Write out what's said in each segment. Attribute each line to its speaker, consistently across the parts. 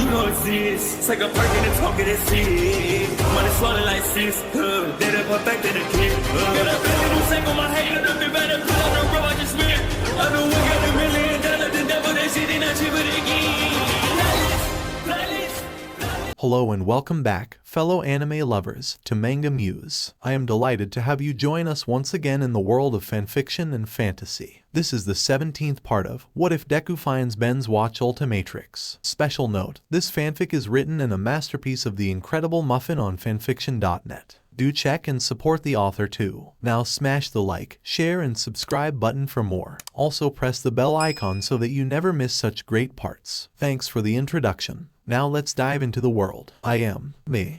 Speaker 1: you don't exist. Take a perk and a talk of that shit. Money swallowed like sis. Did it perfect in the kid. Got a billion who sang on my head. Look at better put on the road I just spent. I know we got $1 million. The devil that shit ain't not cheap again.
Speaker 2: Hello and welcome back, fellow anime lovers, to MangaMuse. I am delighted to have you join us once again in the world of fanfiction and fantasy. This is the 17th part of What If Deku Finds Ben's Watch Ultimatrix. Special note, this fanfic is written in a masterpiece of the incredible Muffin on FANFICTIONnet. Do check and support the author too. Now smash the like, share and subscribe button for more. Also press the bell icon so that you never miss such great parts. Thanks for the introduction. Now let's dive into the world. I am,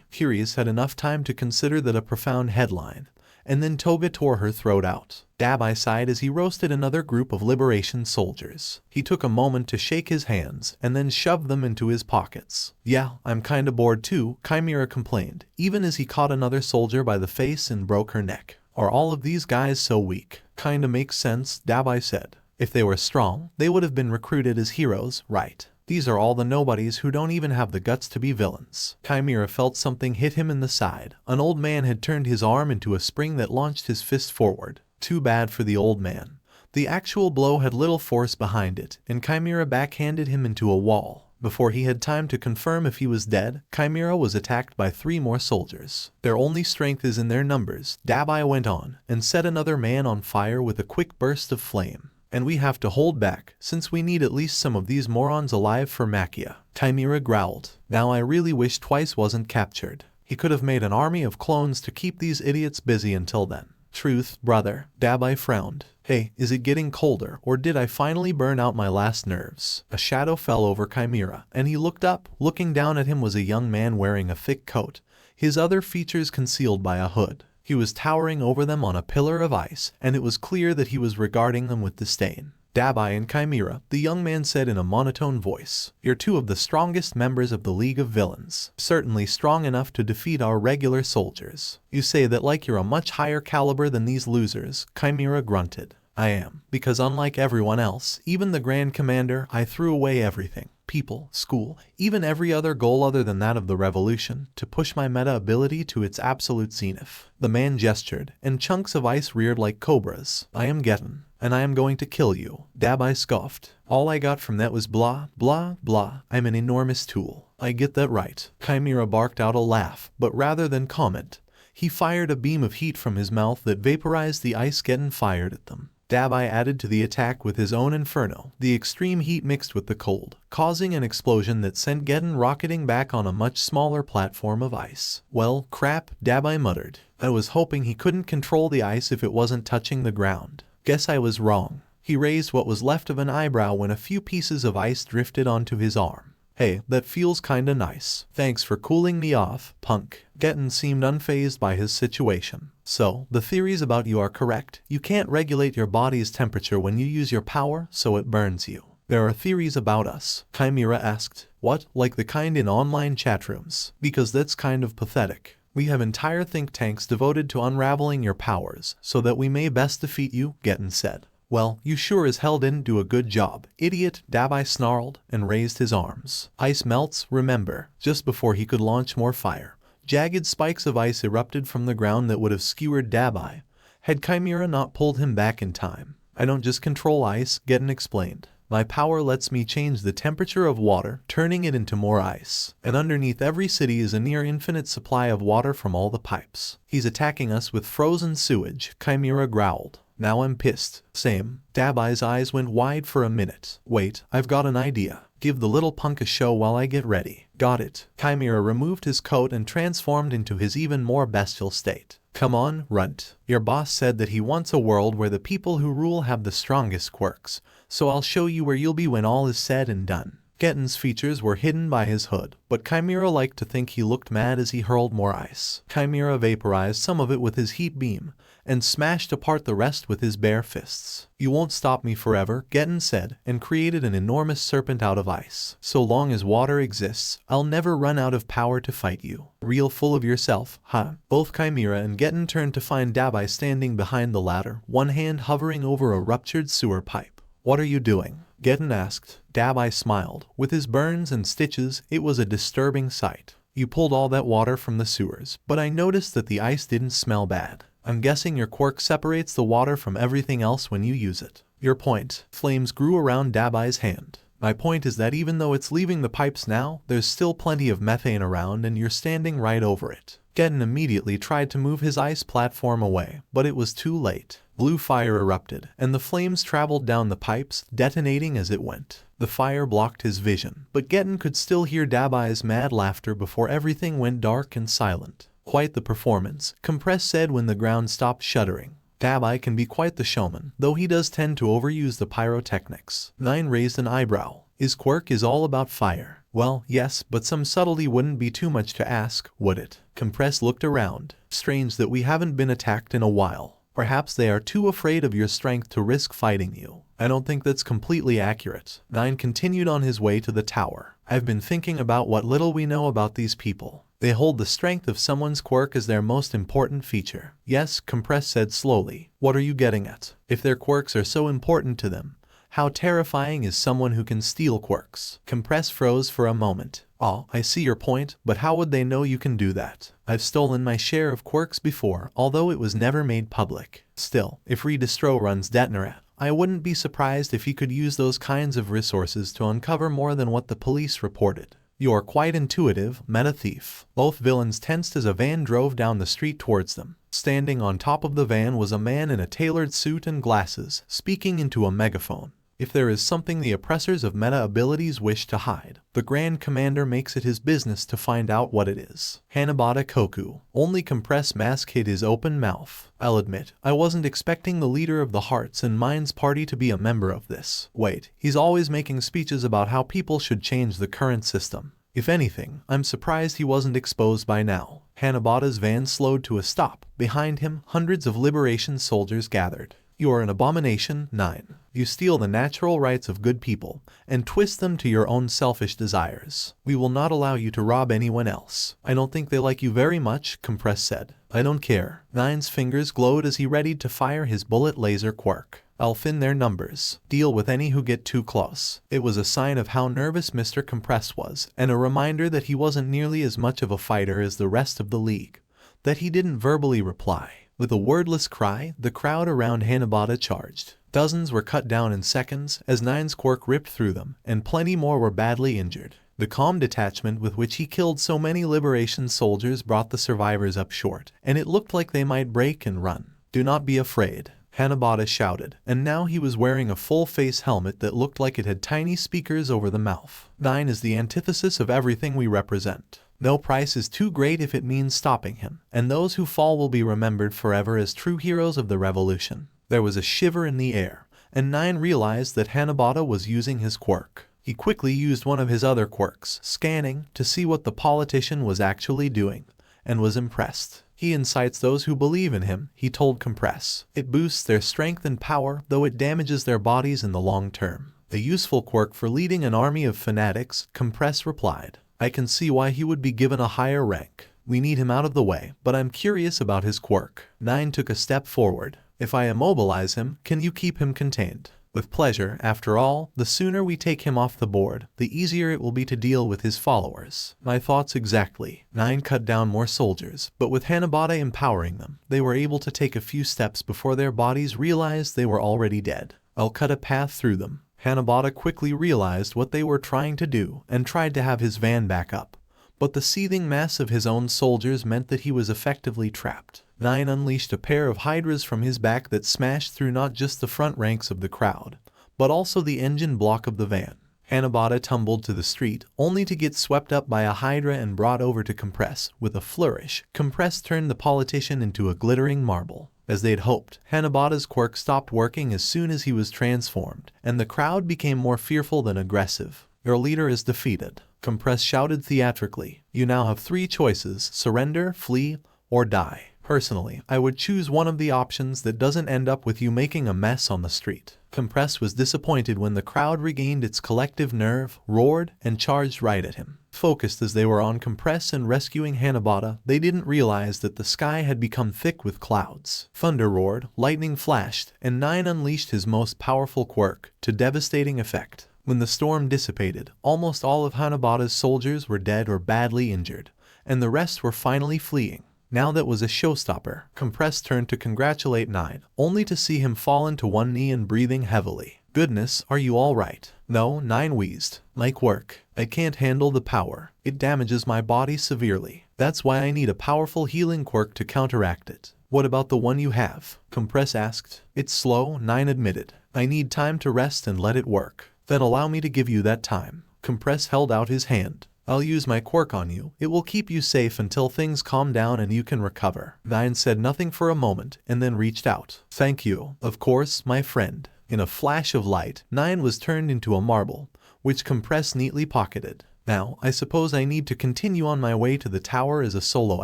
Speaker 2: curious had enough time to consider that a profound headline, and then Toga tore her throat out. Dabai sighed as he roasted another group of liberation soldiers. He took a moment to shake his hands, and then shoved them into his pockets. Yeah, I'm kinda bored too, Chimera complained, even as he caught another soldier by the face and broke her neck. Are all of these guys so weak? Kinda makes sense, Dabai said. If they were strong, they would have been recruited as heroes, right? These are all the nobodies who don't even have the guts to be villains. Chimera felt something hit him in the side. An old man had turned his arm into a spring that launched his fist forward. Too bad for the old man. The actual blow had little force behind it, and Chimera backhanded him into a wall. Before he had time to confirm if he was dead, Chimera was attacked by 3 more soldiers. Their only strength is in their numbers, Dabai went on, and set another man on fire with a quick burst of flame. And we have to hold back, since we need at least some of these morons alive for Makia. Chimera growled. Now I really wish Twice wasn't captured. He could have made an army of clones to keep these idiots busy until then. Truth, brother, Dabai frowned. Hey, is it getting colder, or did I finally burn out my last nerves? A shadow fell over Chimera, and he looked up. Looking down at him was a young man wearing a thick coat, his other features concealed by a hood. He was towering over them on a pillar of ice, and it was clear that he was regarding them with disdain. Dabai and Chimera, the young man said in a monotone voice, you're 2 of the strongest members of the League of Villains, certainly strong enough to defeat our regular soldiers. You say that like you're a much higher caliber than these losers, Chimera grunted. I am, because unlike everyone else, even the Grand Commander, I threw away everything. People, school, even every other goal other than that of the revolution, to push my meta ability to its absolute zenith. The man gestured, and chunks of ice reared like cobras. I am Getten, and I am going to kill you. Dabai scoffed. All I got from that was blah, blah, blah. I'm an enormous tool. I get that right. Chimera barked out a laugh, but rather than comment, he fired a beam of heat from his mouth that vaporized the ice Getten fired at them. Dabai added to the attack with his own inferno. The extreme heat mixed with the cold, causing an explosion that sent Getten rocketing back on a much smaller platform of ice. Well, crap, Dabai muttered. I was hoping he couldn't control the ice if it wasn't touching the ground. Guess I was wrong. He raised what was left of an eyebrow when a few pieces of ice drifted onto his arm. Hey, that feels kinda nice. Thanks for cooling me off, punk. Getten seemed unfazed by his situation. So, the theories about you are correct. You can't regulate your body's temperature when you use your power, so it burns you. There are theories about us, Chimera asked. What, like the kind in online chat rooms? Because that's kind of pathetic. We have entire think tanks devoted to unraveling your powers, so that we may best defeat you, Getten said. Well, you sure as hell didn't do a good job, idiot, Dabai snarled, and raised his arms. Ice melts, remember. Just before he could launch more fire, jagged spikes of ice erupted from the ground that would have skewered Dabai, had Chimera not pulled him back in time. I don't just control ice, Getten explained. My power lets me change the temperature of water, turning it into more ice. And underneath every city is a near infinite supply of water from all the pipes. He's attacking us with frozen sewage, Chimera growled. Now I'm pissed. Same. Dabai's eyes went wide for a minute. Wait, I've got an idea. Give the little punk a show while I get ready. Got it. Chimera removed his coat and transformed into his even more bestial state. Come on, runt. Your boss said that he wants a world where the people who rule have the strongest quirks, so I'll show you where you'll be when all is said and done. Getten's features were hidden by his hood, but Chimera liked to think he looked mad as he hurled more ice. Chimera vaporized some of it with his heat beam, and smashed apart the rest with his bare fists. You won't stop me forever, Getten said, and created an enormous serpent out of ice. So long as water exists, I'll never run out of power to fight you. Real full of yourself, huh? Both Chimera and Getten turned to find Dabai standing behind the ladder, one hand hovering over a ruptured sewer pipe. What are you doing? Getten asked. Dabai smiled. With his burns and stitches, it was a disturbing sight. You pulled all that water from the sewers, but I noticed that the ice didn't smell bad. I'm guessing your quirk separates the water from everything else when you use it. Your point. Flames grew around Dabai's hand. My point is that even though it's leaving the pipes now, there's still plenty of methane around and you're standing right over it. Getten immediately tried to move his ice platform away, but it was too late. Blue fire erupted, and the flames traveled down the pipes, detonating as it went. The fire blocked his vision, but Getten could still hear Dabai's mad laughter before everything went dark and silent. Quite the performance, Compress said when the ground stopped shuddering. Dabai can be quite the showman, though he does tend to overuse the pyrotechnics. 9 raised an eyebrow. His quirk is all about fire. Well, yes, but some subtlety wouldn't be too much to ask, would it? Compress looked around. Strange that we haven't been attacked in a while. Perhaps they are too afraid of your strength to risk fighting you. I don't think that's completely accurate. 9 continued on his way to the tower. I've been thinking about what little we know about these people. They hold the strength of someone's quirk as their most important feature. Yes, Compress said slowly. What are you getting at? If their quirks are so important to them, how terrifying is someone who can steal quirks? Compress froze for a moment. Oh, I see your point, but how would they know you can do that? I've stolen my share of quirks before, although it was never made public. Still, if Redistro runs Detonarat, I wouldn't be surprised if he could use those kinds of resources to uncover more than what the police reported. You're quite intuitive, meta thief. Both villains tensed as a van drove down the street towards them. Standing on top of the van was a man in a tailored suit and glasses, speaking into a megaphone. If there is something the oppressors of meta abilities wish to hide, the Grand Commander makes it his business to find out what it is. Hanabata Koku. Only Compress Mask hid his open mouth. I'll admit, I wasn't expecting the leader of the Hearts and Minds Party to be a member of this. Wait, he's always making speeches about how people should change the current system. If anything, I'm surprised he wasn't exposed by now. Hanabata's van slowed to a stop. Behind him, hundreds of Liberation soldiers gathered. You are an abomination. 9. You steal the natural rights of good people and twist them to your own selfish desires. We will not allow you to rob anyone else. I don't think they like you very much, Compress said. I don't care. 9's fingers glowed as he readied to fire his bullet laser quirk. I'll thin their numbers. Deal with any who get too close. It was a sign of how nervous Mr. Compress was, and a reminder that he wasn't nearly as much of a fighter as the rest of the league, that he didn't verbally reply. With a wordless cry, the crowd around Hanabata charged. Dozens were cut down in seconds as 9's quirk ripped through them, and plenty more were badly injured. The calm detachment with which he killed so many Liberation soldiers brought the survivors up short, and it looked like they might break and run. Do not be afraid, Hanabata shouted, and now he was wearing a full-face helmet that looked like it had tiny speakers over the mouth. 9 is the antithesis of everything we represent. No price is too great if it means stopping him, and those who fall will be remembered forever as true heroes of the revolution. There was a shiver in the air, and 9 realized that Hanabata was using his quirk. He quickly used one of his other quirks, scanning, to see what the politician was actually doing, and was impressed. He incites those who believe in him, he told Compress. It boosts their strength and power, though it damages their bodies in the long term. A useful quirk for leading an army of fanatics, Compress replied. I can see why he would be given a higher rank. We need him out of the way, but I'm curious about his quirk. 9 took a step forward. If I immobilize him, can you keep him contained? With pleasure. After all, the sooner we take him off the board, the easier it will be to deal with his followers. My thoughts exactly. 9 cut down more soldiers, but with Hanabata empowering them, they were able to take a few steps before their bodies realized they were already dead. I'll cut a path through them. Hanabata quickly realized what they were trying to do and tried to have his van back up, but the seething mass of his own soldiers meant that he was effectively trapped. 9 unleashed a pair of hydras from his back that smashed through not just the front ranks of the crowd, but also the engine block of the van. Hanabata tumbled to the street, only to get swept up by a hydra and brought over to Compress. With a flourish, Compress turned the politician into a glittering marble. As they'd hoped, Hanabata's quirk stopped working as soon as he was transformed, and the crowd became more fearful than aggressive. Your leader is defeated, Compress shouted theatrically. You now have 3 choices: surrender, flee, or die. Personally, I would choose one of the options that doesn't end up with you making a mess on the street. Compress was disappointed when the crowd regained its collective nerve, roared, and charged right at him. focused as they were on Compress and rescuing Hanabata, they didn't realize that the sky had become thick with clouds. Thunder roared, lightning flashed, and 9 unleashed his most powerful quirk, to devastating effect. When the storm dissipated, almost all of Hanabata's soldiers were dead or badly injured, and the rest were finally fleeing. Now that was a showstopper. Compress turned to congratulate 9, only to see him fall into one knee and breathing heavily. "Goodness, are you all right?" "No," 9 wheezed. "My quirk. I can't handle the power. It damages my body severely. That's why I need a powerful healing quirk to counteract it." "What about the one you have?" Compress asked. "It's slow," 9 admitted. "I need time to rest and let it work." "Then allow me to give you that time." Compress held out his hand. "I'll use my quirk on you. It will keep you safe until things calm down and you can recover." 9 said nothing for a moment and then reached out. "Thank you." "Of course, my friend." In a flash of light, 9 was turned into a marble, which Compress neatly pocketed. "Now, I suppose I need to continue on my way to the tower as a solo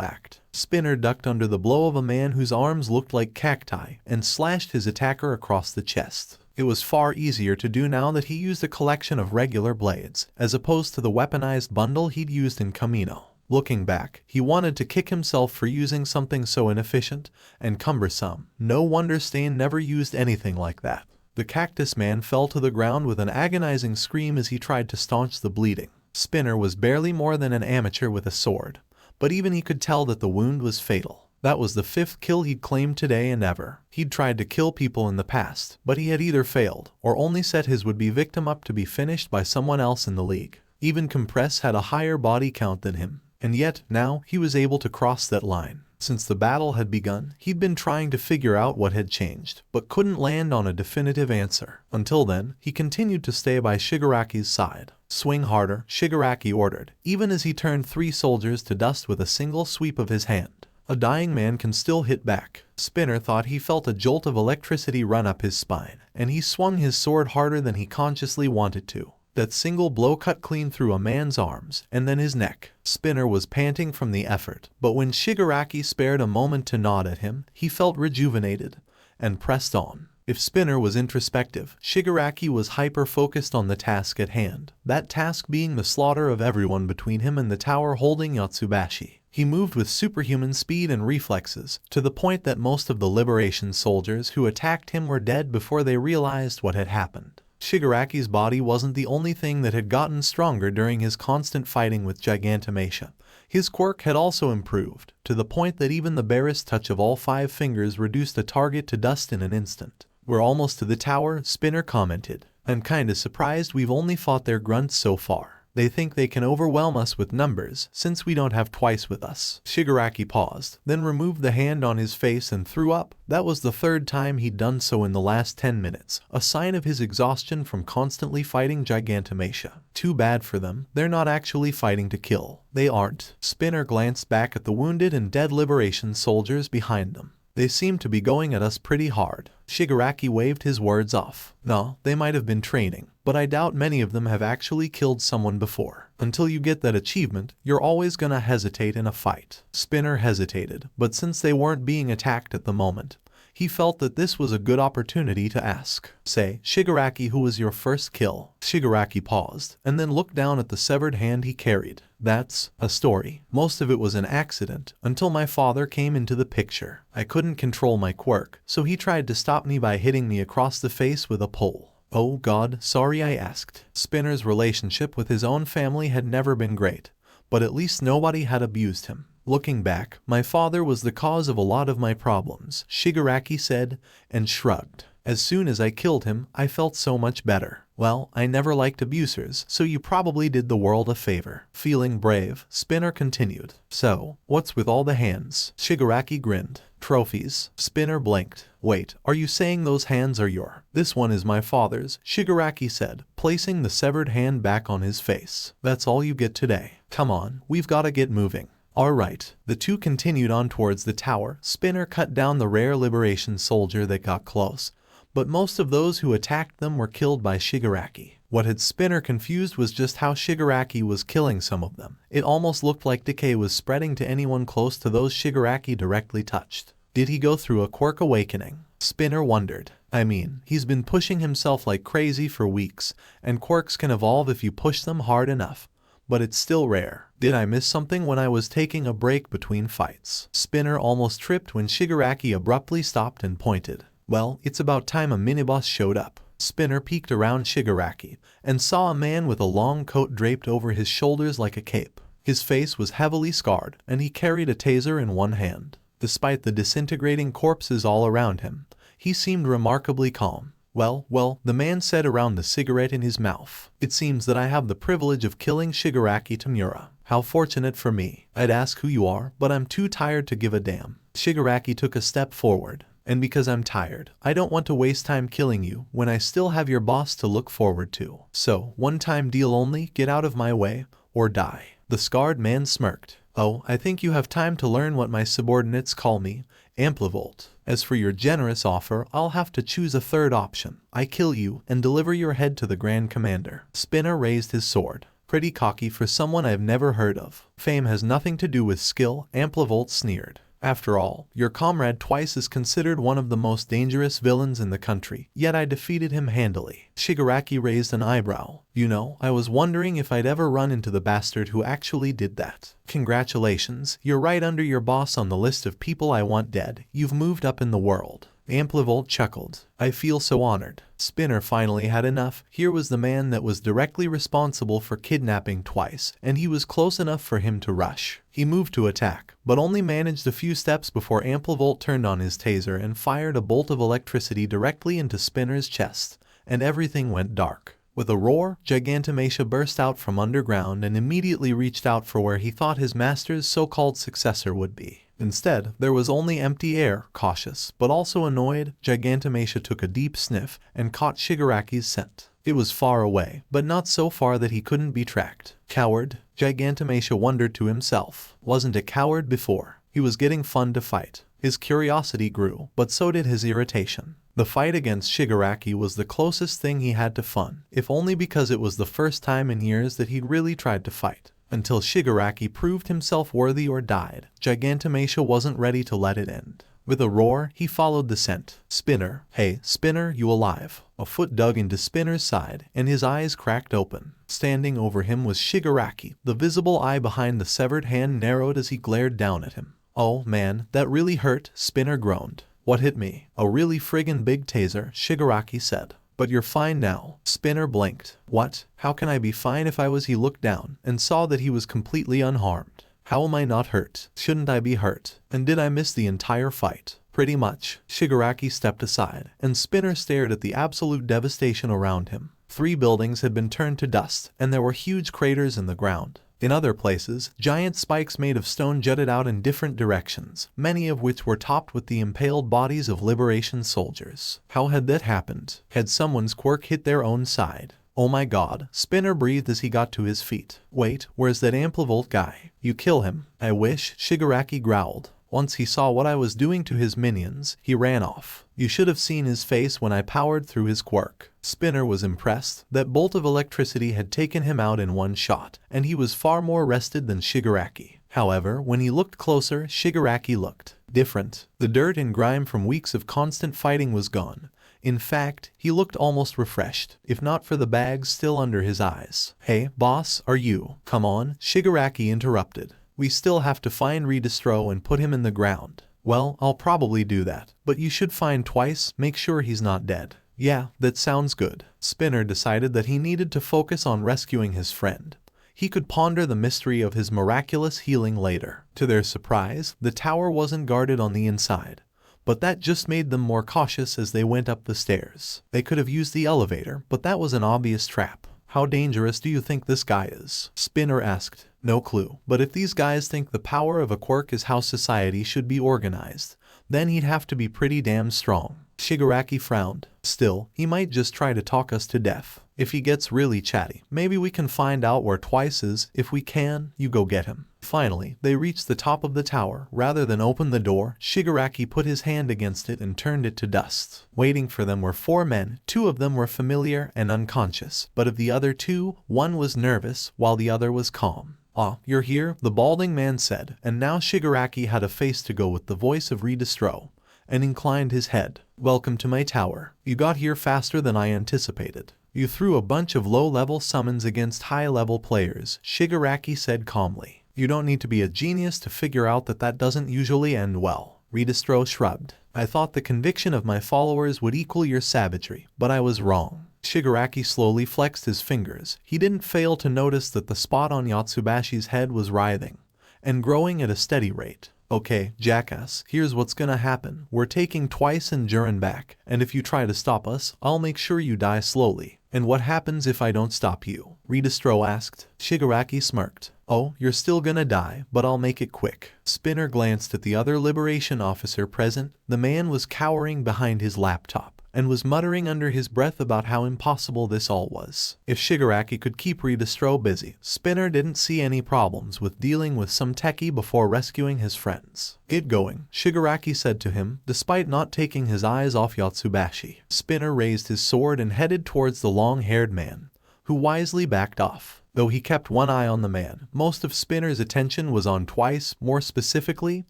Speaker 2: act." Spinner ducked under the blow of a man whose arms looked like cacti and slashed his attacker across the chest. It was far easier to do now that he used a collection of regular blades, as opposed to the weaponized bundle he'd used in Camino. Looking back, he wanted to kick himself for using something so inefficient and cumbersome. No wonder Stain never used anything like that. The cactus man fell to the ground with an agonizing scream as he tried to staunch the bleeding. Spinner was barely more than an amateur with a sword, but even he could tell that the wound was fatal. That was the 5th kill he'd claimed today and ever. He'd tried to kill people in the past, but he had either failed or only set his would-be victim up to be finished by someone else in the league. Even Compress had a higher body count than him, and yet now he was able to cross that line. Since the battle had begun, he'd been trying to figure out what had changed, but couldn't land on a definitive answer. Until then, he continued to stay by Shigaraki's side. "Swing harder," Shigaraki ordered, even as he turned 3 soldiers to dust with a single sweep of his hand. A dying man can still hit back. Spinner thought he felt a jolt of electricity run up his spine, and he swung his sword harder than he consciously wanted to. That single blow cut clean through a man's arms, and then his neck. Spinner was panting from the effort, but when Shigaraki spared a moment to nod at him, he felt rejuvenated, and pressed on. If Spinner was introspective, Shigaraki was hyper-focused on the task at hand, that task being the slaughter of everyone between him and the tower holding Yotsubashi. He moved with superhuman speed and reflexes, to the point that most of the Liberation soldiers who attacked him were dead before they realized what had happened. Shigaraki's body wasn't the only thing that had gotten stronger during his constant fighting with Gigantomachia. His quirk had also improved, to the point that even the barest touch of all 5 fingers reduced a target to dust in an instant. "We're almost to the tower," Spinner commented. "I'm kinda surprised we've only fought their grunts so far. They think they can overwhelm us with numbers, since we don't have twice with us." Shigaraki paused, then removed the hand on his face and threw up. That was the 3rd time he'd done so in the last 10 minutes, a sign of his exhaustion from constantly fighting Gigantomachia. Too bad for them, they're not actually fighting to kill. They aren't. Spinner glanced back at the wounded and dead Liberation soldiers behind them. "They seem to be going at us pretty hard." Shigaraki waved his words off. "No, they might have been training, but I doubt many of them have actually killed someone before. Until you get that achievement, you're always gonna hesitate in a fight." Spinner hesitated, but since they weren't being attacked at the moment, he felt that this was a good opportunity to ask. "Say, Shigaraki, who was your first kill?" Shigaraki paused, and then looked down at the severed hand he carried. "That's a story. Most of it was an accident, until my father came into the picture. I couldn't control my quirk, so he tried to stop me by hitting me across the face with a pole." "Oh God, sorry I asked." Spinner's relationship with his own family had never been great, but at least nobody had abused him. "Looking back, my father was the cause of a lot of my problems," Shigaraki said, and shrugged. "As soon as I killed him, I felt so much better. Well, I never liked abusers, so you probably did the world a favor." Feeling brave, Spinner continued. "So, what's with all the hands?" Shigaraki grinned. "Trophies." Spinner blinked. "Wait, are you saying those hands are your?" "This one is my father's," Shigaraki said, placing the severed hand back on his face. "That's all you get today. Come on, we've gotta get moving." "Alright." The two continued on towards the tower. Spinner cut down the rare Liberation soldier that got close, but most of those who attacked them were killed by Shigaraki. What had Spinner confused was just how Shigaraki was killing some of them. It almost looked like decay was spreading to anyone close to those Shigaraki directly touched. Did he go through a quirk awakening? Spinner wondered. I mean, he's been pushing himself like crazy for weeks, and quirks can evolve if you push them hard enough. but it's still rare. Did I miss something when I was taking a break between fights? Spinner almost tripped when Shigaraki abruptly stopped and pointed. Well, it's about time a miniboss showed up. Spinner peeked around Shigaraki and saw a man with a long coat draped over his shoulders like a cape. His face was heavily scarred, and he carried a taser in one hand. Despite the disintegrating corpses all around him, he seemed remarkably calm. Well, the man said around the cigarette in his mouth. It seems that I have the privilege of killing Shigaraki Tamura. How fortunate for me. I'd ask who you are, but I'm too tired to give a damn. Shigaraki took a step forward. And because I'm tired, I don't want to waste time killing you when I still have your boss to look forward to. So, one-time deal only, get out of my way, or die. The scarred man smirked. Oh, I think you have time to learn what my subordinates call me, Amplivolt. As for your generous offer, I'll have to choose a third option. I kill you and deliver your head to the Grand Commander. Spinner raised his sword. Pretty cocky for someone I've never heard of. Fame has nothing to do with skill, Amplivolt sneered. After all, your comrade Twice is considered one of the most dangerous villains in the country, yet I defeated him handily. Shigaraki raised an eyebrow. You know, I was wondering if I'd ever run into the bastard who actually did that. Congratulations, you're right under your boss on the list of people I want dead. You've moved up in the world. Amplivolt chuckled. I feel so honored. Spinner finally had enough. Here was the man that was directly responsible for kidnapping Twice, and he was close enough for him to rush. He moved to attack, but only managed a few steps before Amplivolt turned on his taser and fired a bolt of electricity directly into Spinner's chest, and everything went dark. With a roar, Gigantomachia burst out from underground and immediately reached out for where he thought his master's so-called successor would be. Instead, there was only empty air. Cautious, but also annoyed, Gigantomachia took a deep sniff and caught Shigaraki's scent. It was far away, but not so far that he couldn't be tracked. Coward? Gigantomachia wondered to himself. Wasn't a coward before. He was getting fun to fight. His curiosity grew, but so did his irritation. The fight against Shigaraki was the closest thing he had to fun, if only because it was the first time in years that he'd really tried to fight. Until Shigaraki proved himself worthy or died, Gigantomachia wasn't ready to let it end. With a roar, he followed the scent. Spinner. Hey, Spinner, you alive? A foot dug into Spinner's side, and his eyes cracked open. Standing over him was Shigaraki. The visible eye behind the severed hand narrowed as he glared down at him. Oh man, that really hurt, Spinner groaned. What hit me? A really friggin' big taser, Shigaraki said. But you're fine now. Spinner blinked. What? How can I be fine if I was? He looked down and saw that he was completely unharmed. How am I not hurt? Shouldn't I be hurt? And did I miss the entire fight? Pretty much. Shigaraki stepped aside, and Spinner stared at the absolute devastation around him. 3 buildings had been turned to dust, and there were huge craters in the ground. In other places, giant spikes made of stone jutted out in different directions, many of which were topped with the impaled bodies of liberation soldiers. How had that happened? Had someone's quirk hit their own side? Oh my god, Spinner breathed as he got to his feet. Wait, where's that Amplivolt guy? You kill him. I wish, Shigaraki growled. Once he saw what I was doing to his minions, he ran off. You should have seen his face when I powered through his quirk. Spinner was impressed. That bolt of electricity had taken him out in one shot, and he was far more rested than Shigaraki. However, when he looked closer, Shigaraki looked different. The dirt and grime from weeks of constant fighting was gone. In fact, he looked almost refreshed, if not for the bags still under his eyes. Hey, boss, are you? Come on, Shigaraki interrupted. We still have to find Redistro and put him in the ground. Well, I'll probably do that, but you should find Twice, make sure he's not dead. Yeah, that sounds good. Spinner decided that he needed to focus on rescuing his friend. He could ponder the mystery of his miraculous healing later. To their surprise, the tower wasn't guarded on the inside, but that just made them more cautious as they went up the stairs. They could have used the elevator, but that was an obvious trap. How dangerous do you think this guy is? Spinner asked. No clue. But if these guys think the power of a quirk is how society should be organized, then he'd have to be pretty damn strong. Shigaraki frowned. Still, he might just try to talk us to death. If he gets really chatty, maybe we can find out where Twice is. If we can, you go get him. Finally, they reached the top of the tower. Rather than open the door, Shigaraki put his hand against it and turned it to dust. Waiting for them were 4 men. 2 of them were familiar and unconscious, but of the other 2, one was nervous while the other was calm. Ah, you're here, the balding man said, and now Shigaraki had a face to go with the voice of Redistro, and inclined his head. Welcome to my tower. You got here faster than I anticipated. You threw a bunch of low-level summons against high-level players, Shigaraki said calmly. You don't need to be a genius to figure out that that doesn't usually end well. Ridestro shrugged. I thought the conviction of my followers would equal your savagery, but I was wrong. Shigaraki slowly flexed his fingers. He didn't fail to notice that the spot on Yatsubashi's head was writhing and growing at a steady rate. Okay, jackass, here's what's gonna happen. We're taking Twice and Jurin back, and if you try to stop us, I'll make sure you die slowly. And what happens if I don't stop you? Ridestro asked. Shigaraki smirked. Oh, you're still gonna die, but I'll make it quick. Spinner glanced at the other Liberation officer present. The man was cowering behind his laptop and was muttering under his breath about how impossible this all was. If Shigaraki could keep Ridestro busy, Spinner didn't see any problems with dealing with some techie before rescuing his friends. Get going, Shigaraki said to him, despite not taking his eyes off Yatsubashi. Spinner raised his sword and headed towards the long-haired man, who wisely backed off. Though he kept one eye on the man, most of Spinner's attention was on Twice, more specifically,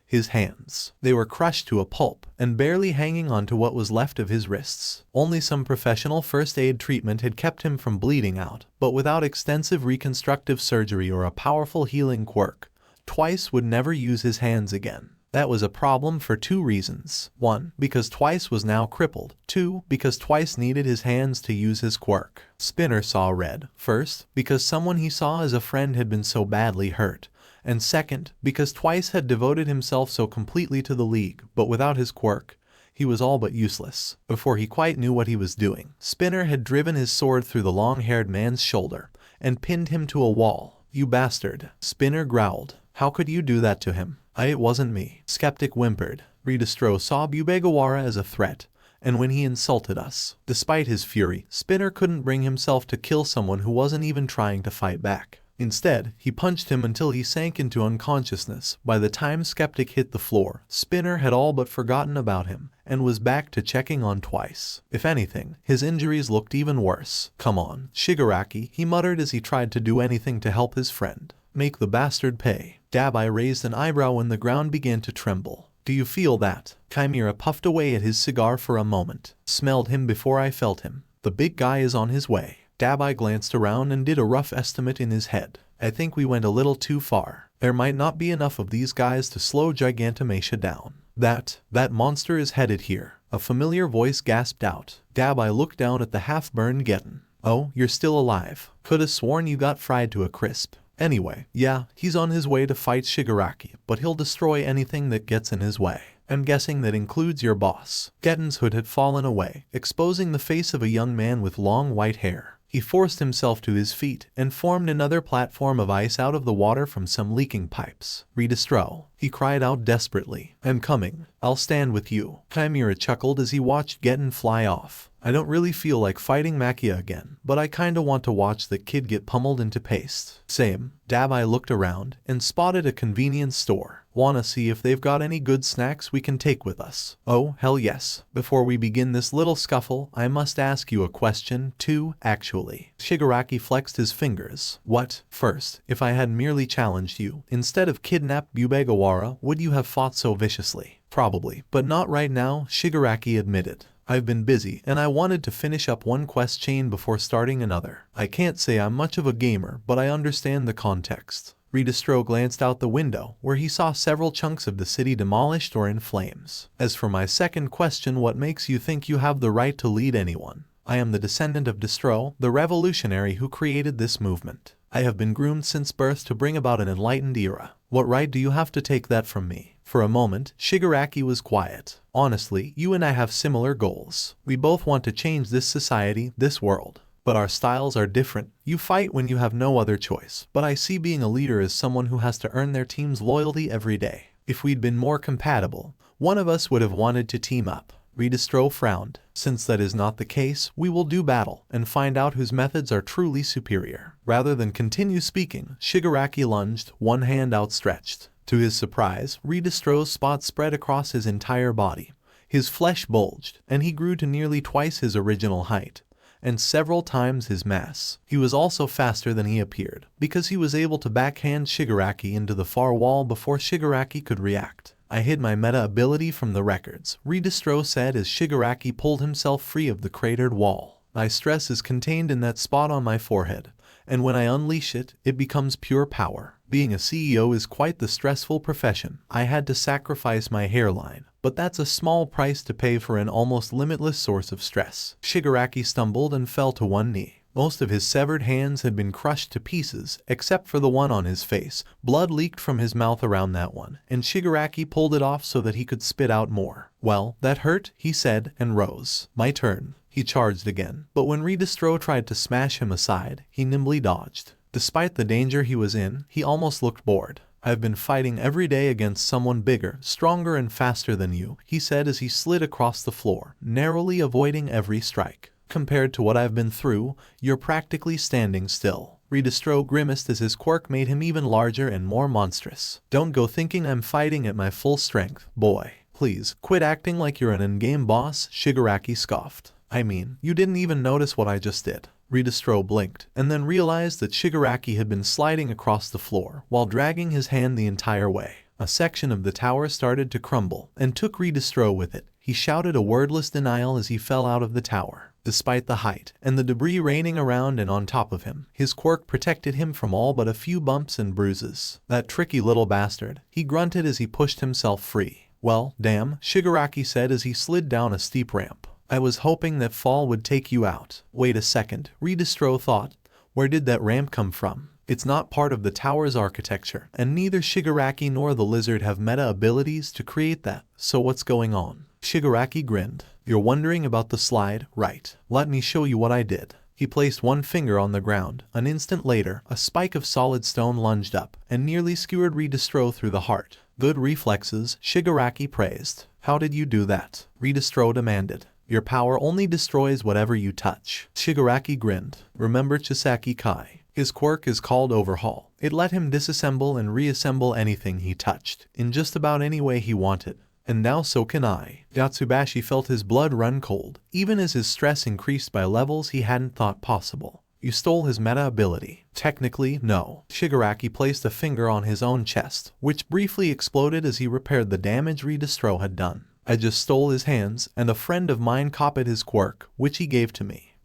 Speaker 2: his hands. They were crushed to a pulp and barely hanging on to what was left of his wrists. Only some professional first aid treatment had kept him from bleeding out, but without extensive reconstructive surgery or a powerful healing quirk, Twice would never use his hands again. That was a problem for two reasons. 1. Because Twice was now crippled. 2. Because Twice needed his hands to use his quirk. Spinner saw red. First, because someone he saw as a friend had been so badly hurt. And second, because Twice had devoted himself so completely to the league, but without his quirk, he was all but useless. Before he quite knew what he was doing, Spinner had driven his sword through the long-haired man's shoulder and pinned him to a wall. You bastard, Spinner growled. How could you do that to him? It wasn't me. Skeptic whimpered. Ridestro saw Bubegawara as a threat, and when he insulted us. Despite his fury, Spinner couldn't bring himself to kill someone who wasn't even trying to fight back. Instead, he punched him until he sank into unconsciousness. By the time Skeptic hit the floor, Spinner had all but forgotten about him and was back to checking on Twice. If anything, his injuries looked even worse. Come on, Shigaraki, he muttered as he tried to do anything to help his friend. Make the bastard pay. Dabai raised an eyebrow when the ground began to tremble. Do you feel that? Chimera puffed away at his cigar for a moment. Smelled him before I felt him. The big guy is on his way. Dabai glanced around and did a rough estimate in his head. I think we went a little too far. There might not be enough of these guys to slow Gigantomachia down. That monster is headed here. A familiar voice gasped out. Dabai looked down at the half-burned Getten. Oh, you're still alive. Coulda sworn you got fried to a crisp. Anyway, yeah, he's on his way to fight Shigaraki, but he'll destroy anything that gets in his way. I'm guessing that includes your boss. Getten's hood had fallen away, exposing the face of a young man with long white hair. He forced himself to his feet and formed another platform of ice out of the water from some leaking pipes. Ridestro, he cried out desperately. I'm coming. I'll stand with you. Chimera chuckled as he watched Getten fly off. I don't really feel like fighting Machia again, but I kinda want to watch the kid get pummeled into paste. Same. Dabai looked around and spotted a convenience store. Wanna see if they've got any good snacks we can take with us? Oh, hell yes. Before we begin this little scuffle, I must ask you a question, too, actually. Shigaraki flexed his fingers. What? First, if I had merely challenged you, instead of kidnapped Bubegawara, would you have fought so viciously? Probably, but not right now, Shigaraki admitted. I've been busy, and I wanted to finish up one quest chain before starting another. I can't say I'm much of a gamer, but I understand the context. Ridestro glanced out the window, where he saw several chunks of the city demolished or in flames. As for my second question, what makes you think you have the right to lead anyone? I am the descendant of Destro, the revolutionary who created this movement. I have been groomed since birth to bring about an enlightened era. What right do you have to take that from me? For a moment, Shigaraki was quiet. Honestly, you and I have similar goals. We both want to change this society, this world. But our styles are different. You fight when you have no other choice, but I see being a leader as someone who has to earn their team's loyalty every day. If we'd been more compatible, one of us would have wanted to team up. Ridestro frowned. Since that is not the case, we will do battle and find out whose methods are truly superior. Rather than continue speaking, Shigaraki lunged, one hand outstretched. To his surprise, Ridestro's spots spread across his entire body. His flesh bulged, and he grew to nearly twice his original height, and several times his mass. He was also faster than he appeared, because he was able to backhand Shigaraki into the far wall before Shigaraki could react. I hid my meta ability from the records, Ridestro said as Shigaraki pulled himself free of the cratered wall. My stress is contained in that spot on my forehead, and when I unleash it, it becomes pure power. Being a CEO is quite the stressful profession. I had to sacrifice my hairline, but that's a small price to pay for an almost limitless source of stress. Shigaraki stumbled and fell to one knee. Most of his severed hands had been crushed to pieces, except for the one on his face. Blood leaked from his mouth around that one, and Shigaraki pulled it off so that he could spit out more. "Well, that hurt," he said, and rose. "My turn." He charged again, but when Redistro tried to smash him aside, he nimbly dodged. Despite the danger he was in, he almost looked bored. "I've been fighting every day against someone bigger, stronger and faster than you," he said as he slid across the floor, narrowly avoiding every strike. "Compared to what I've been through, you're practically standing still." Redistro grimaced as his quirk made him even larger and more monstrous. "Don't go thinking I'm fighting at my full strength, boy. Please, quit acting like you're an in-game boss," Shigaraki scoffed. "I mean, you didn't even notice what I just did." Redistro blinked, and then realized that Shigaraki had been sliding across the floor while dragging his hand the entire way. A section of the tower started to crumble, and took Redistro with it. He shouted a wordless denial as he fell out of the tower. Despite the height and the debris raining around and on top of him, his quirk protected him from all but a few bumps and bruises. "That tricky little bastard," he grunted as he pushed himself free. "Well, damn," Shigaraki said as he slid down a steep ramp. "I was hoping that fall would take you out." "Wait a second," Redistro thought. "Where did that ramp come from? It's not part of the tower's architecture, and neither Shigaraki nor the lizard have meta abilities to create that, so what's going on?" Shigaraki grinned. "You're wondering about the slide, right? Let me show you what I did." He placed one finger on the ground. An instant later, a spike of solid stone lunged up and nearly skewered Redistro through the heart. "Good reflexes," Shigaraki praised. "How did you do that?" Redistro demanded. "Your power only destroys whatever you touch." Shigaraki grinned. "Remember Chisaki Kai? His quirk is called Overhaul. It let him disassemble and reassemble anything he touched, in just about any way he wanted. And now so can I." Yatsubashi felt his blood run cold, even as his stress increased by levels he hadn't thought possible. "You stole his meta ability." "Technically, no." Shigaraki placed a finger on his own chest, which briefly exploded as he repaired the damage Redistro had done. "I just stole his hands, and a friend of mine copied his quirk, which he gave to me."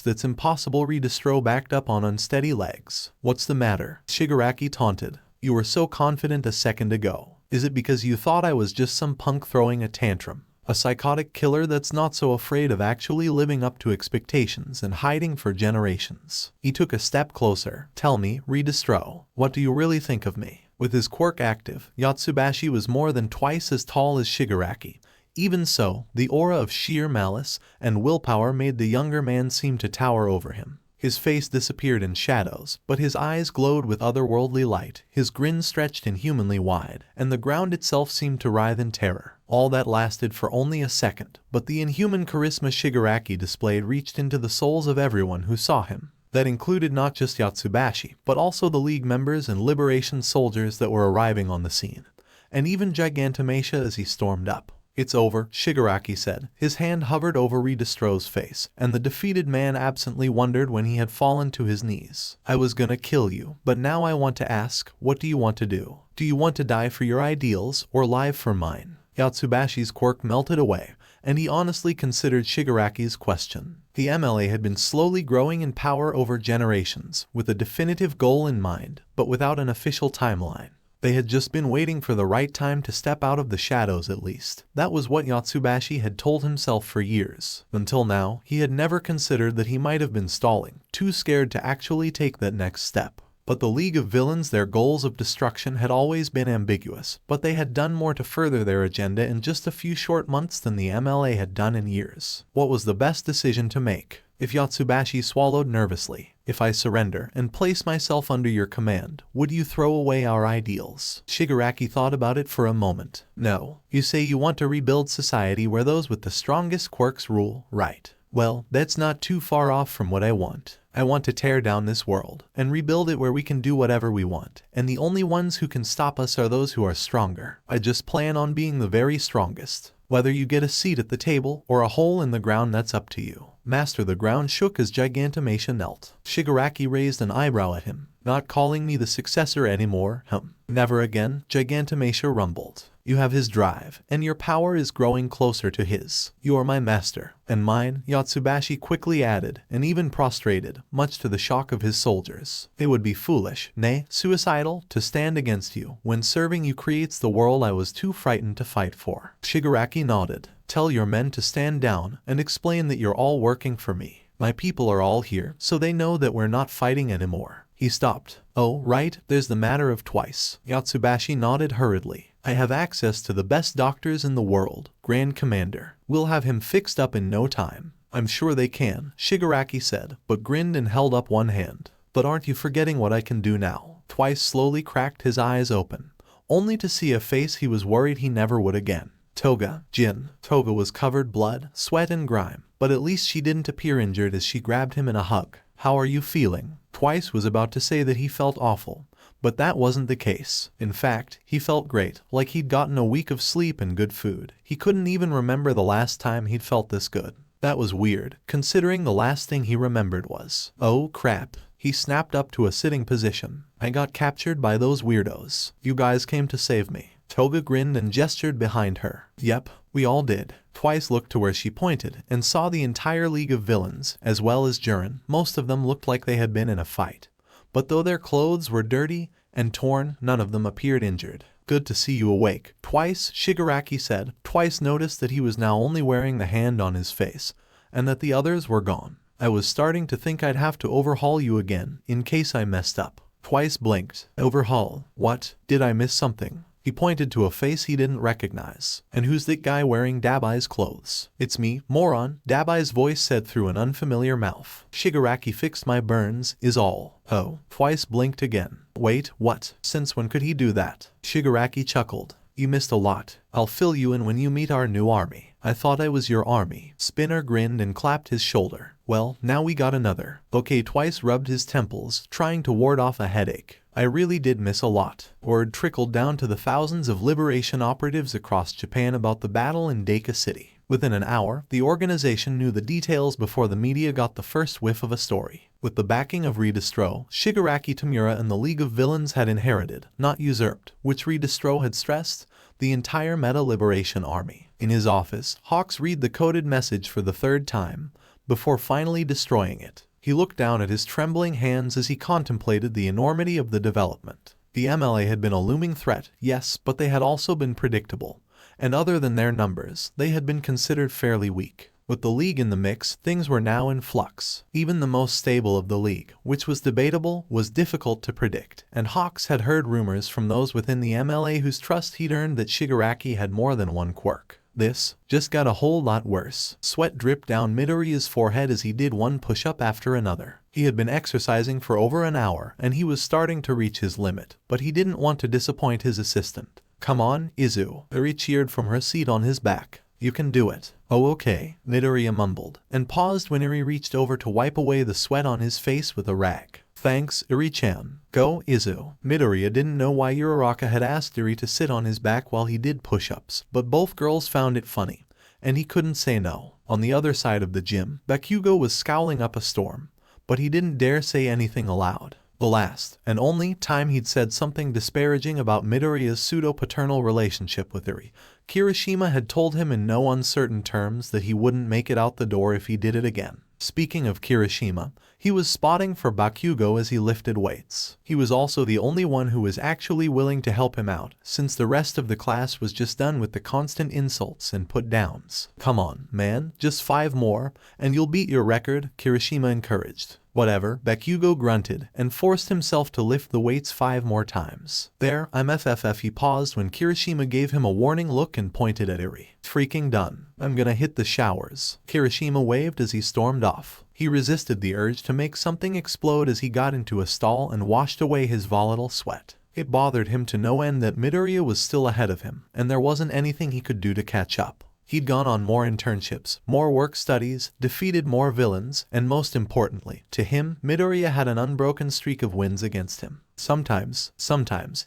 Speaker 2: That's impossible." Redistro backed up on unsteady legs. "What's the matter?" Shigaraki taunted. "You were so confident a second ago. Is it because you thought I was just some punk throwing a tantrum? A psychotic killer that's not so afraid of actually living up to expectations and hiding for generations." He took a step closer. "Tell me, Redistro, what do you really think of me?" With his quirk active, Yatsubashi was more than twice as tall as Shigaraki. Even so, the aura of sheer malice and willpower made the younger man seem to tower over him. His face disappeared in shadows, but his eyes glowed with otherworldly light, his grin stretched inhumanly wide, and the ground itself seemed to writhe in terror. All that lasted for only a second, but the inhuman charisma Shigaraki displayed reached into the souls of everyone who saw him. That included not just Yatsubashi, but also the League members and Liberation soldiers that were arriving on the scene, and even Gigantomachia as he stormed up. "It's over," Shigaraki said. His hand hovered over Redistro's face, and the defeated man absently wondered when he had fallen to his knees. "I was gonna kill you, but now I want to ask, what do you want to do? Do you want to die for your ideals, or live for mine?" Yatsubashi's quirk melted away, and he honestly considered Shigaraki's question. The MLA had been slowly growing in power over generations, with a definitive goal in mind, but without an official timeline. They had just been waiting for the right time to step out of the shadows at least. That was what Yatsubashi had told himself for years. Until now, he had never considered that he might have been stalling, too scared to actually take that next step. But the League of Villains, their goals of destruction had always been ambiguous, but they had done more to further their agenda in just a few short months than the MLA had done in years. What was the best decision to make? If Yatsubashi swallowed nervously, "If I surrender and place myself under your command, would you throw away our ideals?" Shigaraki thought about it for a moment. "No. You say you want to rebuild society where those with the strongest quirks rule, right? Well, that's not too far off from what I want. I want to tear down this world and rebuild it where we can do whatever we want, and the only ones who can stop us are those who are stronger. I just plan on being the very strongest. Whether you get a seat at the table or a hole in the ground, that's up to you." Master the ground shook as Gigantomachia knelt. Shigaraki raised an eyebrow at him. Not calling me the successor anymore, Never again, Gigantomachia rumbled. You have his drive, and your power is growing closer to his. You are my master, and mine, Yotsubashi quickly added, and even prostrated, much to the shock of his soldiers. It would be foolish, nay, suicidal, to stand against you. When serving you creates the world I was too frightened to fight for. Shigaraki nodded. Tell your men to stand down, and explain that you're all working for me. My people are all here, so they know that we're not fighting anymore. He stopped. Oh, right, there's the matter of twice. Yotsubashi nodded hurriedly. I have access to the best doctors in the world, Grand Commander. We'll have him fixed up in no time. I'm sure they can, Shigaraki said, but grinned and held up one hand. But aren't you forgetting what I can do now? Twice slowly cracked his eyes open, only to see a face he was worried he never would again. Toga, Jin. Toga was covered blood, sweat and grime, but at least she didn't appear injured as she grabbed him in a hug. How are you feeling? Twice was about to say that he felt awful, but that wasn't the case. In fact, he felt great, like he'd gotten a week of sleep and good food. He couldn't even remember the last time he'd felt this good. That was weird, considering the last thing he remembered was, oh crap. He snapped up to a sitting position. I got captured by those weirdos. You guys came to save me. Toga grinned and gestured behind her. Yep, we all did. Twice looked to where she pointed and saw the entire league of villains, as well as Jiren. Most of them looked like they had been in a fight. But though their clothes were dirty and torn, none of them appeared injured. Good to see you awake. Twice, Shigaraki said. Twice noticed that he was now only wearing the hand on his face, and that the others were gone. I was starting to think I'd have to overhaul you again, in case I messed up. Twice blinked. Overhaul? What? Did I miss something? He pointed to a face he didn't recognize. And who's that guy wearing Dabai's clothes? It's me, moron, Dabai's voice said through an unfamiliar mouth. Shigaraki fixed my burns, is all. Oh. Twice blinked again. Wait, what? Since when could he do that? Shigaraki chuckled. You missed a lot. I'll fill you in when you meet our new army. I thought I was your army. Spinner grinned and clapped his shoulder. Well, now we got another. Okay, Twice rubbed his temples, trying to ward off a headache. I really did miss a lot. Word trickled down to the thousands of liberation operatives across Japan about the battle in Deku City. Within an hour, the organization knew the details before the media got the first whiff of a story. With the backing of Redistro, Shigaraki Tamura and the League of Villains had inherited, not usurped, which Redistro had stressed, the entire Meta Liberation Army. In his office, Hawks read the coded message for the third time, before finally destroying it. He looked down at his trembling hands as he contemplated the enormity of the development. The MLA had been a looming threat, yes, but they had also been predictable. And other than their numbers, they had been considered fairly weak. With the League in the mix, things were now in flux. Even the most stable of the League, which was debatable, was difficult to predict. And Hawks had heard rumors from those within the MLA whose trust he'd earned that Shigaraki had more than one quirk. This just got a whole lot worse. Sweat dripped down Midoriya's forehead as he did one push-up after another. He had been exercising for over an hour, and he was starting to reach his limit, but he didn't want to disappoint his assistant. Come on, Izu. Eri cheered from her seat on his back. You can do it. Oh okay, Midoriya mumbled, and paused when Eri reached over to wipe away the sweat on his face with a rag. Thanks, Eri-chan. Go, Izu. Midoriya didn't know why Uraraka had asked Eri to sit on his back while he did push-ups, but both girls found it funny, and he couldn't say no. On the other side of the gym, Bakugou was scowling up a storm, but he didn't dare say anything aloud. The last, and only, time he'd said something disparaging about Midoriya's pseudo-paternal relationship with Eri, Kirishima had told him in no uncertain terms that he wouldn't make it out the door if he did it again. Speaking of Kirishima, he was spotting for Bakugou as he lifted weights. He was also the only one who was actually willing to help him out, since the rest of the class was just done with the constant insults and put-downs. Come on, man, just 5 more, and you'll beat your record, Kirishima encouraged. Whatever, Bakugou grunted, and forced himself to lift the weights 5 more times. There, I'm FFF. He paused when Kirishima gave him a warning look and pointed at Eri. Freaking done. I'm gonna hit the showers. Kirishima waved as he stormed off. He resisted the urge to make something explode as he got into a stall and washed away his volatile sweat. It bothered him to no end that Midoriya was still ahead of him, and there wasn't anything he could do to catch up. He'd gone on more internships, more work studies, defeated more villains, and most importantly, to him, Midoriya had an unbroken streak of wins against him. Sometimes,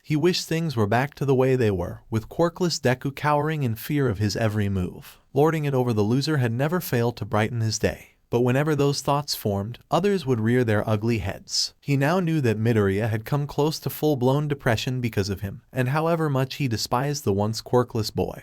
Speaker 2: he wished things were back to the way they were, with quirkless Deku cowering in fear of his every move. Lording it over the loser had never failed to brighten his day. But whenever those thoughts formed, others would rear their ugly heads. He now knew that Midoriya had come close to full-blown depression because of him, and however much he despised the once quirkless boy,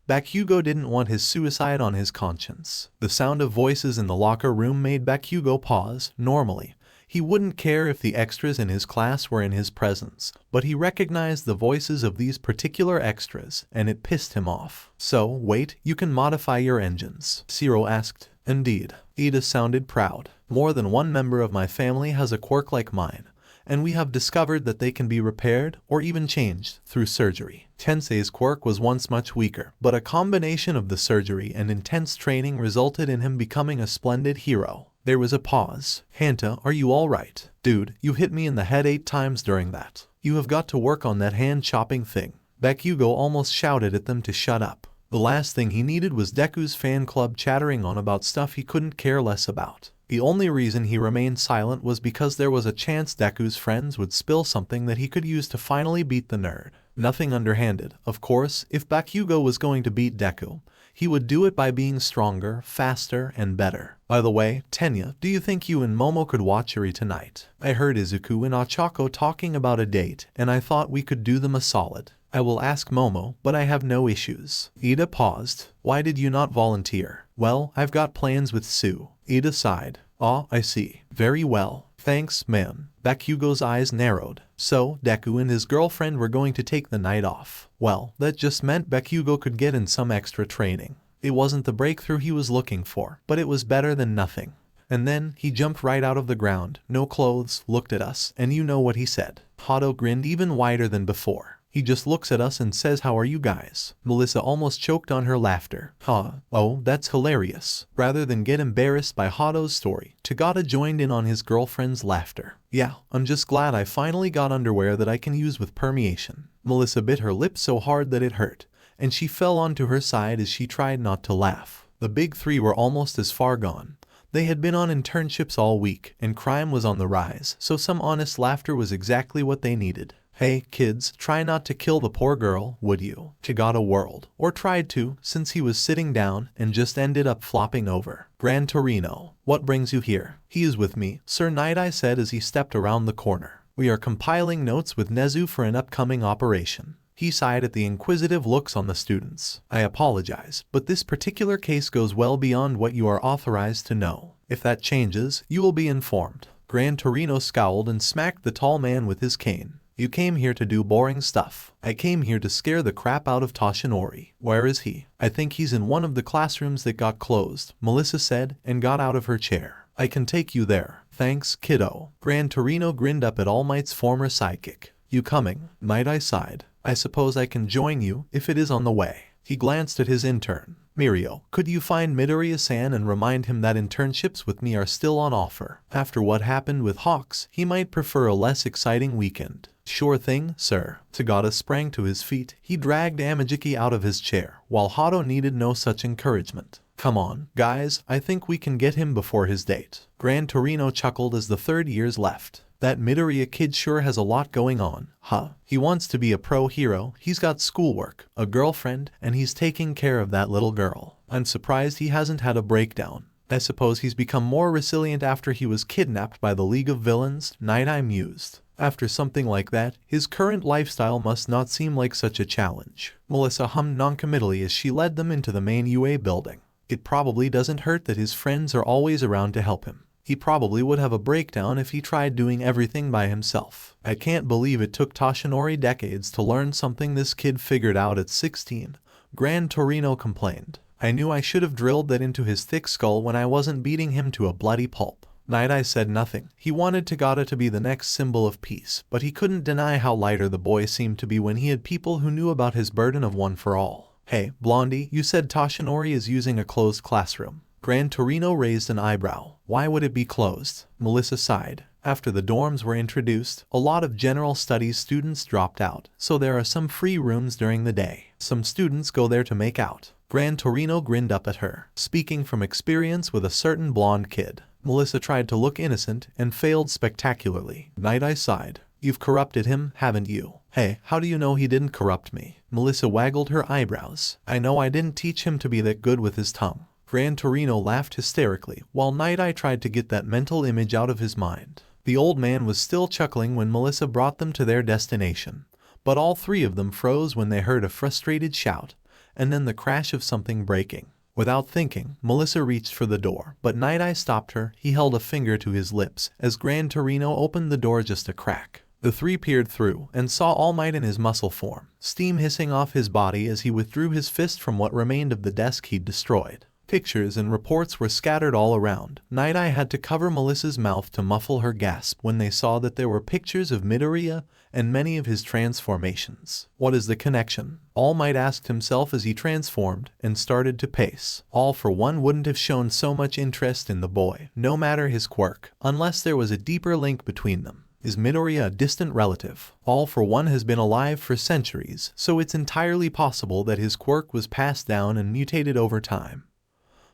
Speaker 2: Bakugou didn't want his suicide on his conscience. The sound of voices in the locker room made Bakugou pause. Normally, he wouldn't care if the extras in his class were in his presence, but he recognized the voices of these particular extras, and it pissed him off. So, wait, you can modify your engines? Zero asked. Indeed. Ida sounded proud. More than one member of my family has a quirk like mine, and we have discovered that they can be repaired or even changed through surgery. Tensei's quirk was once much weaker, but a combination of the surgery and intense training resulted in him becoming a splendid hero. There was a pause. Hanta, are you alright? Dude, you hit me in the head 8 times during that. You have got to work on that hand-chopping thing. Bakugou almost shouted at them to shut up. The last thing he needed was Deku's fan club chattering on about stuff he couldn't care less about. The only reason he remained silent was because there was a chance Deku's friends would spill something that he could use to finally beat the nerd. Nothing underhanded. Of course, if Bakugou was going to beat Deku, he would do it by being stronger, faster, and better. By the way, Tenya, do you think you and Momo could watch Yuri tonight? I heard Izuku and Ochako talking about a date, and I thought we could do them a solid. I will ask Momo, but I have no issues. Ida paused. Why did you not volunteer? Well, I've got plans with Sue. Ida sighed. Ah, I see. Very well. Thanks, ma'am. Bakugou's eyes narrowed. So, Deku and his girlfriend were going to take the night off. Well, that just meant Bakugou could get in some extra training. It wasn't the breakthrough he was looking for, but it was better than nothing. And then, he jumped right out of the ground, no clothes, looked at us, and you know what he said. Hato grinned even wider than before. He just looks at us and says, how are you guys? Melissa almost choked on her laughter. Huh, oh, that's hilarious. Rather than get embarrassed by Hato's story, Tagata joined in on his girlfriend's laughter. Yeah, I'm just glad I finally got underwear that I can use with permeation. Melissa bit her lip so hard that it hurt, and she fell onto her side as she tried not to laugh. The big three were almost as far gone. They had been on internships all week, and crime was on the rise, so some honest laughter was exactly what they needed. Hey, kids, try not to kill the poor girl, would you? Tagata whirled, or tried to, since he was sitting down, and just ended up flopping over. Gran Torino, what brings you here? He is with me, Sir Night-Eye said as he stepped around the corner. We are compiling notes with Nezu for an upcoming operation. He sighed at the inquisitive looks on the students. I apologize, but this particular case goes well beyond what you are authorized to know. If that changes, you will be informed. Gran Torino scowled and smacked the tall man with his cane. You came here to do boring stuff. I came here to scare the crap out of Toshinori. Where is he? I think he's in one of the classrooms that got closed, Melissa said, and got out of her chair. I can take you there. Thanks, kiddo. Gran Torino grinned up at All Might's former sidekick. You coming? Might-Eye sighed. I suppose I can join you, if it is on the way. He glanced at his intern. Mirio, could you find Midoriya-san and remind him that internships with me are still on offer? After what happened with Hawks, he might prefer a less exciting weekend. Sure thing, sir. Tagata sprang to his feet. He dragged Amajiki out of his chair, while Hato needed no such encouragement. Come on, guys, I think we can get him before his date. Gran Torino chuckled as the third years left. That Midoriya kid sure has a lot going on, huh? He wants to be a pro hero, he's got schoolwork, a girlfriend, and he's taking care of that little girl. I'm surprised he hasn't had a breakdown. I suppose he's become more resilient after he was kidnapped by the League of Villains, Night-Eye mused. After something like that, his current lifestyle must not seem like such a challenge. Melissa hummed noncommittally as she led them into the main UA building. It probably doesn't hurt that his friends are always around to help him. He probably would have a breakdown if he tried doing everything by himself. I can't believe it took Toshinori decades to learn something this kid figured out at 16. Gran Torino complained. I knew I should have drilled that into his thick skull when I wasn't beating him to a bloody pulp. Night-Eye said nothing. He wanted Tagata to be the next symbol of peace, but he couldn't deny how lighter the boy seemed to be when he had people who knew about his burden of one for all. Hey, Blondie, you said Toshinori is using a closed classroom. Gran Torino raised an eyebrow. Why would it be closed? Melissa sighed. After the dorms were introduced, a lot of general studies students dropped out, so there are some free rooms during the day. Some students go there to make out. Gran Torino grinned up at her, speaking from experience with a certain blonde kid. Melissa tried to look innocent and failed spectacularly. Night-Eye sighed. You've corrupted him, haven't you? Hey, how do you know he didn't corrupt me? Melissa waggled her eyebrows. I know I didn't teach him to be that good with his tongue. Gran Torino laughed hysterically, while Night Eye tried to get that mental image out of his mind. The old man was still chuckling when Melissa brought them to their destination, but all three of them froze when they heard a frustrated shout, and then the crash of something breaking. Without thinking, Melissa reached for the door, but Night Eye stopped her. He held a finger to his lips as Gran Torino opened the door just a crack. The three peered through and saw All Might in his muscle form, steam hissing off his body as he withdrew his fist from what remained of the desk he'd destroyed. Pictures and reports were scattered all around. Night Eye had to cover Melissa's mouth to muffle her gasp when they saw that there were pictures of Midoriya and many of his transformations. What is the connection? All Might asked himself as he transformed and started to pace. All for One wouldn't have shown so much interest in the boy, no matter his quirk, unless there was a deeper link between them. Is Midoriya a distant relative? All for One has been alive for centuries, so it's entirely possible that his quirk was passed down and mutated over time.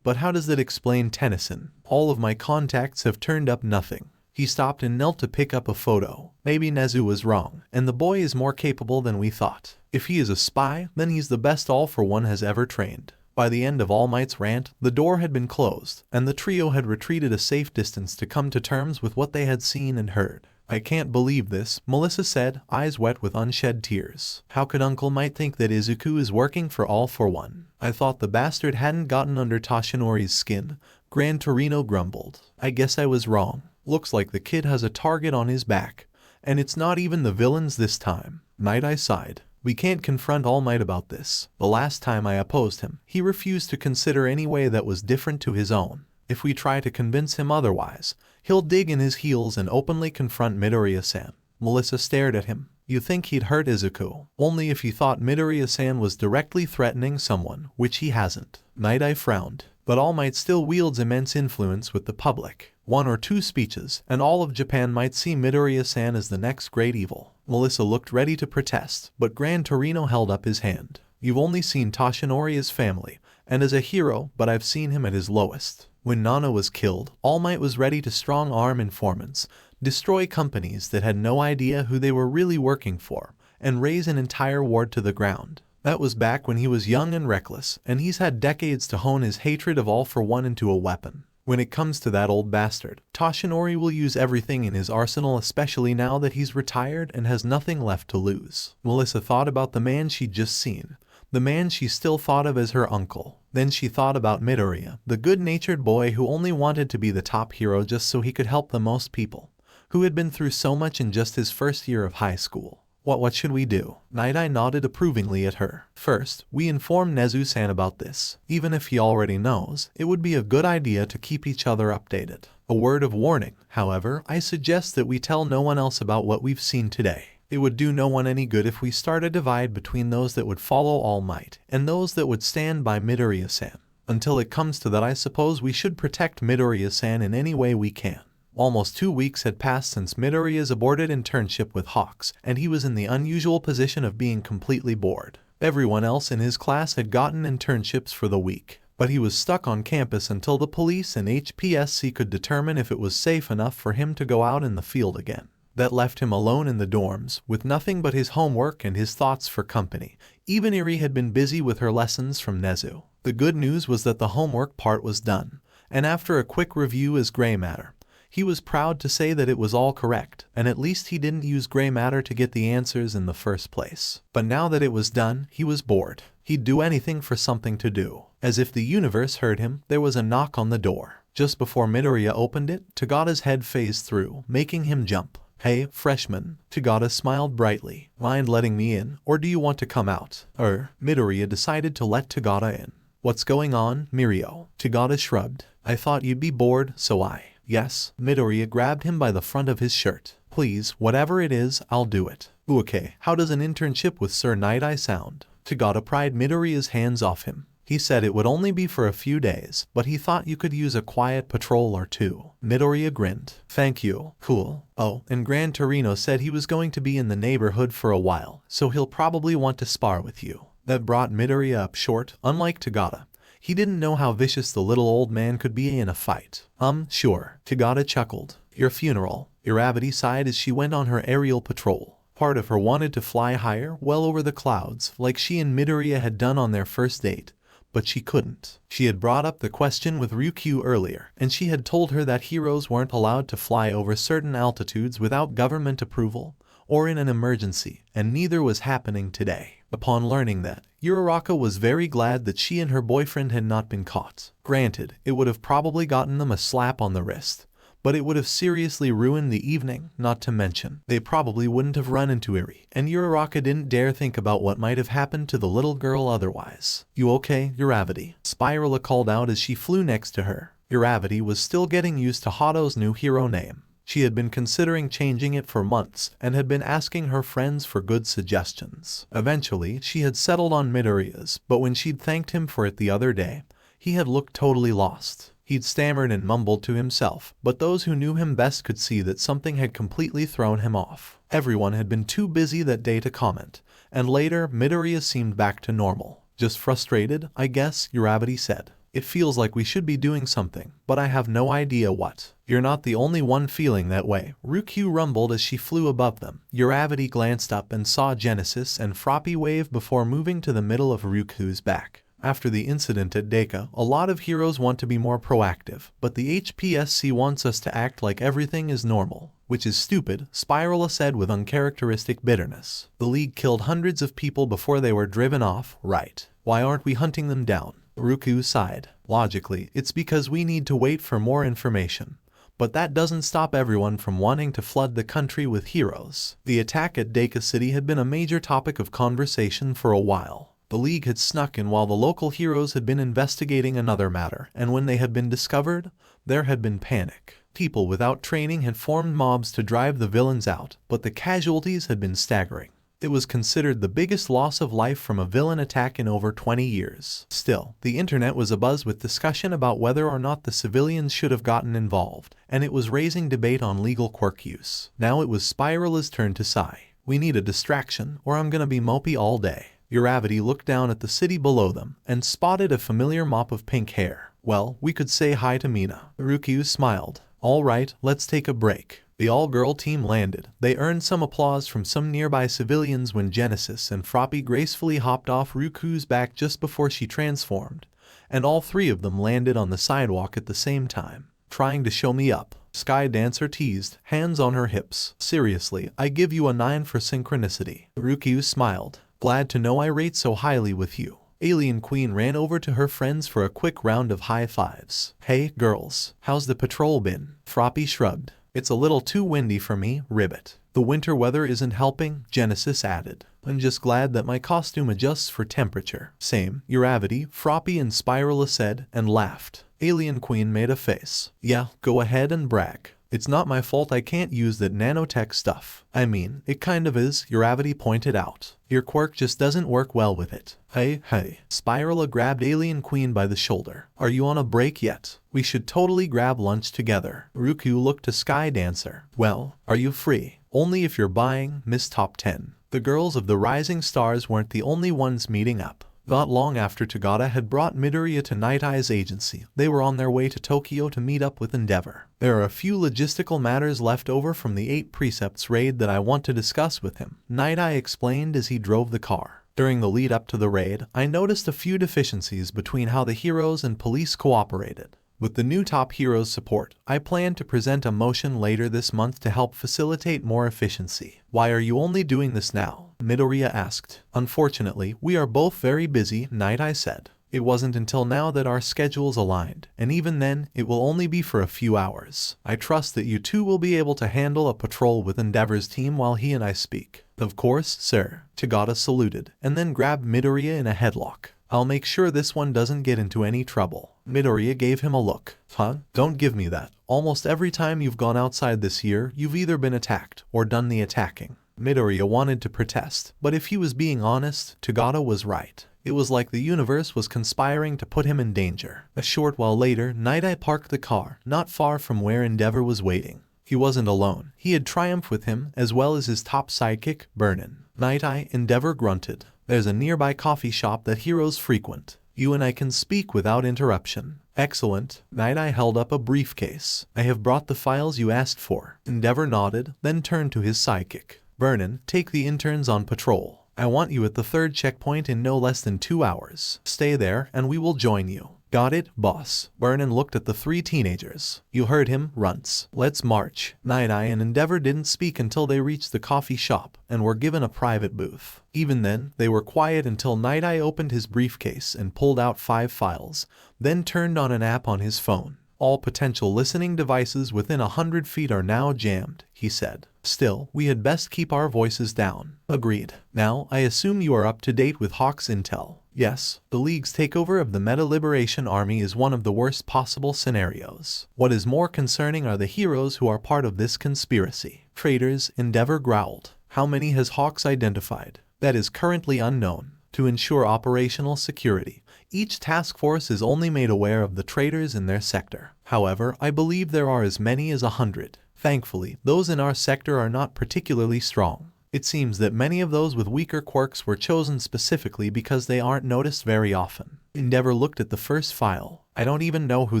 Speaker 2: But how does that explain Tennyson? All of my contacts have turned up nothing. He stopped and knelt to pick up a photo. Maybe Nezu was wrong, and the boy is more capable than we thought. If he is a spy, then he's the best All for One has ever trained. By the end of All Might's rant, the door had been closed, and the trio had retreated a safe distance to come to terms with what they had seen and heard. I can't believe this, Melissa said, eyes wet with unshed tears. How could Uncle Might think that Izuku is working for All for One? I thought the bastard hadn't gotten under Toshinori's skin, Gran Torino grumbled. I guess I was wrong. Looks like the kid has a target on his back, and it's not even the villains this time. Night Eye sighed. We can't confront All Might about this. The last time I opposed him, he refused to consider any way that was different to his own. If we try to convince him otherwise, he'll dig in his heels and openly confront Midoriya-san. Melissa stared at him. You think he'd hurt Izuku? Only if you thought Midoriya-san was directly threatening someone, which he hasn't. Night Eye frowned. But All Might still wields immense influence with the public. 1 or 2 speeches, and all of Japan might see Midoriya-san as the next great evil. Melissa looked ready to protest, but Gran Torino held up his hand. You've only seen Toshinori as family, and as a hero, but I've seen him at his lowest. When Nana was killed, All Might was ready to strong-arm informants, destroy companies that had no idea who they were really working for, and raise an entire ward to the ground. That was back when he was young and reckless, and he's had decades to hone his hatred of All for One into a weapon. When it comes to that old bastard, Toshinori will use everything in his arsenal, especially now that he's retired and has nothing left to lose. Melissa thought about the man she'd just seen, the man she still thought of as her uncle. Then she thought about Midoriya, the good-natured boy who only wanted to be the top hero just so he could help the most people, who had been through so much in just his first year of high school. What should we do? Night Eye nodded approvingly at her. First, we inform Nezu-san about this. Even if he already knows, it would be a good idea to keep each other updated. A word of warning, however, I suggest that we tell no one else about what we've seen today. It would do no one any good if we start a divide between those that would follow All Might and those that would stand by Midoriya-san. Until it comes to that, I suppose we should protect Midoriya-san in any way we can. Almost 2 weeks had passed since Midoriya's aborted internship with Hawks, and he was in the unusual position of being completely bored. Everyone else in his class had gotten internships for the week, but he was stuck on campus until the police and HPSC could determine if it was safe enough for him to go out in the field again. That left him alone in the dorms, with nothing but his homework and his thoughts for company. Even Eri had been busy with her lessons from Nezu. The good news was that the homework part was done, and after a quick review as gray matter, he was proud to say that it was all correct, and at least he didn't use gray matter to get the answers in the first place. But now that it was done, he was bored. He'd do anything for something to do. As if the universe heard him, there was a knock on the door. Just before Midoriya opened it, Tagada's head phased through, making him jump. Hey, freshman, Tagada smiled brightly. Mind letting me in, or do you want to come out? Midoriya decided to let Tagada in. What's going on, Mirio? Tagada shrugged. I thought you'd be bored, so Yes, Midoriya grabbed him by the front of his shirt. Please, whatever it is, I'll do it. Okay, how does an internship with Sir Night Eye sound? Tagada pried Midoriya's hands off him. He said it would only be for a few days, but he thought you could use a quiet patrol or 2. Midoriya grinned. Thank you. Cool. Oh, and Gran Torino said he was going to be in the neighborhood for a while, so he'll probably want to spar with you. That brought Midoriya up short. Unlike Tagada, he didn't know how vicious the little old man could be in a fight. Sure. Tagada chuckled. Your funeral. Iravati sighed as she went on her aerial patrol. Part of her wanted to fly higher, well over the clouds, like she and Midoriya had done on their first date. but she couldn't. She had brought up the question with Ryukyu earlier, and she had told her that heroes weren't allowed to fly over certain altitudes without government approval or in an emergency, and neither was happening today. Upon learning that, Uraraka was very glad that she and her boyfriend had not been caught. Granted, it would have probably gotten them a slap on the wrist, but it would have seriously ruined the evening, not to mention they probably wouldn't have run into Eri, and Uraraka didn't dare think about what might have happened to the little girl otherwise. "You okay, Uravity?" Spirala called out as she flew next to her. Uravity was still getting used to Hato's new hero name. She had been considering changing it for months and had been asking her friends for good suggestions. Eventually, she had settled on Midoriya's, but when she'd thanked him for it the other day, he had looked totally lost. He'd stammered and mumbled to himself, but those who knew him best could see that something had completely thrown him off. Everyone had been too busy that day to comment, and later Midoriya seemed back to normal. "Just frustrated, I guess," Uravity said. "It feels like we should be doing something, but I have no idea what." "You're not the only one feeling that way," Ryukyu rumbled as she flew above them. Uravity glanced up and saw Genesis and Froppy wave before moving to the middle of Ryukyu's back. After the incident at Deku, a lot of heroes want to be more proactive, but the HPSC wants us to act like everything is normal. "Which is stupid," Spirala said with uncharacteristic bitterness. "The League killed hundreds of people before they were driven off, right? Why aren't we hunting them down?" Ryukyu sighed. "Logically, it's because we need to wait for more information. But that doesn't stop everyone from wanting to flood the country with heroes." The attack at Deku City had been a major topic of conversation for a while. The League had snuck in while the local heroes had been investigating another matter, and when they had been discovered, there had been panic. People without training had formed mobs to drive the villains out, but the casualties had been staggering. It was considered the biggest loss of life from a villain attack in over 20 years. Still, the internet was abuzz with discussion about whether or not the civilians should have gotten involved, and it was raising debate on legal quirk use. Now it was Spirala's turn to sigh. "We need a distraction, or I'm gonna be mopey all day." Uravity looked down at the city below them and spotted a familiar mop of pink hair. "Well, we could say hi to Mina." Ryukyu smiled. "All right, let's take a break." The all-girl team landed. They earned some applause from some nearby civilians when Genesis and Froppy gracefully hopped off Ryukyu's back just before she transformed, and all three of them landed on the sidewalk at the same time. "Trying to show me up," Sky Dancer teased, hands on her hips. "Seriously, I give you a 9 for synchronicity." Ryukyu smiled. "Glad to know I rate so highly with you." Alien Queen ran over to her friends for a quick round of high fives. "Hey, girls, how's the patrol been?" Froppy shrugged. "It's a little too windy for me, Ribbit." "The winter weather isn't helping," Genesis added. "I'm just glad that my costume adjusts for temperature." "Same," Uravity, Froppy and Spirala said, and laughed. Alien Queen made a face. "Yeah, go ahead and brag. It's not my fault I can't use that nanotech stuff." "I mean, it kind of is," Uravity pointed out. "Your quirk just doesn't work well with it." Hey. Spirala grabbed Alien Queen by the shoulder. "Are you on a break yet? We should totally grab lunch together." Ryukyu looked to Sky Dancer. "Well, are you free?" "Only if you're buying Miss Top 10. The girls of the Rising Stars weren't the only ones meeting up. Not long after Tagata had brought Midoriya to Night Eye's agency, they were on their way to Tokyo to meet up with Endeavor. "There are a few logistical matters left over from the 8 Precepts raid that I want to discuss with him," Night Eye explained as he drove the car. "During the lead up to the raid, I noticed a few deficiencies between how the heroes and police cooperated. With the new top heroes support, I plan to present a motion later this month to help facilitate more efficiency." "Why are you only doing this now?" Midoriya asked. "Unfortunately, we are both very busy," Night Eye said. "It wasn't until now that our schedules aligned, and even then, it will only be for a few hours. I trust that you two will be able to handle a patrol with Endeavor's team while he and I speak." "Of course, sir." Tagata saluted, and then grabbed Midoriya in a headlock. "I'll make sure this one doesn't get into any trouble." Midoriya gave him a look. "Huh? Don't give me that. Almost every time you've gone outside this year, you've either been attacked or done the attacking." Midoriya wanted to protest, but if he was being honest, Tagata was right. It was like the universe was conspiring to put him in danger. A short while later, Night Eye parked the car not far from where Endeavor was waiting. He wasn't alone. He had Triumph with him, as well as his top sidekick, Vernon. Night Eye, Endeavor grunted. "There's a nearby coffee shop that heroes frequent. You and I can speak without interruption." "Excellent." Night Eye held up a briefcase. "I have brought the files you asked for." Endeavor nodded, then turned to his sidekick. "Vernon, take the interns on patrol. I want you at the 3rd checkpoint in no less than 2 hours. Stay there and we will join you. Got it, boss. Vernon looked at the 3 teenagers. You heard him, runts. Let's march. Night Eye and Endeavor didn't speak until they reached the coffee shop and were given a private booth. Even then, they were quiet until Night Eye opened his briefcase and pulled out 5 files, then turned on an app on his phone. All potential listening devices within 100 feet are now jammed, he said. Still, we had best keep our voices down. Agreed. Now, I assume you are up to date with Hawk's intel. Yes, the League's takeover of the Meta Liberation Army is one of the worst possible scenarios. What is more concerning are the heroes who are part of this conspiracy. Traitors, Endeavor growled. How many has Hawks identified? That is currently unknown. To ensure operational security, each task force is only made aware of the traitors in their sector. However, I believe there are as many as 100. Thankfully, those in our sector are not particularly strong. It seems that many of those with weaker quirks were chosen specifically because they aren't noticed very often. Endeavor looked at the first file. I don't even know who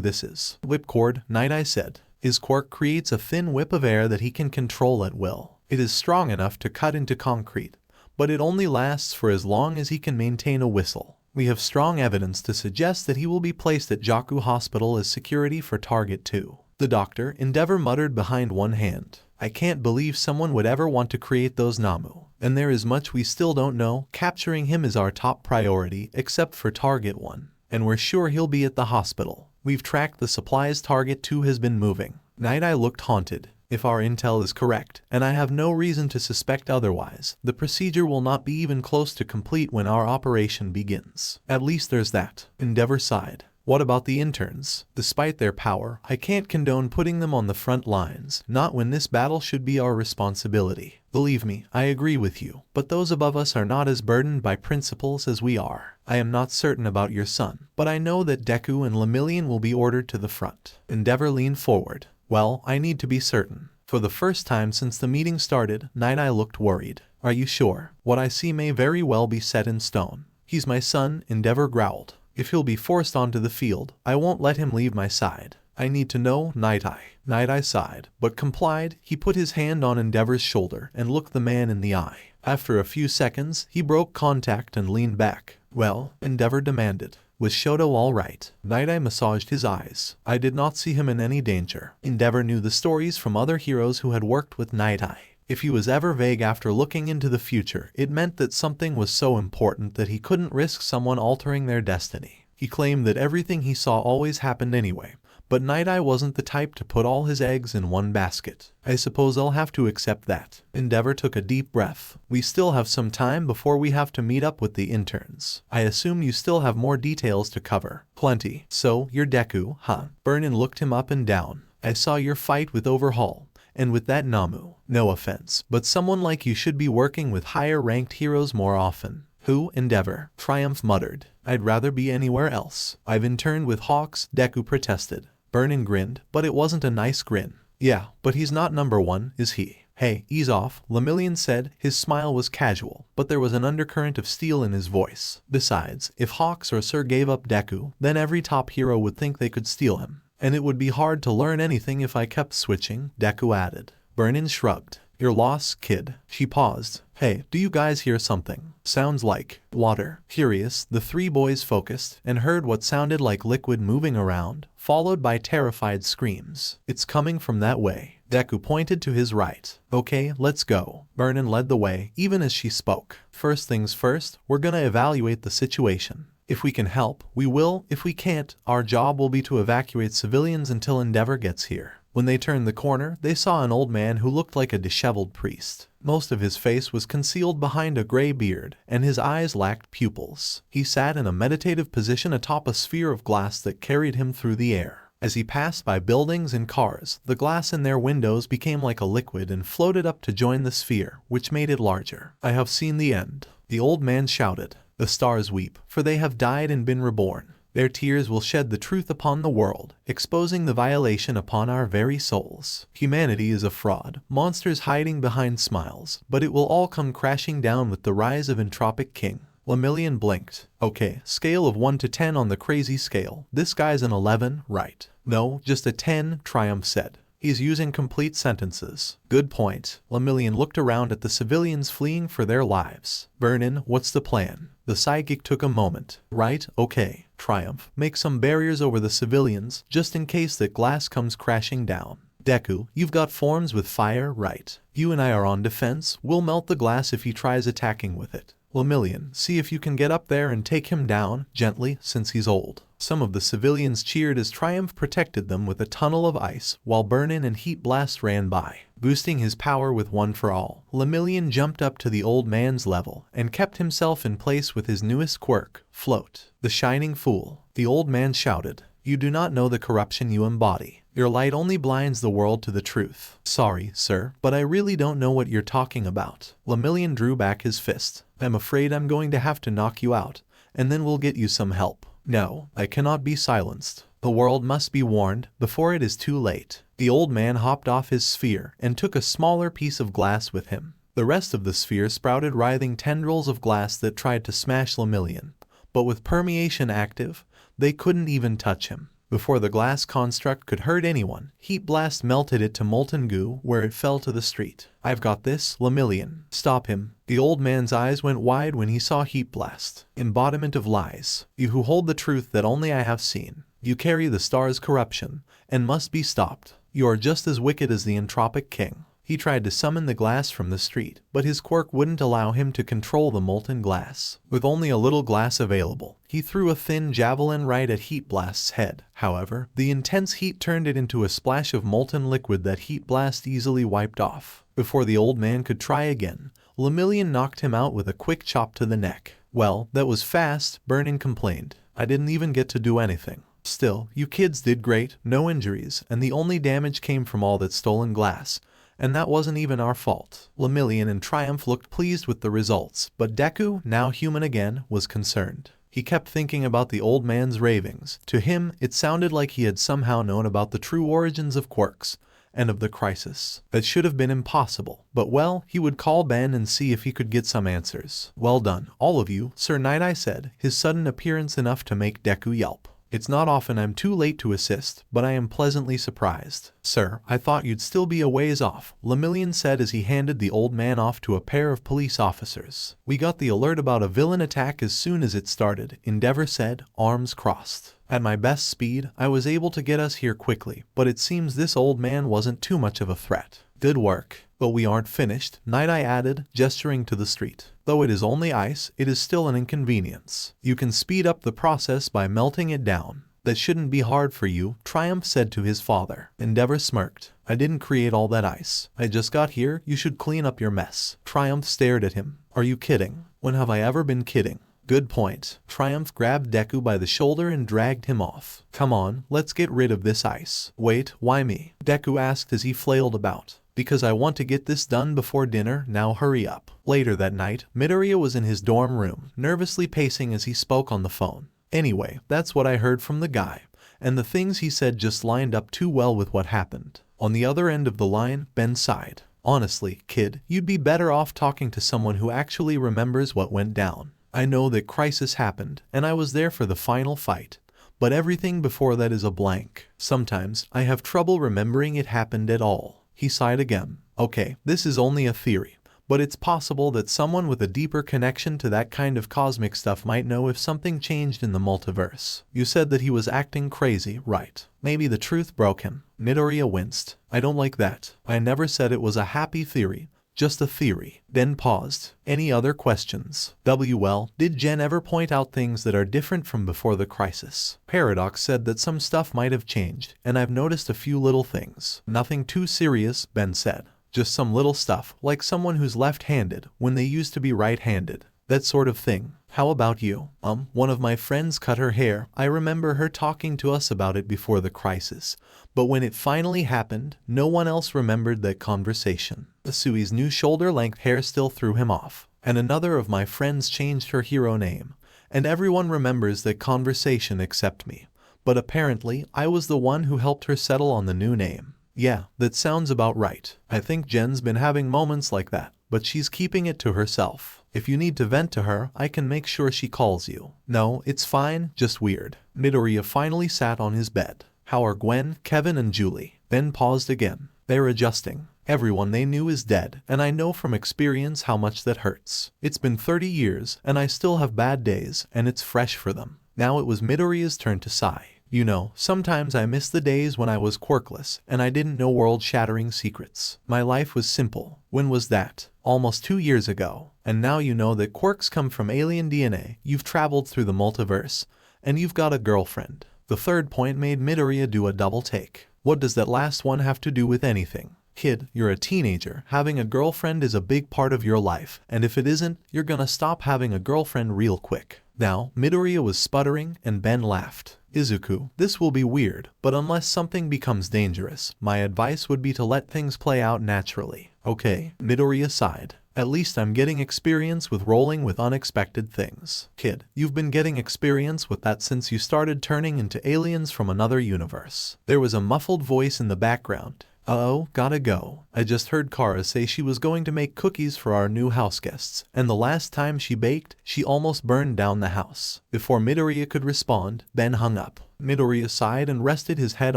Speaker 2: this is. Whipcord, Night Eye said. His quirk creates a thin whip of air that he can control at will. It is strong enough to cut into concrete, but it only lasts for as long as he can maintain a whistle. We have strong evidence to suggest that he will be placed at Jaku Hospital as security for Target 2. The doctor, Endeavor muttered behind one hand. I can't believe someone would ever want to create those Namu. And there is much we still don't know. Capturing him is our top priority, except for Target 1. And we're sure he'll be at the hospital. We've tracked the supplies Target 2 has been moving. Night Eye looked haunted. If our intel is correct, and I have no reason to suspect otherwise, the procedure will not be even close to complete when our operation begins. At least there's that. Endeavor sighed. What about the interns? Despite their power, I can't condone putting them on the front lines, not when this battle should be our responsibility. Believe me, I agree with you, but those above us are not as burdened by principles as we are. I am not certain about your son, but I know that Deku and Lemillion will be ordered to the front. Endeavor leaned forward. Well, I need to be certain. For the first time since the meeting started, Night Eye looked worried. Are you sure? What I see may very well be set in stone. He's my son, Endeavor growled. If he'll be forced onto the field, I won't let him leave my side. I need to know, Night Eye. Night Eye sighed, but complied. He put his hand on Endeavor's shoulder and looked the man in the eye. After a few seconds, he broke contact and leaned back. Well, Endeavor demanded. Was Shoto all right? Night Eye massaged his eyes. I did not see him in any danger. Endeavor knew the stories from other heroes who had worked with Night Eye. If he was ever vague after looking into the future, it meant that something was so important that he couldn't risk someone altering their destiny. He claimed that everything he saw always happened anyway, but Night Eye wasn't the type to put all his eggs in one basket. I suppose I'll have to accept that. Endeavor took a deep breath. We still have some time before we have to meet up with the interns. I assume you still have more details to cover. Plenty. So, you're Deku, huh? Vernon looked him up and down. I saw your fight with Overhaul. And with that Namu. No offense, but someone like you should be working with higher-ranked heroes more often. Who? Endeavor. Triumph muttered. I'd rather be anywhere else. I've interned with Hawks, Deku protested. Vernon grinned, but it wasn't a nice grin. Yeah, but he's not number 1, is he? Hey, ease off, Lemillion said. His smile was casual, but there was an undercurrent of steel in his voice. Besides, if Hawks or Sir gave up Deku, then every top hero would think they could steal him. And it would be hard to learn anything if I kept switching, Deku added. Vernon shrugged. Your loss, kid. She paused. Hey, do you guys hear something? Sounds like water. Curious, the 3 boys focused and heard what sounded like liquid moving around, followed by terrified screams. It's coming from that way. Deku pointed to his right. Okay, let's go. Vernon led the way, even as she spoke. First things first, we're gonna evaluate the situation. If we can help, we will. If we can't, our job will be to evacuate civilians until Endeavor gets here. When they turned the corner, they saw an old man who looked like a disheveled priest. Most of his face was concealed behind a gray beard, and his eyes lacked pupils. He sat in a meditative position atop a sphere of glass that carried him through the air. As he passed by buildings and cars, the glass in their windows became like a liquid and floated up to join the sphere, which made it larger. I have seen the end. The old man shouted. The stars weep, for they have died and been reborn. Their tears will shed the truth upon the world, exposing the violation upon our very souls. Humanity is a fraud, monsters hiding behind smiles, but it will all come crashing down with the rise of Entropic King. Lemillion blinked. Okay, scale of 1 to 10 on the crazy scale. This guy's an 11, right? No, just a 10, Triumph said. He's using complete sentences. Good point. Lemillion looked around at the civilians fleeing for their lives. Vernon, what's the plan? The psychic took a moment. Right, okay. Triumph. Make some barriers over the civilians, just in case that glass comes crashing down. Deku, you've got forms with fire, right? You and I are on defense. We'll melt the glass if he tries attacking with it. Lemillion, see if you can get up there and take him down, gently, since he's old. Some of the civilians cheered as Triumph protected them with a tunnel of ice, while Burnin and Heat Blast ran by. Boosting his power with One for All, Lemillion jumped up to the old man's level and kept himself in place with his newest quirk, Float. The shining fool. The old man shouted, you do not know the corruption you embody. Your light only blinds the world to the truth. Sorry, sir, but I really don't know what you're talking about. Lemillion drew back his fist. I'm afraid I'm going to have to knock you out, and then we'll get you some help. No, I cannot be silenced. The world must be warned before it is too late. The old man hopped off his sphere and took a smaller piece of glass with him. The rest of the sphere sprouted writhing tendrils of glass that tried to smash Lemillion, but with permeation active, they couldn't even touch him. Before the glass construct could hurt anyone, Heat Blast melted it to molten goo where it fell to the street. I've got this, Lemillion. Stop him. The old man's eyes went wide when he saw Heat Blast. Embodiment of lies. You who hold the truth that only I have seen. You carry the star's corruption, and must be stopped. You are just as wicked as the entropic king. He tried to summon the glass from the street, but his quirk wouldn't allow him to control the molten glass. With only a little glass available, he threw a thin javelin right at Heat Blast's head. However, the intense heat turned it into a splash of molten liquid that Heat Blast easily wiped off. Before the old man could try again, Lemillion knocked him out with a quick chop to the neck. Well, that was fast, Burnin complained. I didn't even get to do anything. Still, you kids did great, no injuries, and the only damage came from all that stolen glass. And that wasn't even our fault. Lemillion and Triumph looked pleased with the results, but Deku, now human again, was concerned. He kept thinking about the old man's ravings. To him, it sounded like he had somehow known about the true origins of quirks, and of the crisis. That should have been impossible, but well, he would call Ben and see if he could get some answers. Well done, all of you, Sir Night Eye said, his sudden appearance enough to make Deku yelp. It's not often I'm too late to assist, but I am pleasantly surprised. Sir, I thought you'd still be a ways off, Lemillion said as he handed the old man off to a pair of police officers. We got the alert about a villain attack as soon as it started, Endeavor said, arms crossed. At my best speed, I was able to get us here quickly, but it seems this old man wasn't too much of a threat. Good work. But we aren't finished, Night Eye added, gesturing to the street. Though it is only ice, it is still an inconvenience. You can speed up the process by melting it down. That shouldn't be hard for you, Triumph said to his father. Endeavor smirked. I didn't create all that ice. I just got here, you should clean up your mess. Triumph stared at him. Are you kidding? When have I ever been kidding? Good point. Triumph grabbed Deku by the shoulder and dragged him off. Come on, let's get rid of this ice. Wait, why me? Deku asked as he flailed about. Because I want to get this done before dinner, now hurry up. Later that night, Midoriya was in his dorm room, nervously pacing as he spoke on the phone. Anyway, that's what I heard from the guy, and the things he said just lined up too well with what happened. On the other end of the line, Ben sighed. Honestly, kid, you'd be better off talking to someone who actually remembers what went down. I know that crisis happened, and I was there for the final fight, but everything before that is a blank. Sometimes, I have trouble remembering it happened at all. He sighed again. Okay, this is only a theory, but it's possible that someone with a deeper connection to that kind of cosmic stuff might know if something changed in the multiverse. You said that he was acting crazy, right? Maybe the truth broke him. Midoriya winced. I don't like that. I never said it was a happy theory. Just a theory. Then paused. Any other questions? Well, did Jen ever point out things that are different from before the crisis? Paradox said that some stuff might have changed, and I've noticed a few little things. Nothing too serious, Ben said. Just some little stuff, like someone who's left-handed when they used to be right-handed. That sort of thing. How about you? One of my friends cut her hair. I remember her talking to us about it before the crisis. But when it finally happened, no one else remembered that conversation. Sui's new shoulder-length hair still threw him off. And another of my friends changed her hero name. And everyone remembers that conversation except me. But apparently, I was the one who helped her settle on the new name. Yeah, that sounds about right. I think Jen's been having moments like that, but she's keeping it to herself. If you need to vent to her, I can make sure she calls you. No, it's fine, just weird. Midoriya finally sat on his bed. How are Gwen, Kevin and Julie? Ben paused again. They're adjusting. Everyone they knew is dead, and I know from experience how much that hurts. It's been 30 years, and I still have bad days, and it's fresh for them. Now it was Midoriya's turn to sigh. You know, sometimes I miss the days when I was quirkless, and I didn't know world-shattering secrets. My life was simple. When was that? Almost 2 years ago. And now you know that quirks come from alien DNA, you've traveled through the multiverse, and you've got a girlfriend. The third point made Midoriya do a double take. What does that last one have to do with anything? Kid, you're a teenager. Having a girlfriend is a big part of your life, and if it isn't, you're gonna stop having a girlfriend real quick. Now, Midoriya was sputtering, and Ben laughed. Izuku, this will be weird, but unless something becomes dangerous, my advice would be to let things play out naturally. Okay, Midoriya sighed. At least I'm getting experience with rolling with unexpected things. Kid, you've been getting experience with that since you started turning into aliens from another universe. There was a muffled voice in the background. Uh-oh, gotta go. I just heard Kara say she was going to make cookies for our new house guests, and the last time she baked, she almost burned down the house. Before Midoriya could respond, Ben hung up. Midoriya sighed and rested his head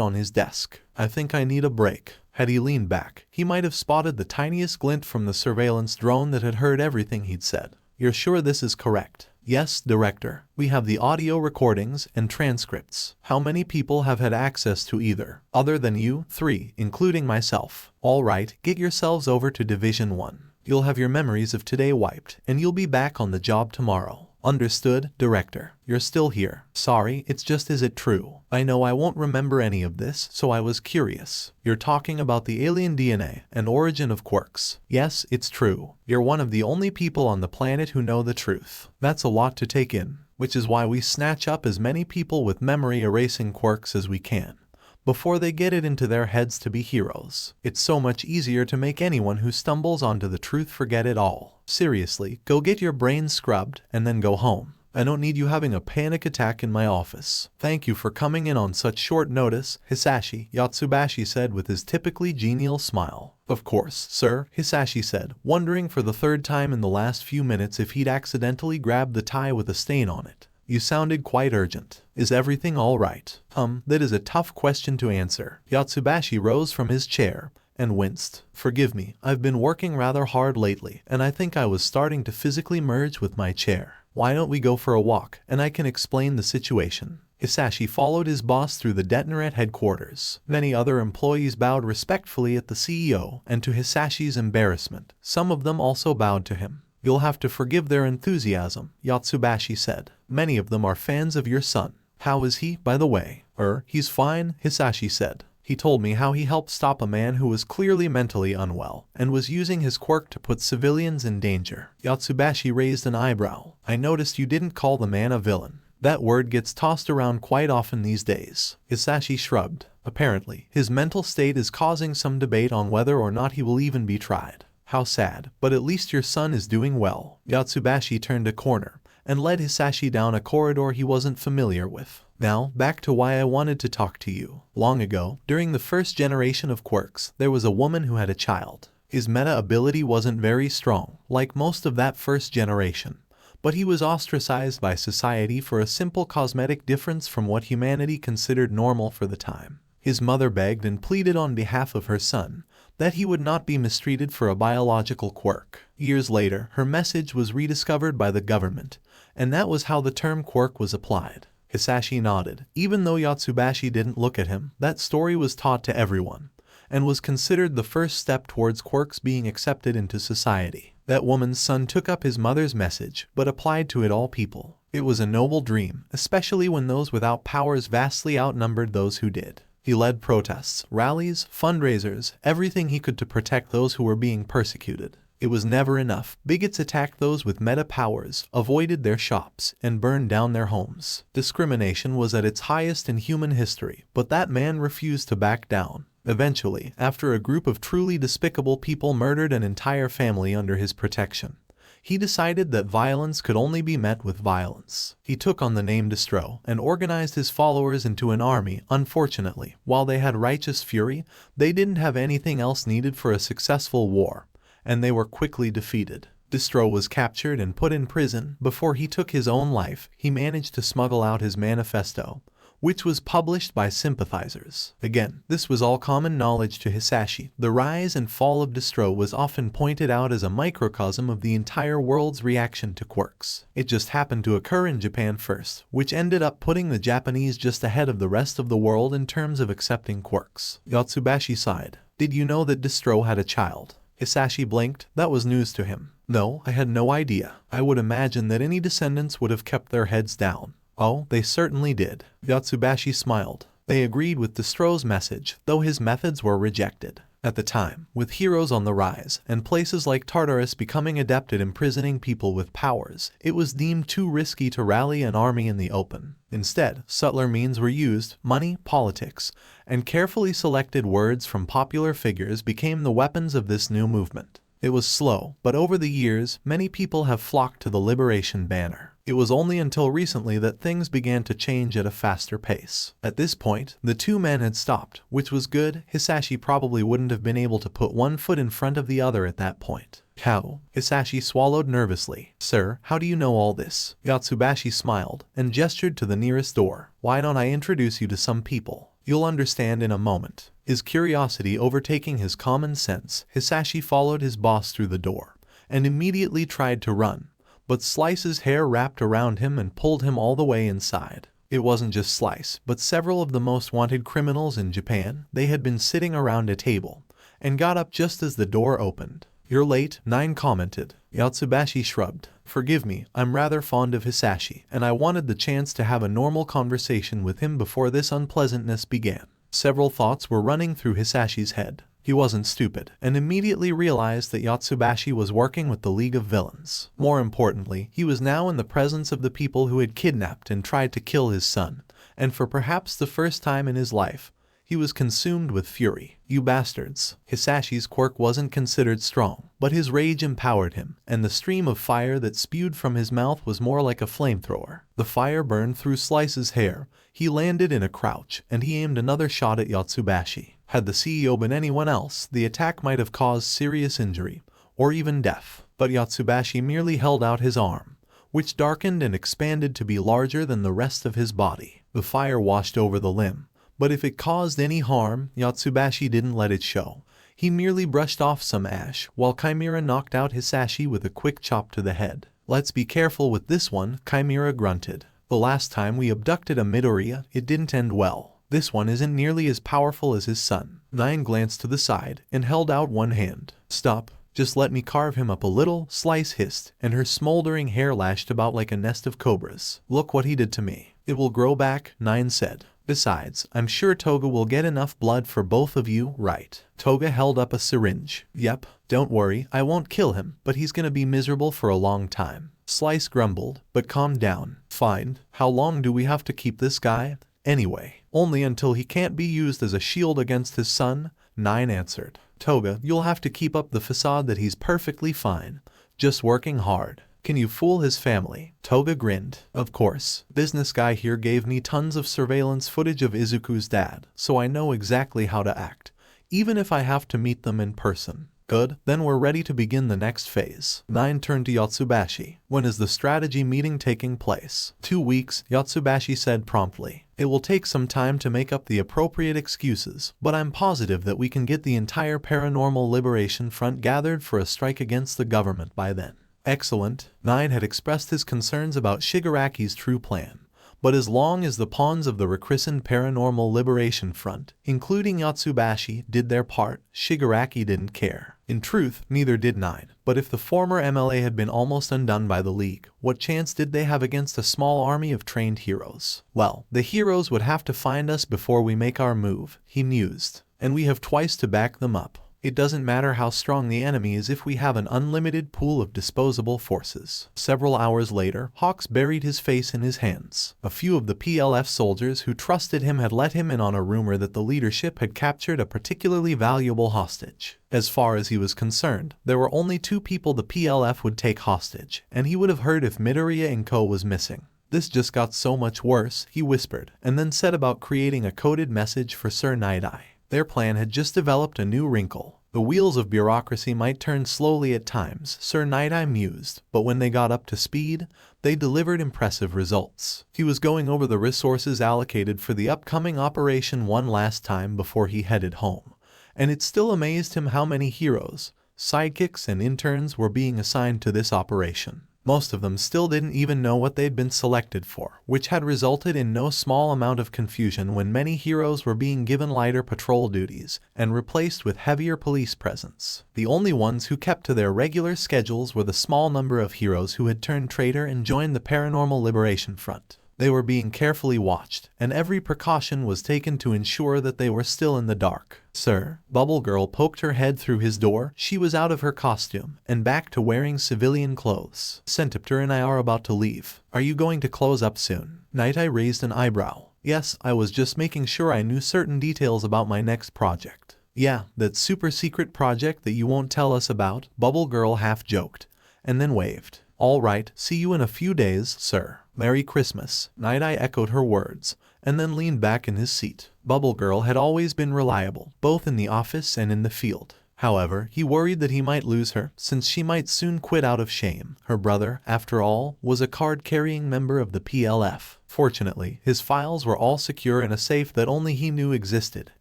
Speaker 2: on his desk. I think I need a break. Had he leaned back, he might have spotted the tiniest glint from the surveillance drone that had heard everything he'd said. You're sure this is correct? Yes, Director. We have the audio recordings and transcripts. How many people have had access to either? Other than you? 3, including myself. All right, get yourselves over to Division 1. You'll have your memories of today wiped, and you'll be back on the job tomorrow. Understood, Director. You're still here. Sorry, it's just is it true? I know I won't remember any of this, so I was curious. You're talking about the alien DNA and origin of quirks. Yes, it's true. You're one of the only people on the planet who know the truth. That's a lot to take in, which is why we snatch up as many people with memory erasing quirks as we can, before they get it into their heads to be heroes. It's so much easier to make anyone who stumbles onto the truth forget it all. Seriously, go get your brains scrubbed and then go home. I don't need you having a panic attack in my office. Thank you for coming in on such short notice, Hisashi, Yatsubashi said with his typically genial smile. Of course, sir, Hisashi said, wondering for the third time in the last few minutes if he'd accidentally grabbed the tie with a stain on it. You sounded quite urgent. Is everything all right? That is a tough question to answer. Yatsubashi rose from his chair and winced. Forgive me, I've been working rather hard lately, and I think I was starting to physically merge with my chair. Why don't we go for a walk, and I can explain the situation. Hisashi followed his boss through the Detonaret headquarters. Many other employees bowed respectfully at the CEO, and to Hisashi's embarrassment, some of them also bowed to him. You'll have to forgive their enthusiasm, Yatsubashi said. Many of them are fans of your son. How is he, by the way? He's fine, Hisashi said. He told me how he helped stop a man who was clearly mentally unwell, and was using his quirk to put civilians in danger. Yatsubashi raised an eyebrow. I noticed you didn't call the man a villain. That word gets tossed around quite often these days. Hisashi shrugged. Apparently, his mental state is causing some debate on whether or not he will even be tried. How sad, but at least your son is doing well. Yatsubashi turned a corner and led Hisashi down a corridor he wasn't familiar with. Now, back to why I wanted to talk to you. Long ago, during the first generation of quirks, there was a woman who had a child. His meta ability wasn't very strong, like most of that first generation, but he was ostracized by society for a simple cosmetic difference from what humanity considered normal for the time. His mother begged and pleaded on behalf of her son that he would not be mistreated for a biological quirk. Years later, her message was rediscovered by the government, and that was how the term quirk was applied. Hisashi nodded. Even though Yatsubashi didn't look at him, that story was taught to everyone, and was considered the first step towards quirks being accepted into society. That woman's son took up his mother's message, but applied to it all people. It was a noble dream, especially when those without powers vastly outnumbered those who did. He led protests, rallies, fundraisers, everything he could to protect those who were being persecuted. It was never enough. Bigots attacked those with meta powers, avoided their shops, and burned down their homes. Discrimination was at its highest in human history, but that man refused to back down. Eventually, after a group of truly despicable people murdered an entire family under his protection, he decided that violence could only be met with violence. He took on the name Destro and organized his followers into an army. Unfortunately, while they had righteous fury, they didn't have anything else needed for a successful war, and they were quickly defeated. Destro was captured and put in prison. Before he took his own life, he managed to smuggle out his manifesto, which was published by sympathizers. Again, this was all common knowledge to Hisashi. The rise and fall of distro was often pointed out as a microcosm of the entire world's reaction to quirks. It just happened to occur in Japan first, which ended up putting the Japanese just ahead of the rest of the world in terms of accepting quirks. Yotsubashi sighed. Did you know that distro had a child? Hisashi blinked. That was news to him. No, I had no idea. I would imagine that any descendants would have kept their heads down. Oh, they certainly did. Yotsubashi smiled. They agreed with Distro's message, though his methods were rejected. At the time, with heroes on the rise, and places like Tartarus becoming adept at imprisoning people with powers, it was deemed too risky to rally an army in the open. Instead, subtler means were used. Money, politics, and carefully selected words from popular figures became the weapons of this new movement. It was slow, but over the years, many people have flocked to the liberation banner. It was only until recently that things began to change at a faster pace. At this point, the two men had stopped, which was good. Hisashi probably wouldn't have been able to put one foot in front of the other at that point. How? Hisashi swallowed nervously. Sir, how do you know all this? Yotsubashi smiled and gestured to the nearest door. Why don't I introduce you to some people? You'll understand in a moment. His curiosity overtaking his common sense, Hisashi followed his boss through the door and immediately tried to run. But Slice's hair wrapped around him and pulled him all the way inside. It wasn't just Slice, but several of the most wanted criminals in Japan. They had been sitting around a table and got up just as the door opened. You're late, 9 commented. Yotsubashi shrugged. Forgive me, I'm rather fond of Hisashi, and I wanted the chance to have a normal conversation with him before this unpleasantness began. Several thoughts were running through Hisashi's head. He wasn't stupid, and immediately realized that Yotsubashi was working with the League of Villains. More importantly, he was now in the presence of the people who had kidnapped and tried to kill his son, and for perhaps the first time in his life, he was consumed with fury. You bastards. Hisashi's quirk wasn't considered strong, but his rage empowered him, and the stream of fire that spewed from his mouth was more like a flamethrower. The fire burned through Slice's hair. He landed in a crouch, and he aimed another shot at Yotsubashi. Had the CEO been anyone else, the attack might have caused serious injury, or even death. But Yotsubashi merely held out his arm, which darkened and expanded to be larger than the rest of his body. The fire washed over the limb, but if it caused any harm, Yotsubashi didn't let it show. He merely brushed off some ash, while Chimera knocked out Hisashi with a quick chop to the head. Let's be careful with this one, Chimera grunted. The last time we abducted a Midoriya, it didn't end well. This one isn't nearly as powerful as his son. 9 glanced to the side and held out one hand. Stop. Just let me carve him up a little, Slice hissed, and her smoldering hair lashed about like a nest of cobras. Look what he did to me. It will grow back, 9 said. Besides, I'm sure Toga will get enough blood for both of you, right? Toga held up a syringe. Yep, don't worry, I won't kill him, but he's gonna be miserable for a long time. Slice grumbled, but calmed down. Fine, how long do we have to keep this guy? Anyway, only until he can't be used as a shield against his son, 9 answered. Toga, you'll have to keep up the facade that he's perfectly fine, just working hard. Can you fool his family? Toga grinned. Of course. Business guy here gave me tons of surveillance footage of Izuku's dad, so I know exactly how to act, even if I have to meet them in person. Good, then we're ready to begin the next phase. 9 turned to Yotsubashi. When is the strategy meeting taking place? 2 weeks, Yotsubashi said promptly. It will take some time to make up the appropriate excuses, but I'm positive that we can get the entire Paranormal Liberation Front gathered for a strike against the government by then. Excellent. 9 had expressed his concerns about Shigaraki's true plan, but as long as the pawns of the rechristened Paranormal Liberation Front, including Yotsubashi, did their part, Shigaraki didn't care. In truth, neither did 9. But if the former MLA had been almost undone by the League, what chance did they have against a small army of trained heroes? Well, the heroes would have to find us before we make our move, he mused, and we have twice to back them up. It doesn't matter how strong the enemy is if we have an unlimited pool of disposable forces. Several hours later, Hawks buried his face in his hands. A few of the PLF soldiers who trusted him had let him in on a rumor that the leadership had captured a particularly valuable hostage. As far as he was concerned, there were only 2 people the PLF would take hostage, and he would have heard if Midoriya and Co. was missing. This just got so much worse, he whispered, and then set about creating a coded message for Sir Night-Eye. Their plan had just developed a new wrinkle. The wheels of bureaucracy might turn slowly at times, Sir Night-Eye mused, but when they got up to speed, they delivered impressive results. He was going over the resources allocated for the upcoming Operation one last time before he headed home, and it still amazed him how many heroes, sidekicks, and interns were being assigned to this operation. Most of them still didn't even know what they'd been selected for, which had resulted in no small amount of confusion when many heroes were being given lighter patrol duties and replaced with heavier police presence. The only ones who kept to their regular schedules were the small number of heroes who had turned traitor and joined the Paranormal Liberation Front. They were being carefully watched, and every precaution was taken to ensure that they were still in the dark. Sir, Bubble Girl poked her head through his door. She was out of her costume and back to wearing civilian clothes. Centipter and I are about to leave. Are you going to close up soon? Night-Eye raised an eyebrow. Yes, I was just making sure I knew certain details about my next project. Yeah, that super secret project that you won't tell us about, Bubble Girl half joked, and then waved. All right, see you in a few days, sir. Merry Christmas. Night-Eye echoed her words, and then leaned back in his seat. Bubble Girl had always been reliable, both in the office and in the field. However, he worried that he might lose her, since she might soon quit out of shame. Her brother, after all, was a card-carrying member of the PLF. Fortunately, his files were all secure in a safe that only he knew existed,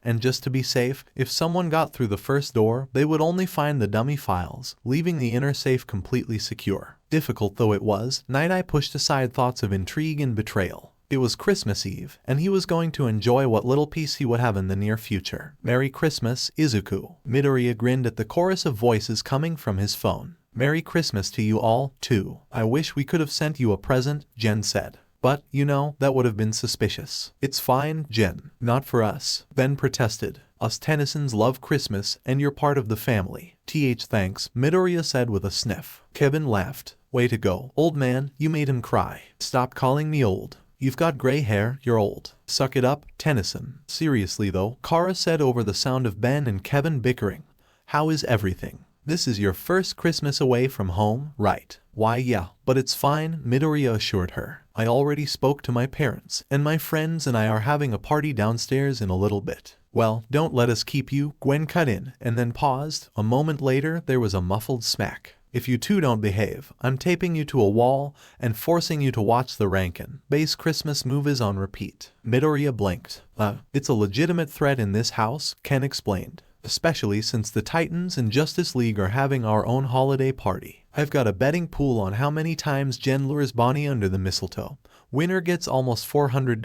Speaker 2: and just to be safe, if someone got through the first door, they would only find the dummy files, leaving the inner safe completely secure. Difficult though it was, Night-Eye pushed aside thoughts of intrigue and betrayal. It was Christmas Eve, and he was going to enjoy what little peace he would have in the near future. Merry Christmas, Izuku. Midoriya grinned at the chorus of voices coming from his phone. Merry Christmas to you all, too. I wish we could have sent you a present, Jen said. But, you know, that would have been suspicious. It's fine, Jen. Not for us. Ben protested. Us Tennysons love Christmas, and you're part of the family. Thanks, Midoriya said with a sniff. Kevin laughed. Way to go, old man, you made him cry. Stop calling me old. You've got gray hair, you're old. Suck it up, Tennyson. Seriously though, Kara said over the sound of Ben and Kevin bickering. How is everything? This is your first Christmas away from home, right? Why yeah, but it's fine, Midoriya assured her. I already spoke to my parents, and my friends and I are having a party downstairs in a little bit. Well, don't let us keep you, Gwen cut in, and then paused. A moment later, there was a muffled smack. If you two don't behave, I'm taping you to a wall and forcing you to watch the Rankin Base Christmas movies on repeat. Midoriya blinked. It's a legitimate threat in this house, Ken explained. Especially since the Titans and Justice League are having our own holiday party. I've got a betting pool on how many times Jen lures Bonnie under the mistletoe. Winner gets almost $400.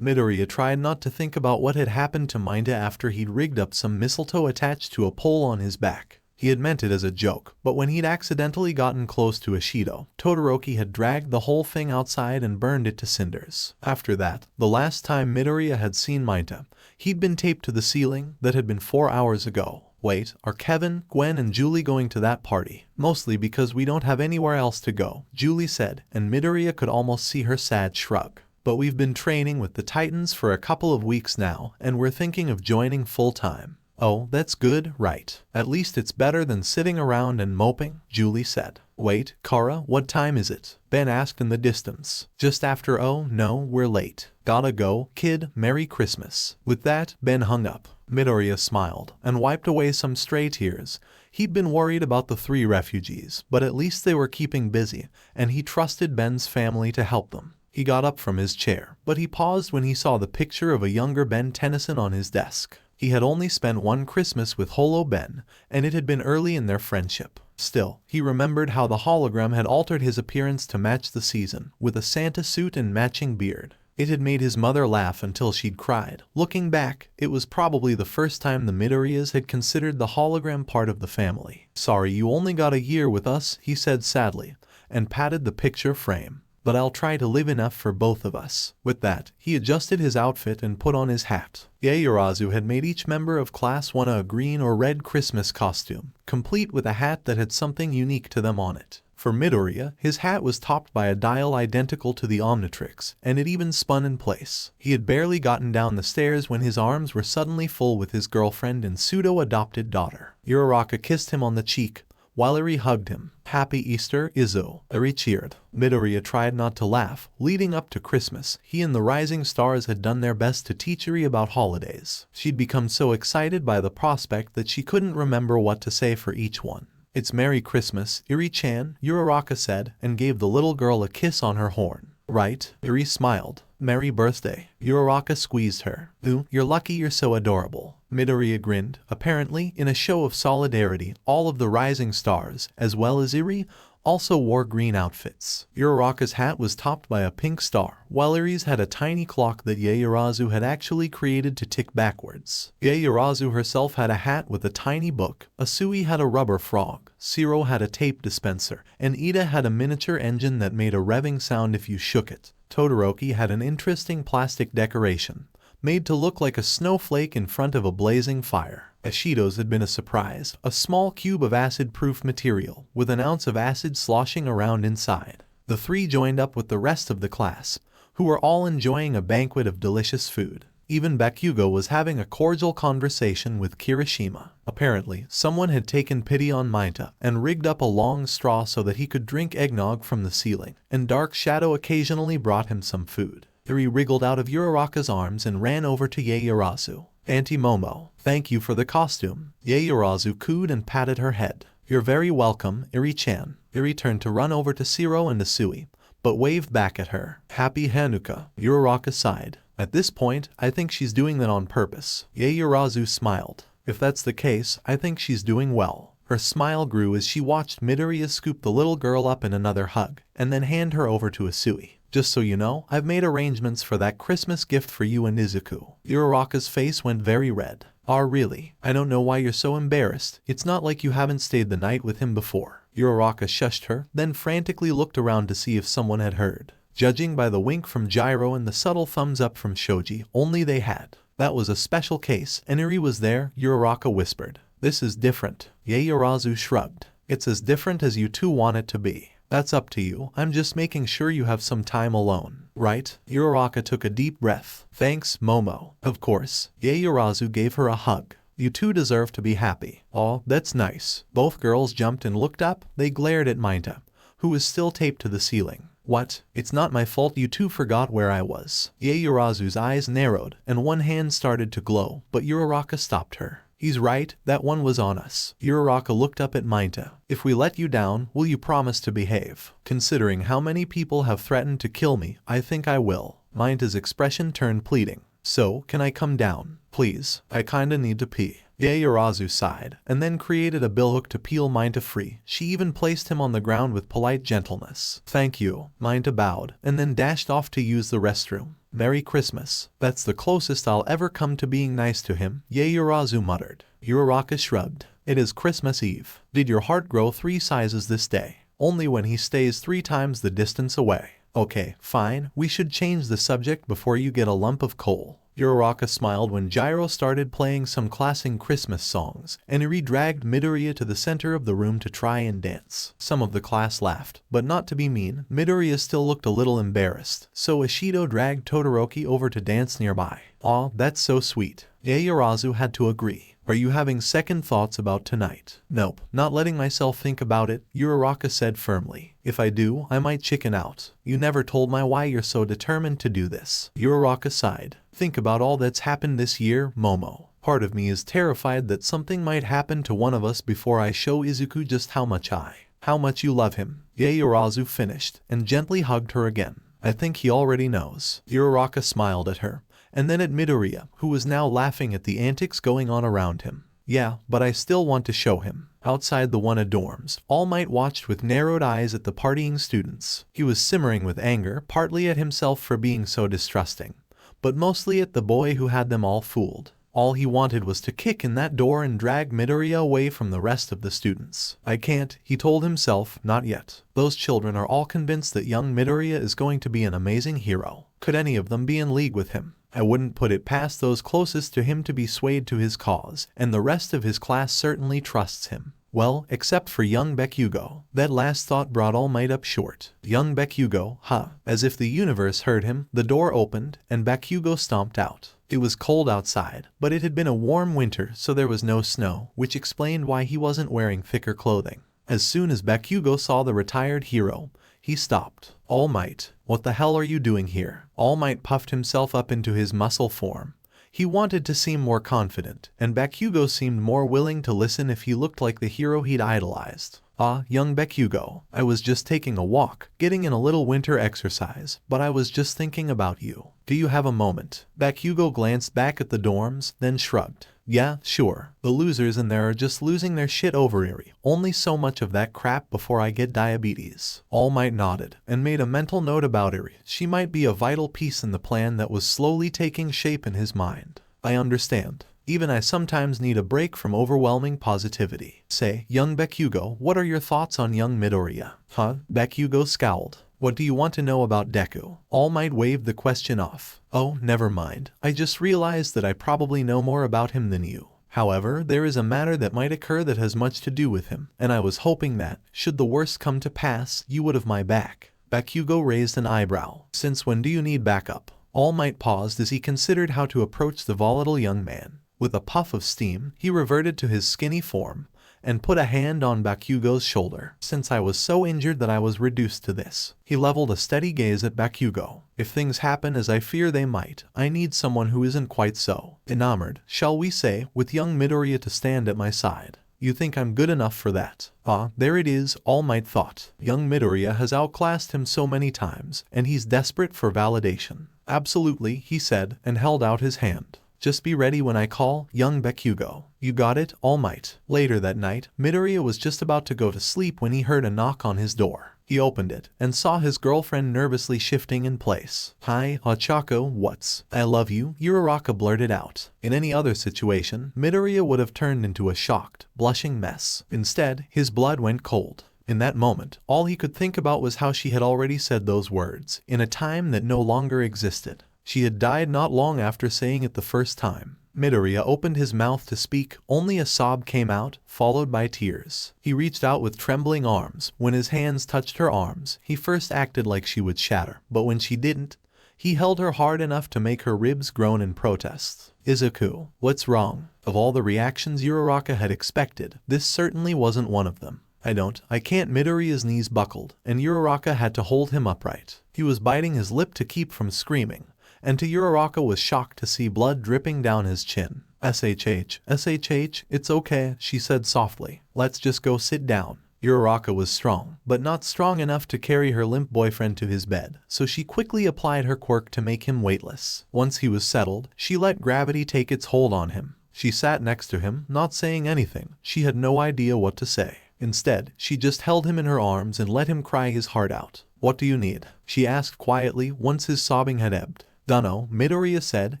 Speaker 2: Midoriya tried not to think about what had happened to Minda after he'd rigged up some mistletoe attached to a pole on his back. He had meant it as a joke, but when he'd accidentally gotten close to Ashido, Todoroki had dragged the whole thing outside and burned it to cinders. After that, the last time Midoriya had seen Minta, he'd been taped to the ceiling. That had been 4 hours ago. Wait, are Kevin, Gwen, and Julie going to that party? Mostly because we don't have anywhere else to go, Julie said, and Midoriya could almost see her sad shrug. But we've been training with the Titans for a couple of weeks now, and we're thinking of joining full-time. Oh, that's good, right? At least it's better than sitting around and moping, Julie said. Wait, Kara, what time is it? Ben asked in the distance. Just after. Oh, no, we're late. Gotta go, kid, Merry Christmas. With that, Ben hung up. Midoriya smiled and wiped away some stray tears. He'd been worried about the 3 refugees, but at least they were keeping busy, and he trusted Ben's family to help them. He got up from his chair, but he paused when he saw the picture of a younger Ben Tennyson on his desk. He had only spent one Christmas with Holo Ben, and it had been early in their friendship. Still, he remembered how the hologram had altered his appearance to match the season, with a Santa suit and matching beard. It had made his mother laugh until she'd cried. Looking back, it was probably the first time the Midoriyas had considered the hologram part of the family. Sorry you only got a year with us, he said sadly, and patted the picture frame. But I'll try to live enough for both of us. With that, he adjusted his outfit and put on his hat. Yaoyorozu had made each member of Class 1 a green or red Christmas costume, complete with a hat that had something unique to them on it. For Midoriya, his hat was topped by a dial identical to the OMNITRIX, and it even spun in place. He had barely gotten down the stairs when his arms were suddenly full with his girlfriend and pseudo-adopted daughter. Uraraka kissed him on the cheek, while Eri hugged him. Happy Easter, Izo, Eri cheered. Midoriya tried not to laugh. Leading up to Christmas, he and the Rising Stars had done their best to teach Eri about holidays. She'd become so excited by the prospect that she couldn't remember what to say for each one. It's Merry Christmas, Eri-chan, Uraraka said, and gave the little girl a kiss on her horn. Right? Eri smiled. Merry birthday. Uraraka squeezed her. Ooh, you're lucky you're so adorable. Midoriya grinned. Apparently, in a show of solidarity, all of the Rising Stars, as well as Eri, also wore green outfits. Uraraka's hat was topped by a pink star, while Eri's had a tiny clock that Yaoyorozu had actually created to tick backwards. Yaoyorozu herself had a hat with a tiny book, Asui had a rubber frog, Shiro had a tape dispenser, and Ida had a miniature engine that made a revving sound if you shook it. Todoroki had an interesting plastic decoration, made to look like a snowflake in front of a blazing fire. Ashido's had been a surprise, a small cube of acid-proof material, with an ounce of acid sloshing around inside. The three joined up with the rest of the class, who were all enjoying a banquet of delicious food. Even Bakugou was having a cordial conversation with Kirishima. Apparently, someone had taken pity on Mainta and rigged up a long straw so that he could drink eggnog from the ceiling, and Dark Shadow occasionally brought him some food. Eri wriggled out of Uraraka's arms and ran over to Yaoyorozu. Auntie Momo, thank you for the costume. Yaoyorozu cooed and patted her head. You're very welcome, Eri-chan. Eri turned to run over to Shiro and Asui, but waved back at her. Happy Hanukkah. Uraraka sighed. At this point, I think she's doing that on purpose. Yaoyorozu smiled. If that's the case, I think she's doing well. Her smile grew as she watched Midoriya scoop the little girl up in another hug, and then hand her over to Asui. Just so you know, I've made arrangements for that Christmas gift for you and Izuku. Uraraka's face went very red. Ah, really? I don't know why you're so embarrassed. It's not like you haven't stayed the night with him before. Uraraka shushed her, then frantically looked around to see if someone had heard. Judging by the wink from Gyro and the subtle thumbs up from Shoji, only they had. That was a special case, and Eri was there, Uraraka whispered. This is different. Yaoyorozu shrugged. It's as different as you two want it to be. That's up to you. I'm just making sure you have some time alone, right? Uraraka took a deep breath. Thanks, Momo. Of course. Yaoyorozu gave her a hug. You two deserve to be happy. Aw, that's nice. Both girls jumped and looked up. They glared at Mainta, who was still taped to the ceiling. What? It's not my fault you two forgot where I was. Yaoyorozu's eyes narrowed, and one hand started to glow, but Uraraka stopped her. He's right, that one was on us. Uraraka looked up at Mainta. If we let you down, will you promise to behave? Considering how many people have threatened to kill me, I think I will. Mainta's expression turned pleading. So, can I come down? Please, I kinda need to pee. Yaoyorozu sighed, and then created a billhook to peel Mainta free. She even placed him on the ground with polite gentleness. Thank you. Mainta bowed, and then dashed off to use the restroom. Merry Christmas. That's the closest I'll ever come to being nice to him, Yaoyorozu muttered. Uraraka shrugged. It is Christmas Eve. Did your heart grow 3 sizes this day? Only when he stays 3 times the distance away. Okay, fine, we should change the subject before you get a lump of coal. Uraraka smiled when Gyro started playing some classic Christmas songs, and Eri dragged Midoriya to the center of the room to try and dance. Some of the class laughed, but not to be mean, Midoriya still looked a little embarrassed, so Ashido dragged Todoroki over to dance nearby. Aw, that's so sweet. Yaoyorozu had to agree. Are you having second thoughts about tonight? Nope, not letting myself think about it, Uraraka said firmly. If I do, I might chicken out. You never told me why you're so determined to do this. Uraraka sighed. Think about all that's happened this year, Momo. Part of me is terrified that something might happen to one of us before I show Izuku just how much you love him. Yaoyorozu finished, and gently hugged her again. I think he already knows. Uraraka smiled at her, and then at Midoriya, who was now laughing at the antics going on around him. Yeah, but I still want to show him. Outside the Wanna dorms, All Might watched with narrowed eyes at the partying students. He was simmering with anger, partly at himself for being so distrusting, but mostly at the boy who had them all fooled. All he wanted was to kick in that door and drag Midoriya away from the rest of the students. I can't, he told himself, not yet. Those children are all convinced that young Midoriya is going to be an amazing hero. Could any of them be in league with him? I wouldn't put it past those closest to him to be swayed to his cause, and the rest of his class certainly trusts him. Well, except for young Bakugou. That last thought brought All Might up short. Young Bakugou, huh? As if the universe heard him, the door opened, and Bakugou stomped out. It was cold outside, but it had been a warm winter, so there was no snow, which explained why he wasn't wearing thicker clothing. As soon as bakugou saw the retired hero, he stopped. All Might, what the hell are you doing here? All Might puffed himself up into his muscle form. He wanted to seem more confident, and bakugou seemed more willing to listen if he looked like the hero he'd idolized. Ah, young bakugou, I was just taking a walk, getting in a little winter exercise, but I was just thinking about you. Do you have a moment? Bakugou glanced back at the dorms, then shrugged. Yeah, sure. The losers in there are just losing their shit over Eri. Only so much of that crap before I get diabetes. All Might nodded, and made a mental note about Eri. She might be a vital piece in the plan that was slowly taking shape in his mind. I understand. Even I sometimes need a break from overwhelming positivity. Say, young bakugou, what are your thoughts on young Midoriya? Huh? Bakugou scowled. What do you want to know about Deku? All Might waved the question off. Oh, never mind. I just realized that I probably know more about him than you. However, there is a matter that might occur that has much to do with him, and I was hoping that, should the worst come to pass, you would have my back. Bakugou raised an eyebrow. Since when do you need backup? All Might paused as he considered how to approach the volatile young man. With a puff of steam, he reverted to his skinny form, and put a hand on bakugou's shoulder. Since I was so injured that I was reduced to this. He leveled a steady gaze at bakugou. If things happen as I fear they might, I need someone who isn't quite so enamored, shall we say, with young Midoriya to stand at my side. You think I'm good enough for that? Ah, there it is, All Might thought. Young Midoriya has outclassed him so many times, and he's desperate for validation. Absolutely, he said, and held out his hand. Just be ready when I call, young bakugou. You got it, All Might. Later that night, Midoriya was just about to go to sleep when he heard a knock on his door. He opened it, and saw his girlfriend nervously shifting in place. Hi, Ochako, what's? I love you, Uraraka blurted out. In any other situation, Midoriya would have turned into a shocked, blushing mess. Instead, his blood went cold. In that moment, all he could think about was how she had already said those words, in a time that no longer existed. She had died not long after saying it the first time. Midoriya opened his mouth to speak, only a sob came out, followed by tears. He reached out with trembling arms. When his hands touched her arms, he first acted like she would shatter, but when she didn't, he held her hard enough to make her ribs groan in protest. Izuku, what's wrong? Of all the reactions Uraraka had expected, this certainly wasn't one of them. I can't. Midoriya's knees buckled, and Uraraka had to hold him upright. He was biting his lip to keep from screaming, and Uraraka was shocked to see blood dripping down his chin. SHH, it's okay, she said softly. Let's just go sit down. Uraraka was strong, but not strong enough to carry her limp boyfriend to his bed, so she quickly applied her quirk to make him weightless. Once he was settled, she let gravity take its hold on him. She sat next to him, not saying anything. She had no idea what to say. Instead, she just held him in her arms and let him cry his heart out. What do you need? She asked quietly once his sobbing had ebbed. Dunno, Midoriya said,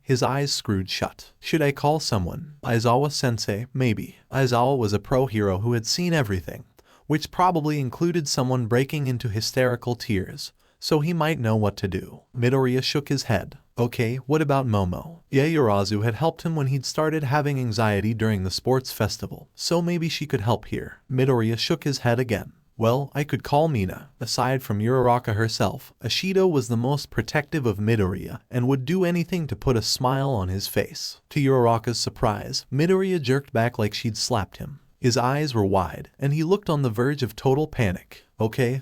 Speaker 2: his eyes screwed shut. Should I call someone? Aizawa-sensei, maybe. Aizawa was a pro hero who had seen everything, which probably included someone breaking into hysterical tears, so he might know what to do. Midoriya shook his head. Okay, what about Momo? Yaoyorozu had helped him when he'd started having anxiety during the sports festival, so maybe she could help here. Midoriya shook his head again. Well, I could call Mina. Aside from Uraraka herself, Ashido was the most protective of Midoriya and would do anything to put a smile on his face. To Uraraka's surprise, Midoriya jerked back like she'd slapped him. His eyes were wide, and he looked on the verge of total panic. Okay,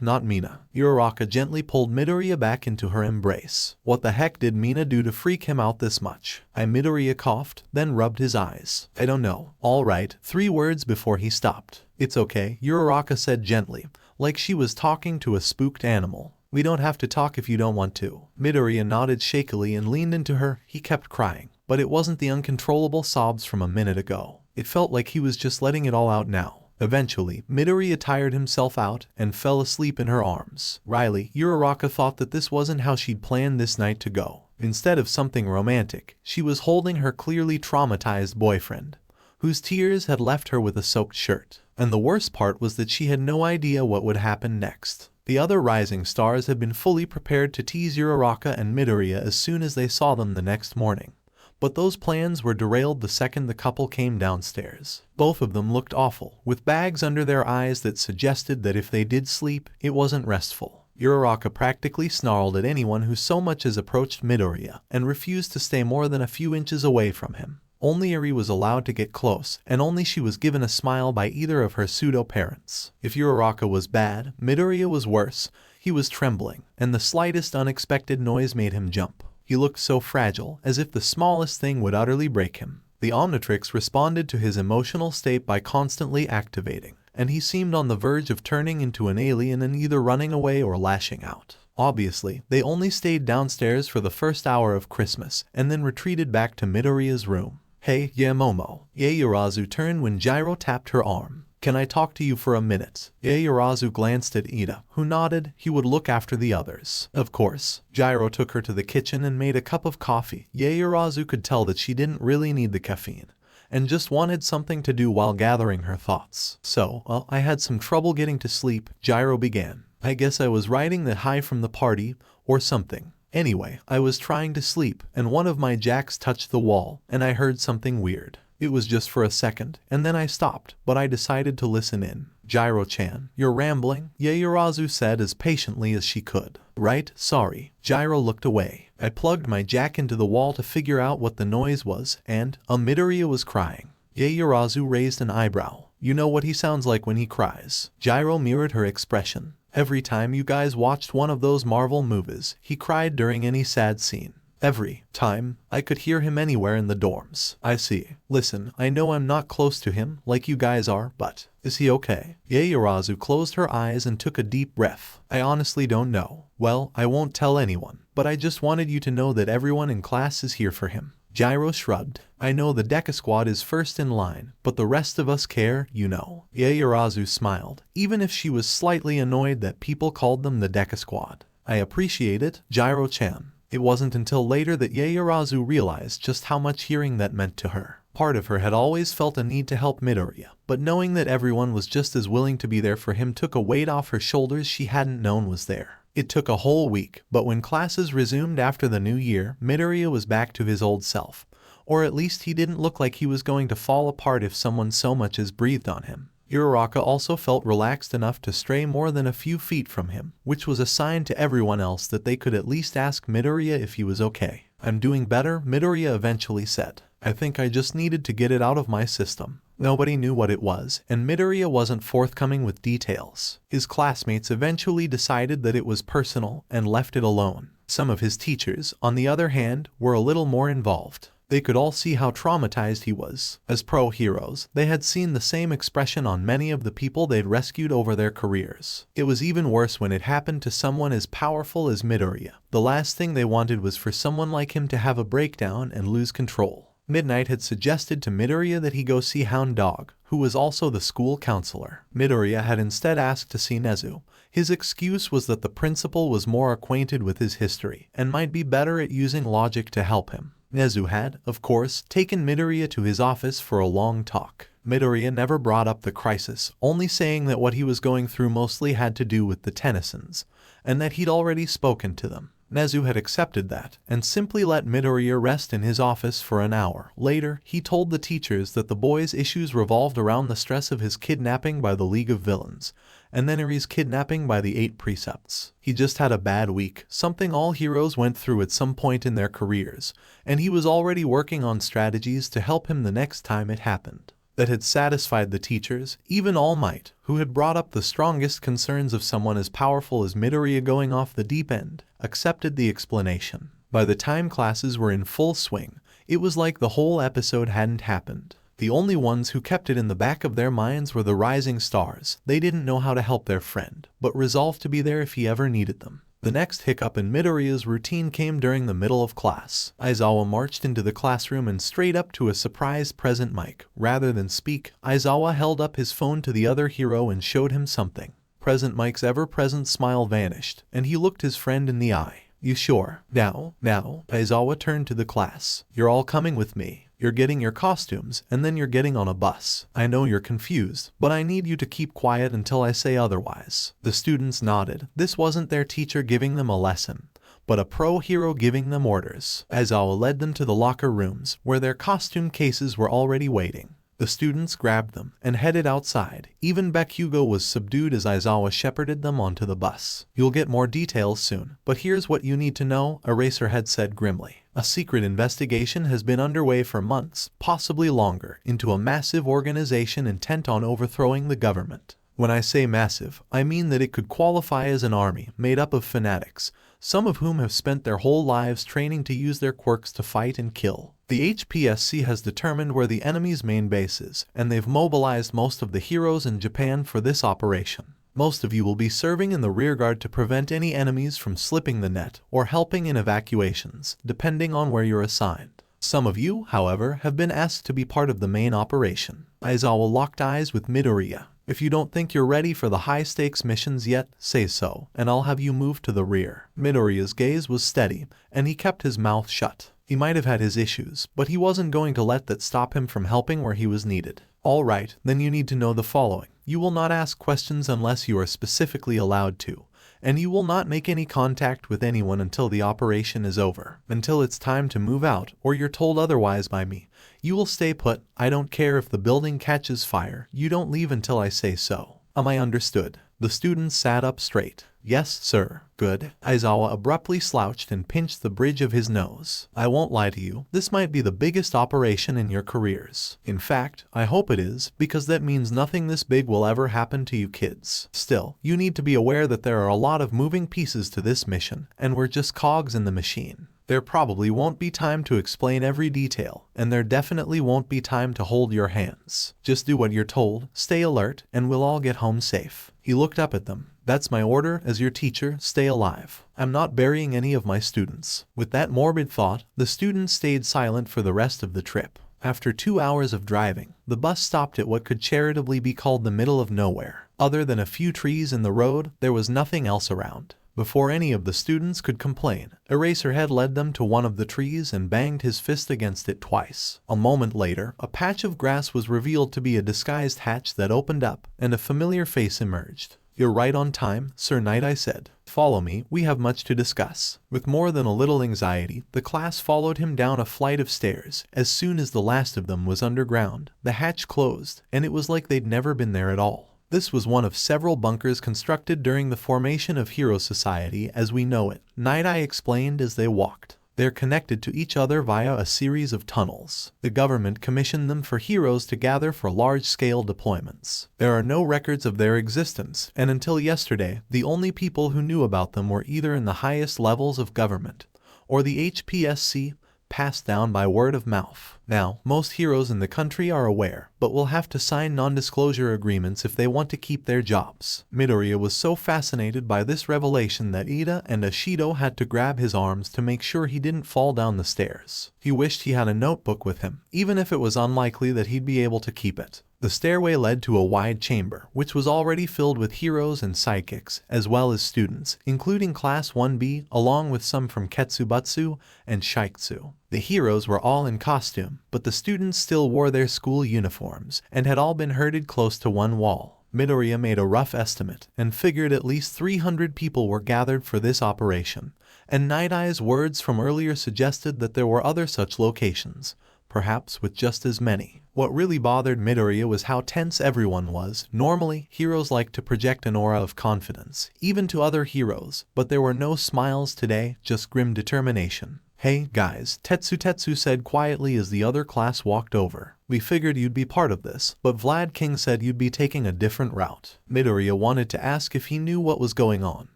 Speaker 2: not Mina. Uraraka gently pulled Midoriya back into her embrace. What the heck did Mina do to freak him out this much? Midoriya coughed, then rubbed his eyes. I don't know. All right, 3 words before he stopped. It's okay, Uraraka said gently, like she was talking to a spooked animal. We don't have to talk if you don't want to. Midoriya nodded shakily and leaned into her. He kept crying, but it wasn't the uncontrollable sobs from a minute ago. It felt like he was just letting it all out now. Eventually, Midoriya tired himself out and fell asleep in her arms. Riley, Uraraka thought that this wasn't how she'd planned this night to go. Instead of something romantic, she was holding her clearly traumatized boyfriend, whose tears had left her with a soaked shirt. And the worst part was that she had no idea what would happen next. The other rising stars had been fully prepared to tease Uraraka and Midoriya as soon as they saw them the next morning. But those plans were derailed the second the couple came downstairs. Both of them looked awful, with bags under their eyes that suggested that if they did sleep, it wasn't restful. Uraraka practically snarled at anyone who so much as approached Midoriya, and refused to stay more than a few inches away from him. Only Eri was allowed to get close, and only she was given a smile by either of her pseudo-parents. If Uraraka was bad, Midoriya was worse. He was trembling, and the slightest unexpected noise made him jump. He looked so fragile, as if the smallest thing would utterly break him. The OMNITRIX responded to his emotional state by constantly activating, and he seemed on the verge of turning into an alien and either running away or lashing out. Obviously, they only stayed downstairs for the first hour of Christmas, and then retreated back to Midoriya's room. "Hey, Momo." Yaoyorozu turned when Gyro tapped her arm. "Can I talk to you for a minute?" Yaoyorozu glanced at Ida, who nodded he would look after the others. Of course. Gyro took her to the kitchen and made a cup of coffee. Yaoyorozu could tell that she didn't really need the caffeine, and just wanted something to do while gathering her thoughts. "So, I had some trouble getting to sleep," Gyro began. "I guess I was riding the high from the party, or something. Anyway, I was trying to sleep, and one of my jacks touched the wall, and I heard something weird. It was just for a second, and then I stopped, but I decided to listen in." "Gyro-chan, you're rambling," Yaoyorozu said as patiently as she could. "Right, sorry." Gyro looked away. "I plugged my jack into the wall to figure out what the noise was, and Midoriya was crying." Yaoyorozu raised an eyebrow. "You know what he sounds like when he cries." Gyro mirrored her expression. "Every time you guys watched one of those Marvel movies, he cried during any sad scene. Every time. I could hear him anywhere in the dorms." "I see. Listen, I know I'm not close to him, like you guys are, but is he okay?" Yaoyorozu closed her eyes and took a deep breath. "I honestly don't know." "Well, I won't tell anyone, but I just wanted you to know that everyone in class is here for him." Gyro shrugged. "I know the Deku squad is first in line, but the rest of us care, you know." Yaoyorozu smiled, even if she was slightly annoyed that people called them the Deku squad. "I appreciate it, Gyro-chan." It wasn't until later that Yaoyorozu realized just how much hearing that meant to her. Part of her had always felt a need to help Midoriya, but knowing that everyone was just as willing to be there for him took a weight off her shoulders she hadn't known was there. It took a whole week, but when classes resumed after the new year, Midoriya was back to his old self. Or at least he didn't look like he was going to fall apart if someone so much as breathed on him. Uraraka also felt relaxed enough to stray more than a few feet from him, which was a sign to everyone else that they could at least ask Midoriya if he was okay. "I'm doing better," Midoriya eventually said. "I think I just needed to get it out of my system." Nobody knew what it was, and Midoriya wasn't forthcoming with details. His classmates eventually decided that it was personal and left it alone. Some of his teachers, on the other hand, were a little more involved. They could all see how traumatized he was. As pro-heroes, they had seen the same expression on many of the people they'd rescued over their careers. It was even worse when it happened to someone as powerful as Midoriya. The last thing they wanted was for someone like him to have a breakdown and lose control. Midnight had suggested to Midoriya that he go see Hound Dog, who was also the school counselor. Midoriya had instead asked to see Nezu. His excuse was that the principal was more acquainted with his history, and might be better at using logic to help him. Nezu had, of course, taken Midoriya to his office for a long talk. Midoriya never brought up the crisis, only saying that what he was going through mostly had to do with the Tennysons, and that he'd already spoken to them. Nezu had accepted that, and simply let Midoriya rest in his office for an hour. Later, he told the teachers that the boy's issues revolved around the stress of his kidnapping by the League of Villains, and then Eri's kidnapping by the 8 Precepts. He just had a bad week, something all heroes went through at some point in their careers, and he was already working on strategies to help him the next time it happened. That had satisfied the teachers, even All Might, who had brought up the strongest concerns of someone as powerful as Midoriya going off the deep end, accepted the explanation. By the time classes were in full swing, it was like the whole episode hadn't happened. The only ones who kept it in the back of their minds were the rising stars. They didn't know how to help their friend, but resolved to be there if he ever needed them. The next hiccup in Midoriya's routine came during the middle of class. Aizawa marched into the classroom and straight up to a surprise present mic. Rather than speak, Aizawa held up his phone to the other hero and showed him something. Present Mike's ever-present smile vanished, and he looked his friend in the eye. "You sure?" Now, Aizawa turned to the class. "You're all coming with me. You're getting your costumes, and then you're getting on a bus. I know you're confused, but I need you to keep quiet until I say otherwise." The students nodded. This wasn't their teacher giving them a lesson, but a pro-hero giving them orders. Aizawa led them to the locker rooms, where their costume cases were already waiting. The students grabbed them and headed outside. Even Bakugou was subdued as Aizawa shepherded them onto the bus. You'll get more details soon, but here's what you need to know, Eraserhead said grimly. A secret investigation has been underway for months, possibly longer, into a massive organization intent on overthrowing the government. When I say massive, I mean that it could qualify as an army made up of fanatics, some of whom have spent their whole lives training to use their quirks to fight and kill. The HPSC has determined where the enemy's main base is, and they've mobilized most of the heroes in Japan for this operation. Most of you will be serving in the rearguard to prevent any enemies from slipping the net or helping in evacuations, depending on where you're assigned. Some of you, however, have been asked to be part of the main operation. Aizawa locked eyes with Midoriya. If you don't think you're ready for the high-stakes missions yet, say so, and I'll have you move to the rear. Midoriya's gaze was steady, and he kept his mouth shut. He might have had his issues, but he wasn't going to let that stop him from helping where he was needed. Alright, then you need to know the following. You will not ask questions unless you are specifically allowed to, and you will not make any contact with anyone until the operation is over. Until it's time to move out, or you're told otherwise by me. You will stay put. I don't care if the building catches fire. You don't leave until I say so. Am I understood? The student sat up straight. Yes, sir. Good. Aizawa abruptly slouched and pinched the bridge of his nose. I won't lie to you, this might be the biggest operation in your careers. In fact, I hope it is, because that means nothing this big will ever happen to you kids. Still, you need to be aware that there are a lot of moving pieces to this mission, and we're just cogs in the machine. There probably won't be time to explain every detail, and there definitely won't be time to hold your hands. Just do what you're told, stay alert, and we'll all get home safe. He looked up at them. That's my order as your teacher, stay alive. I'm not burying any of my students. With that morbid thought, the students stayed silent for the rest of the trip. After 2 hours of driving, the bus stopped at what could charitably be called the middle of nowhere. Other than a few trees in the road, there was nothing else around. Before any of the students could complain, Eraserhead led them to one of the trees and banged his fist against it twice. A moment later, a patch of grass was revealed to be a disguised hatch that opened up, and a familiar face emerged. You're right on time, Sir Knight, I said. Follow me, we have much to discuss. With more than a little anxiety, the class followed him down a flight of stairs. As soon as the last of them was underground, the hatch closed, and it was like they'd never been there at all. This was one of several bunkers constructed during the formation of Hero Society as we know it, Night Eye explained as they walked. They're connected to each other via a series of tunnels. The government commissioned them for heroes to gather for large-scale deployments. There are no records of their existence, and until yesterday, the only people who knew about them were either in the highest levels of government, or the HPSC, passed down by word of mouth. Now, most heroes in the country are aware, but will have to sign non-disclosure agreements if they want to keep their jobs. Midoriya was so fascinated by this revelation that Ida and Ashido had to grab his arms to make sure he didn't fall down the stairs. He wished he had a notebook with him, even if it was unlikely that he'd be able to keep it. The stairway led to a wide chamber, which was already filled with heroes and psychics, as well as students, including Class 1B, along with some from Ketsubatsu and Shiketsu. The heroes were all in costume, but the students still wore their school uniforms, and had all been herded close to one wall. Midoriya made a rough estimate, and figured at least 300 people were gathered for this operation, and Night Eye's words from earlier suggested that there were other such locations, perhaps with just as many. What really bothered Midoriya was how tense everyone was. Normally, heroes like to project an aura of confidence, even to other heroes, but there were no smiles today, just grim determination. Hey, guys, Tetsu said quietly as the other class walked over. We figured you'd be part of this, but Vlad King said you'd be taking a different route. Midoriya wanted to ask if he knew what was going on,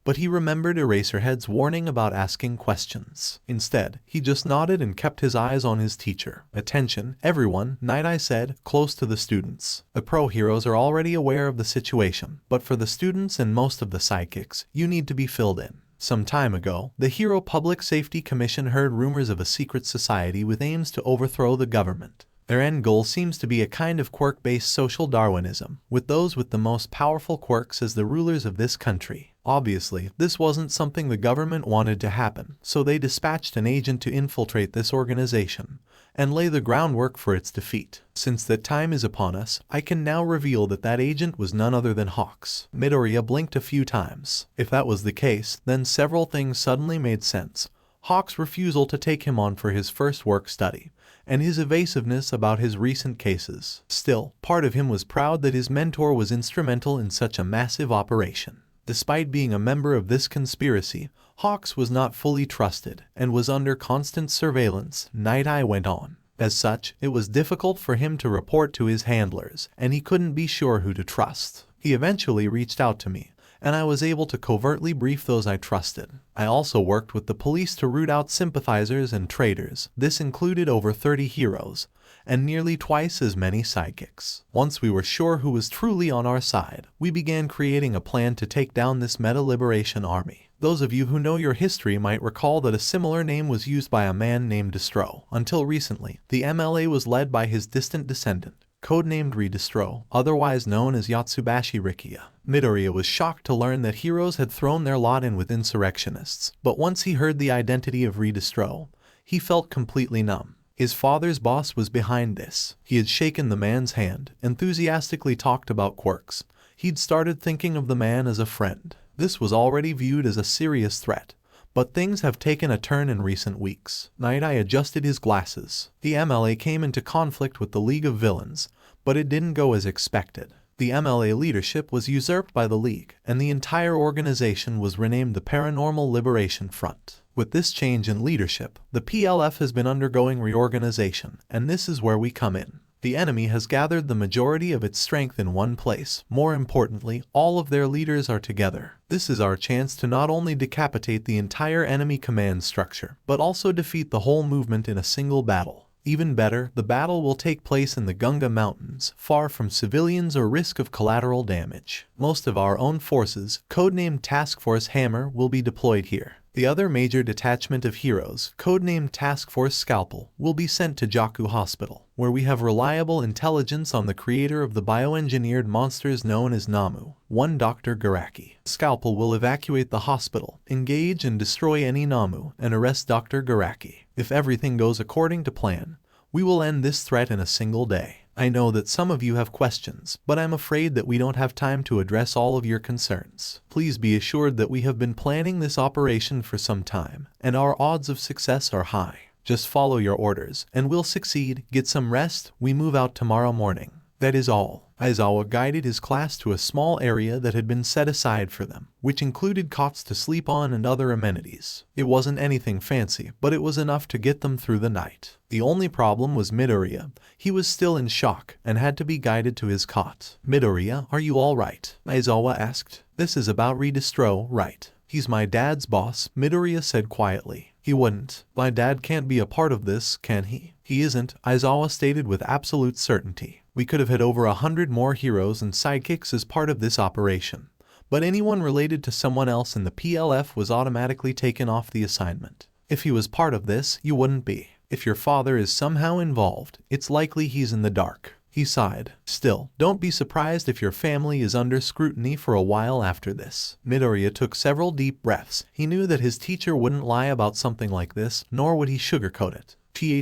Speaker 2: but he remembered Eraserhead's warning about asking questions. Instead, he just nodded and kept his eyes on his teacher. Attention, everyone, Night Eye said, close to the students. The pro heroes are already aware of the situation, but for the students and most of the psychics, you need to be filled in. Some time ago, the Hero Public Safety Commission heard rumors of a secret society with aims to overthrow the government. Their end goal seems to be a kind of quirk-based social Darwinism, with those with the most powerful quirks as the rulers of this country. Obviously, this wasn't something the government wanted to happen, so they dispatched an agent to infiltrate this organization and lay the groundwork for its defeat. Since that time is upon us, I can now reveal that that agent was none other than Hawks. Midoriya blinked a few times. If that was the case, then several things suddenly made sense. Hawk's refusal to take him on for his first work study, and his evasiveness about his recent cases. Still, part of him was proud that his mentor was instrumental in such a massive operation. Despite being a member of this conspiracy, Hawks was not fully trusted and was under constant surveillance, Night Eye went on. As such, it was difficult for him to report to his handlers, and he couldn't be sure who to trust. He eventually reached out to me, and I was able to covertly brief those I trusted. I also worked with the police to root out sympathizers and traitors. This included over 30 heroes, and nearly twice as many sidekicks. Once we were sure who was truly on our side, we began creating a plan to take down this meta-liberation army. Those of you who know your history might recall that a similar name was used by a man named Destro. Until recently, the MLA was led by his distant descendant, codenamed Redestro, otherwise known as Yatsubashi Rikiya. Midoriya was shocked to learn that heroes had thrown their lot in with insurrectionists, but once he heard the identity of Redestro, he felt completely numb. His father's boss was behind this. He had shaken the man's hand, enthusiastically talked about quirks. He'd started thinking of the man as a friend. This was already viewed as a serious threat, but things have taken a turn in recent weeks. Night Eye adjusted his glasses. The MLA came into conflict with the League of Villains, but it didn't go as expected. The MLA leadership was usurped by the League, and the entire organization was renamed the Paranormal Liberation Front. With this change in leadership, the PLF has been undergoing reorganization, and this is where we come in. The enemy has gathered the majority of its strength in one place. More importantly, all of their leaders are together. This is our chance to not only decapitate the entire enemy command structure, but also defeat the whole movement in a single battle. Even better, the battle will take place in the Gunga Mountains, far from civilians or risk of collateral damage. Most of our own forces, codenamed Task Force Hammer, will be deployed here. The other major detachment of heroes, codenamed Task Force Scalpel, will be sent to Jaku Hospital, where we have reliable intelligence on the creator of the bioengineered monsters known as Namu, one Dr. Garaki. Scalpel will evacuate the hospital, engage and destroy any Namu, and arrest Dr. Garaki. If everything goes according to plan, we will end this threat in a single day. I know that some of you have questions, but I'm afraid that we don't have time to address all of your concerns. Please be assured that we have been planning this operation for some time, and our odds of success are high. Just follow your orders, and we'll succeed. Get some rest. We move out tomorrow morning. That is all. Aizawa guided his class to a small area that had been set aside for them, which included cots to sleep on and other amenities. It wasn't anything fancy, but it was enough to get them through the night. The only problem was Midoriya. He was still in shock and had to be guided to his cot. "Midoriya, are you all right?" Aizawa asked. "This is about Redestro, right?" "He's my dad's boss," Midoriya said quietly. "He wouldn't. My dad can't be a part of this, can he?" "He isn't," Aizawa stated with absolute certainty. "We could have had over 100 more heroes and sidekicks as part of this operation, but anyone related to someone else in the PLF was automatically taken off the assignment. If he was part of this, you wouldn't be. If your father is somehow involved, it's likely he's in the dark." He sighed. "Still, don't be surprised if your family is under scrutiny for a while after this." Midoriya took several deep breaths. He knew that his teacher wouldn't lie about something like this, nor would he sugarcoat it.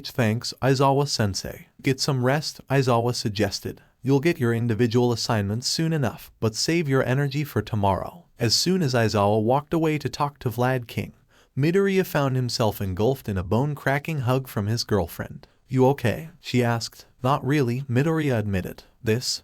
Speaker 2: Thanks, Aizawa-sensei. "Get some rest," Aizawa suggested. "You'll get your individual assignments soon enough, but save your energy for tomorrow." As soon as Aizawa walked away to talk to Vlad King, Midoriya found himself engulfed in a bone-cracking hug from his girlfriend. "You okay?" she asked. "Not really," Midoriya admitted.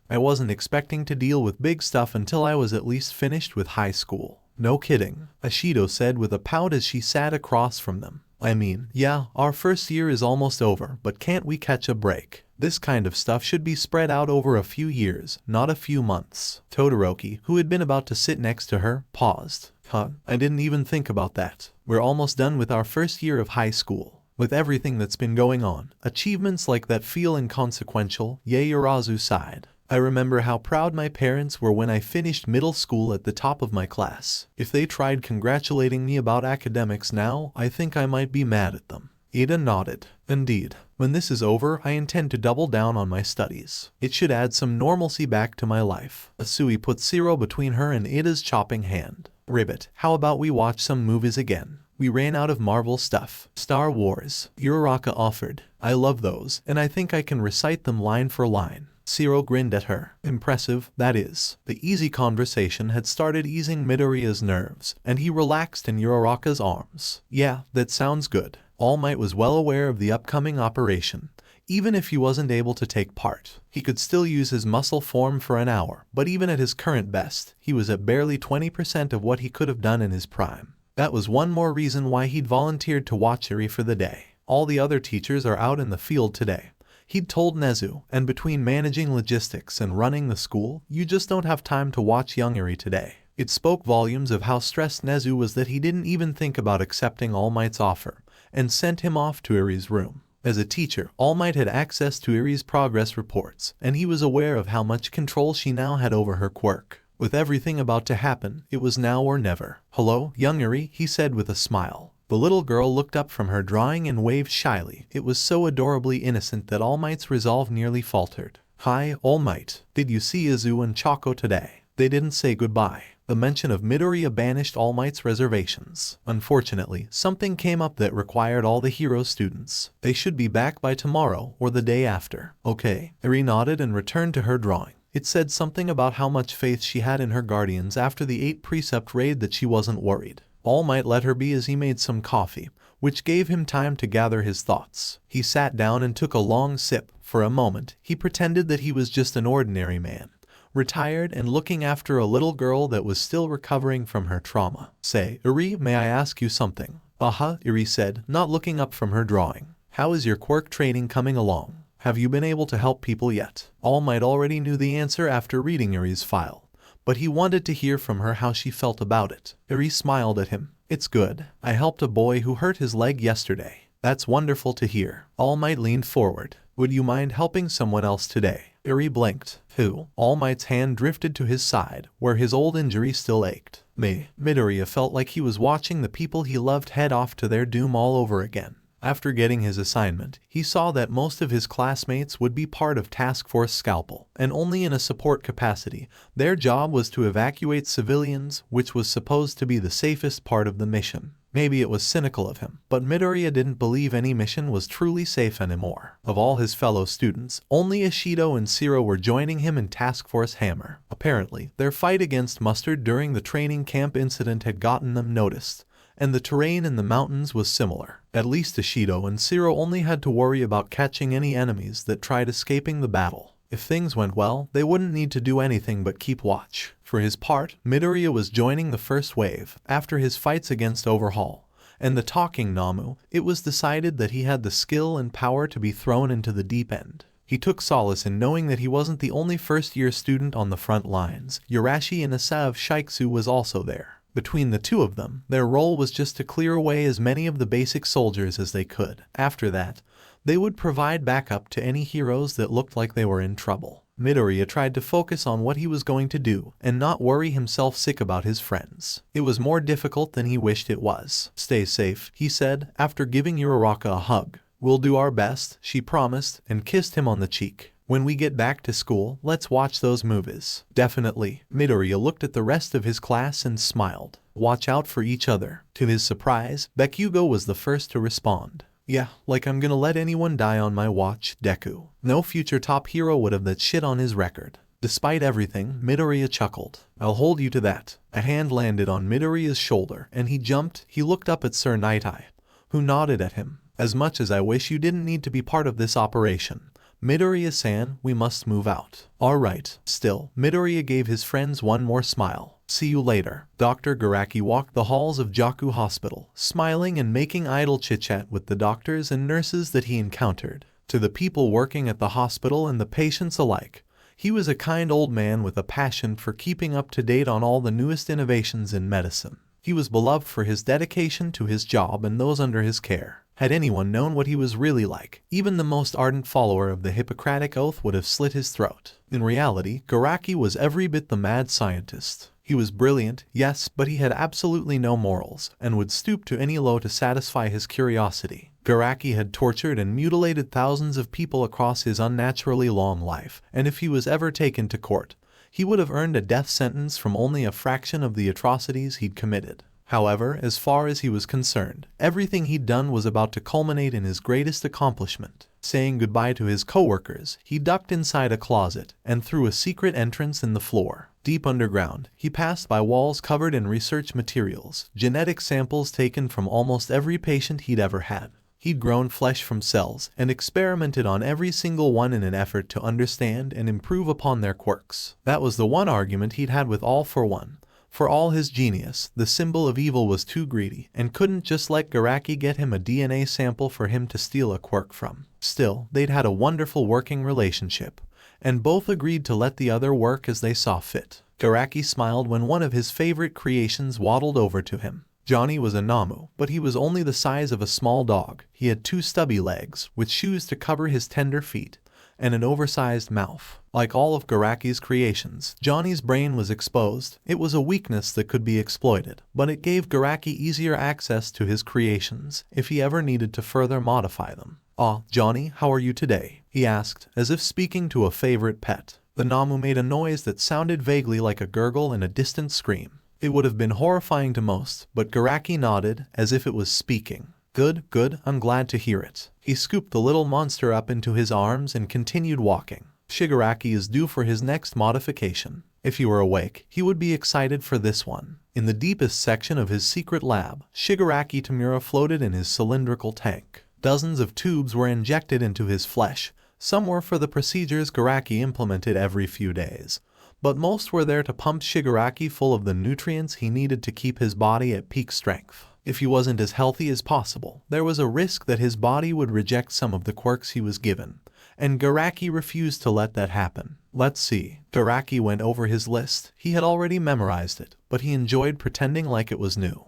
Speaker 2: I wasn't expecting to deal with big stuff until I was at least finished with high school." "No kidding," Ashido said with a pout as she sat across from them. "I mean, yeah, our first year is almost over, but can't we catch a break? This kind of stuff should be spread out over a few years, not a few months." Todoroki, who had been about to sit next to her, paused. I didn't even think about that. We're almost done with our first year of high school. With everything that's been going on, achievements like that feel inconsequential." Yaoyorozu sighed. "I remember how proud my parents were when I finished middle school at the top of my class. If they tried congratulating me about academics now, I think I might be mad at them." Ida nodded. "Indeed. When this is over, I intend to double down on my studies. It should add some normalcy back to my life." Asui put Zero between her and Ida's chopping hand. "Ribbit, how about we watch some movies again? We ran out of Marvel stuff." Star Wars, Uraraka offered. "I love those, and I think I can recite them line for line." Shiro grinned at her. Impressive, that is. The easy conversation had started easing Midoriya's nerves, and he relaxed in Uraraka's arms. Yeah, that sounds good. All Might was well aware of the upcoming operation. Even if he wasn't able to take part, he could still use his muscle form for an hour, but even at his current best, he was at barely 20% of what he could have done in his prime. That was one more reason why he'd volunteered to watch Eri for the day. All the other teachers are out in the field today, he'd told Nezu, and between managing logistics and running the school, you just don't have time to watch young Eri today. It spoke volumes of how stressed Nezu was that he didn't even think about accepting All Might's offer, and sent him off to Eri's room. As a teacher, All Might had access to Eri's progress reports, and he was aware of how much control she now had over her quirk. With everything about to happen, it was now or never. "Hello, young Eri," he said with a smile. The little girl looked up from her drawing and waved shyly. It was so adorably innocent that All Might's resolve nearly faltered. "Hi, All Might. Did you see Izu and Choco today? They didn't say goodbye." The mention of Midoriya banished All Might's reservations. Unfortunately, something came up that required all the hero students. They should be back by tomorrow or the day after. Okay. Eri nodded and returned to her drawing. It said something about how much faith she had in her guardians after the 8 precept raid that she wasn't worried. All Might let her be as he made some coffee, which gave him time to gather his thoughts. He sat down and took a long sip. For a moment, he pretended that he was just an ordinary man, retired and looking after a little girl that was still recovering from her trauma. "Say, Eri, may I ask you something?" Eri said, not looking up from her drawing. "How is your quirk training coming along? Have you been able to help people yet?" All Might already knew the answer after reading Eri's file, but he wanted to hear from her how she felt about it. Eri smiled at him. "It's good. I helped a boy who hurt his leg yesterday." "That's wonderful to hear." All Might leaned forward. "Would you mind helping someone else today?" Eri blinked. "Who?" All Might's hand drifted to his side, where his old injury still ached. "Me." Midoriya felt like he was watching the people he loved head off to their doom all over again. After getting his assignment, he saw that most of his classmates would be part of Task Force Scalpel, and only in a support capacity. Their job was to evacuate civilians, which was supposed to be the safest part of the mission. Maybe it was cynical of him, but Midoriya didn't believe any mission was truly safe anymore. Of all his fellow students, only Ishido and Shiro were joining him in Task Force Hammer. Apparently, their fight against Mustard during the training camp incident had gotten them noticed, and the terrain in the mountains was similar. At least Ishido and Shiro only had to worry about catching any enemies that tried escaping the battle. If things went well, they wouldn't need to do anything but keep watch. For his part, Midoriya was joining the first wave. After his fights against Overhaul and the Talking Namu, it was decided that he had the skill and power to be thrown into the deep end. He took solace in knowing that he wasn't the only first-year student on the front lines. Yurashi and Asa of Shiksu was also there. Between the two of them, their role was just to clear away as many of the basic soldiers as they could. After that, they would provide backup to any heroes that looked like they were in trouble. Midoriya tried to focus on what he was going to do and not worry himself sick about his friends. It was more difficult than he wished it was. "Stay safe," he said, after giving Uraraka a hug. "We'll do our best," she promised, and kissed him on the cheek. "When we get back to school, let's watch those movies." "Definitely." Midoriya looked at the rest of his class and smiled. "Watch out for each other." To his surprise, Bakugou was the first to respond. "Yeah, like I'm gonna let anyone die on my watch, Deku." No future top hero would have that shit on his record. Despite everything, Midoriya chuckled. "I'll hold you to that." A hand landed on Midoriya's shoulder, and he jumped. He looked up at Sir Nightai, who nodded at him. "As much as I wish you didn't need to be part of this operation, Midoriya-san, we must move out." "Alright." Still, Midoriya gave his friends one more smile. "See you later." Dr. Garaki walked the halls of Jaku Hospital, smiling and making idle chit-chat with the doctors and nurses that he encountered. To the people working at the hospital and the patients alike, he was a kind old man with a passion for keeping up to date on all the newest innovations in medicine. He was beloved for his dedication to his job and those under his care. Had anyone known what he was really like, even the most ardent follower of the Hippocratic Oath would have slit his throat. In reality, Garaki was every bit the mad scientist. He was brilliant, yes, but he had absolutely no morals, and would stoop to any low to satisfy his curiosity. Garaki had tortured and mutilated thousands of people across his unnaturally long life, and if he was ever taken to court, he would have earned a death sentence from only a fraction of the atrocities he'd committed. However, as far as he was concerned, everything he'd done was about to culminate in his greatest accomplishment. Saying goodbye to his coworkers, he ducked inside a closet and through a secret entrance in the floor. Deep underground, he passed by walls covered in research materials, genetic samples taken from almost every patient he'd ever had. He'd grown flesh from cells and experimented on every single one in an effort to understand and improve upon their quirks. That was the one argument he'd had with All for One. For all his genius, the symbol of evil was too greedy and couldn't just let Garaki get him a DNA sample for him to steal a quirk from. Still, they'd had a wonderful working relationship, and both agreed to let the other work as they saw fit. Garaki smiled when one of his favorite creations waddled over to him. Johnny was a Namu, but he was only the size of a small dog. He had 2 stubby legs, with shoes to cover his tender feet, and an oversized mouth. Like all of Garaki's creations, Johnny's brain was exposed. It was a weakness that could be exploited, but it gave Garaki easier access to his creations if he ever needed to further modify them. "Ah, Johnny, how are you today?" he asked, as if speaking to a favorite pet. The Namu made a noise that sounded vaguely like a gurgle and a distant scream. It would have been horrifying to most, but Garaki nodded as if it was speaking. "Good, good, I'm glad to hear it." He scooped the little monster up into his arms and continued walking. Shigaraki is due for his next modification. If he were awake, he would be excited for this one. In the deepest section of his secret lab, Shigaraki Tamura floated in his cylindrical tank. Dozens of tubes were injected into his flesh. Some were for the procedures Garaki implemented every few days, but most were there to pump Shigaraki full of the nutrients he needed to keep his body at peak strength. If he wasn't as healthy as possible, there was a risk that his body would reject some of the quirks he was given, and Garaki refused to let that happen. Let's see. Garaki went over his list. He had already memorized it, but he enjoyed pretending like it was new.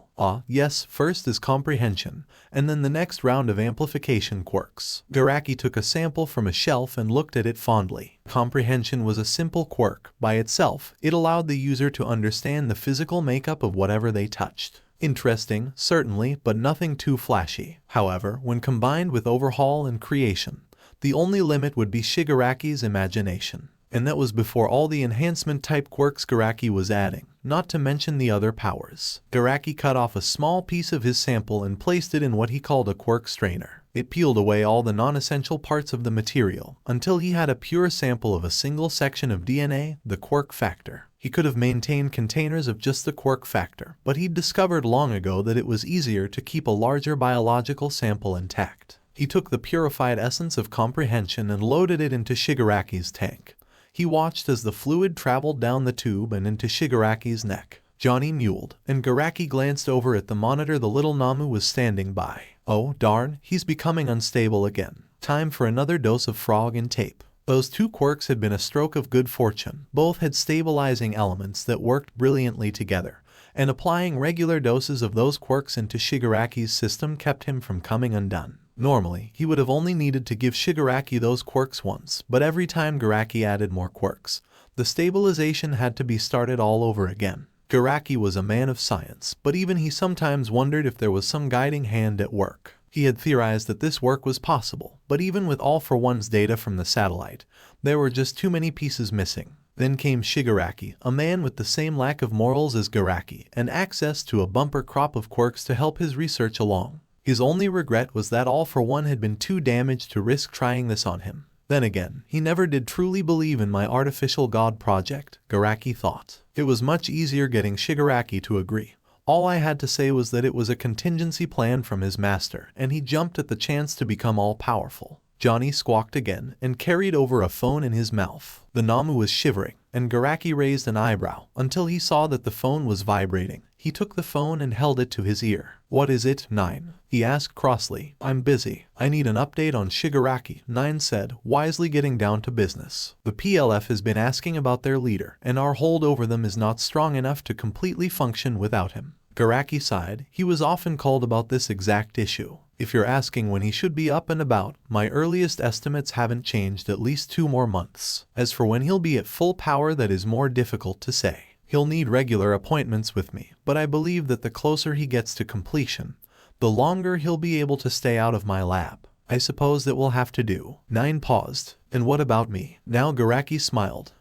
Speaker 2: Yes, first is comprehension, and then the next round of amplification quirks. Garaki took a sample from a shelf and looked at it fondly. Comprehension was a simple quirk. By itself, it allowed the user to understand the physical makeup of whatever they touched. Interesting, certainly, but nothing too flashy. However, when combined with overhaul and creation, the only limit would be Shigaraki's imagination. And that was before all the enhancement-type quirks Garaki was adding, not to mention the other powers. Garaki cut off a small piece of his sample and placed it in what he called a quirk strainer. It peeled away all the non-essential parts of the material, until he had a pure sample of a single section of DNA, the quirk factor. He could have maintained containers of just the quirk factor, but he'd discovered long ago that it was easier to keep a larger biological sample intact. He took the purified essence of comprehension and loaded it into Shigaraki's tank. He watched as the fluid traveled down the tube and into Shigaraki's neck. Johnny mewled, and Garaki glanced over at the monitor the little Namu was standing by. Oh, darn, he's becoming unstable again. Time for another dose of frog and tape. Those 2 quirks had been a stroke of good fortune. Both had stabilizing elements that worked brilliantly together, and applying regular doses of those quirks into Shigaraki's system kept him from coming undone. Normally, he would have only needed to give Shigaraki those quirks once, but every time Garaki added more quirks, the stabilization had to be started all over again. Garaki was a man of science, but even he sometimes wondered if there was some guiding hand at work. He had theorized that this work was possible, but even with All for One's data from the satellite, there were just too many pieces missing. Then came Shigaraki, a man with the same lack of morals as Garaki, and access to a bumper crop of quirks to help his research along. His only regret was that All for One had been too damaged to risk trying this on him. Then again, he never did truly believe in my artificial god project, Garaki thought. It was much easier getting Shigaraki to agree. All I had to say was that it was a contingency plan from his master, and he jumped at the chance to become all-powerful. Johnny squawked again and carried over a phone in his mouth. The Namu was shivering, and Garaki raised an eyebrow until he saw that the phone was vibrating. He took the phone and held it to his ear. "What is it, Nine?" he asked crossly. "I'm busy. I need an update on Shigaraki," Nine said, wisely getting down to business. "The PLF has been asking about their leader, and our hold over them is not strong enough to completely function without him." Garaki sighed. He was often called about this exact issue. "If you're asking when he should be up and about, my earliest estimates haven't changed at least 2 more months. As for when he'll be at full power, that is more difficult to say. He'll need regular appointments with me, but I believe that the closer he gets to completion, the longer he'll be able to stay out of my lab. I suppose that will have to do." Nine paused. "And what about me?" Now Garaki smiled.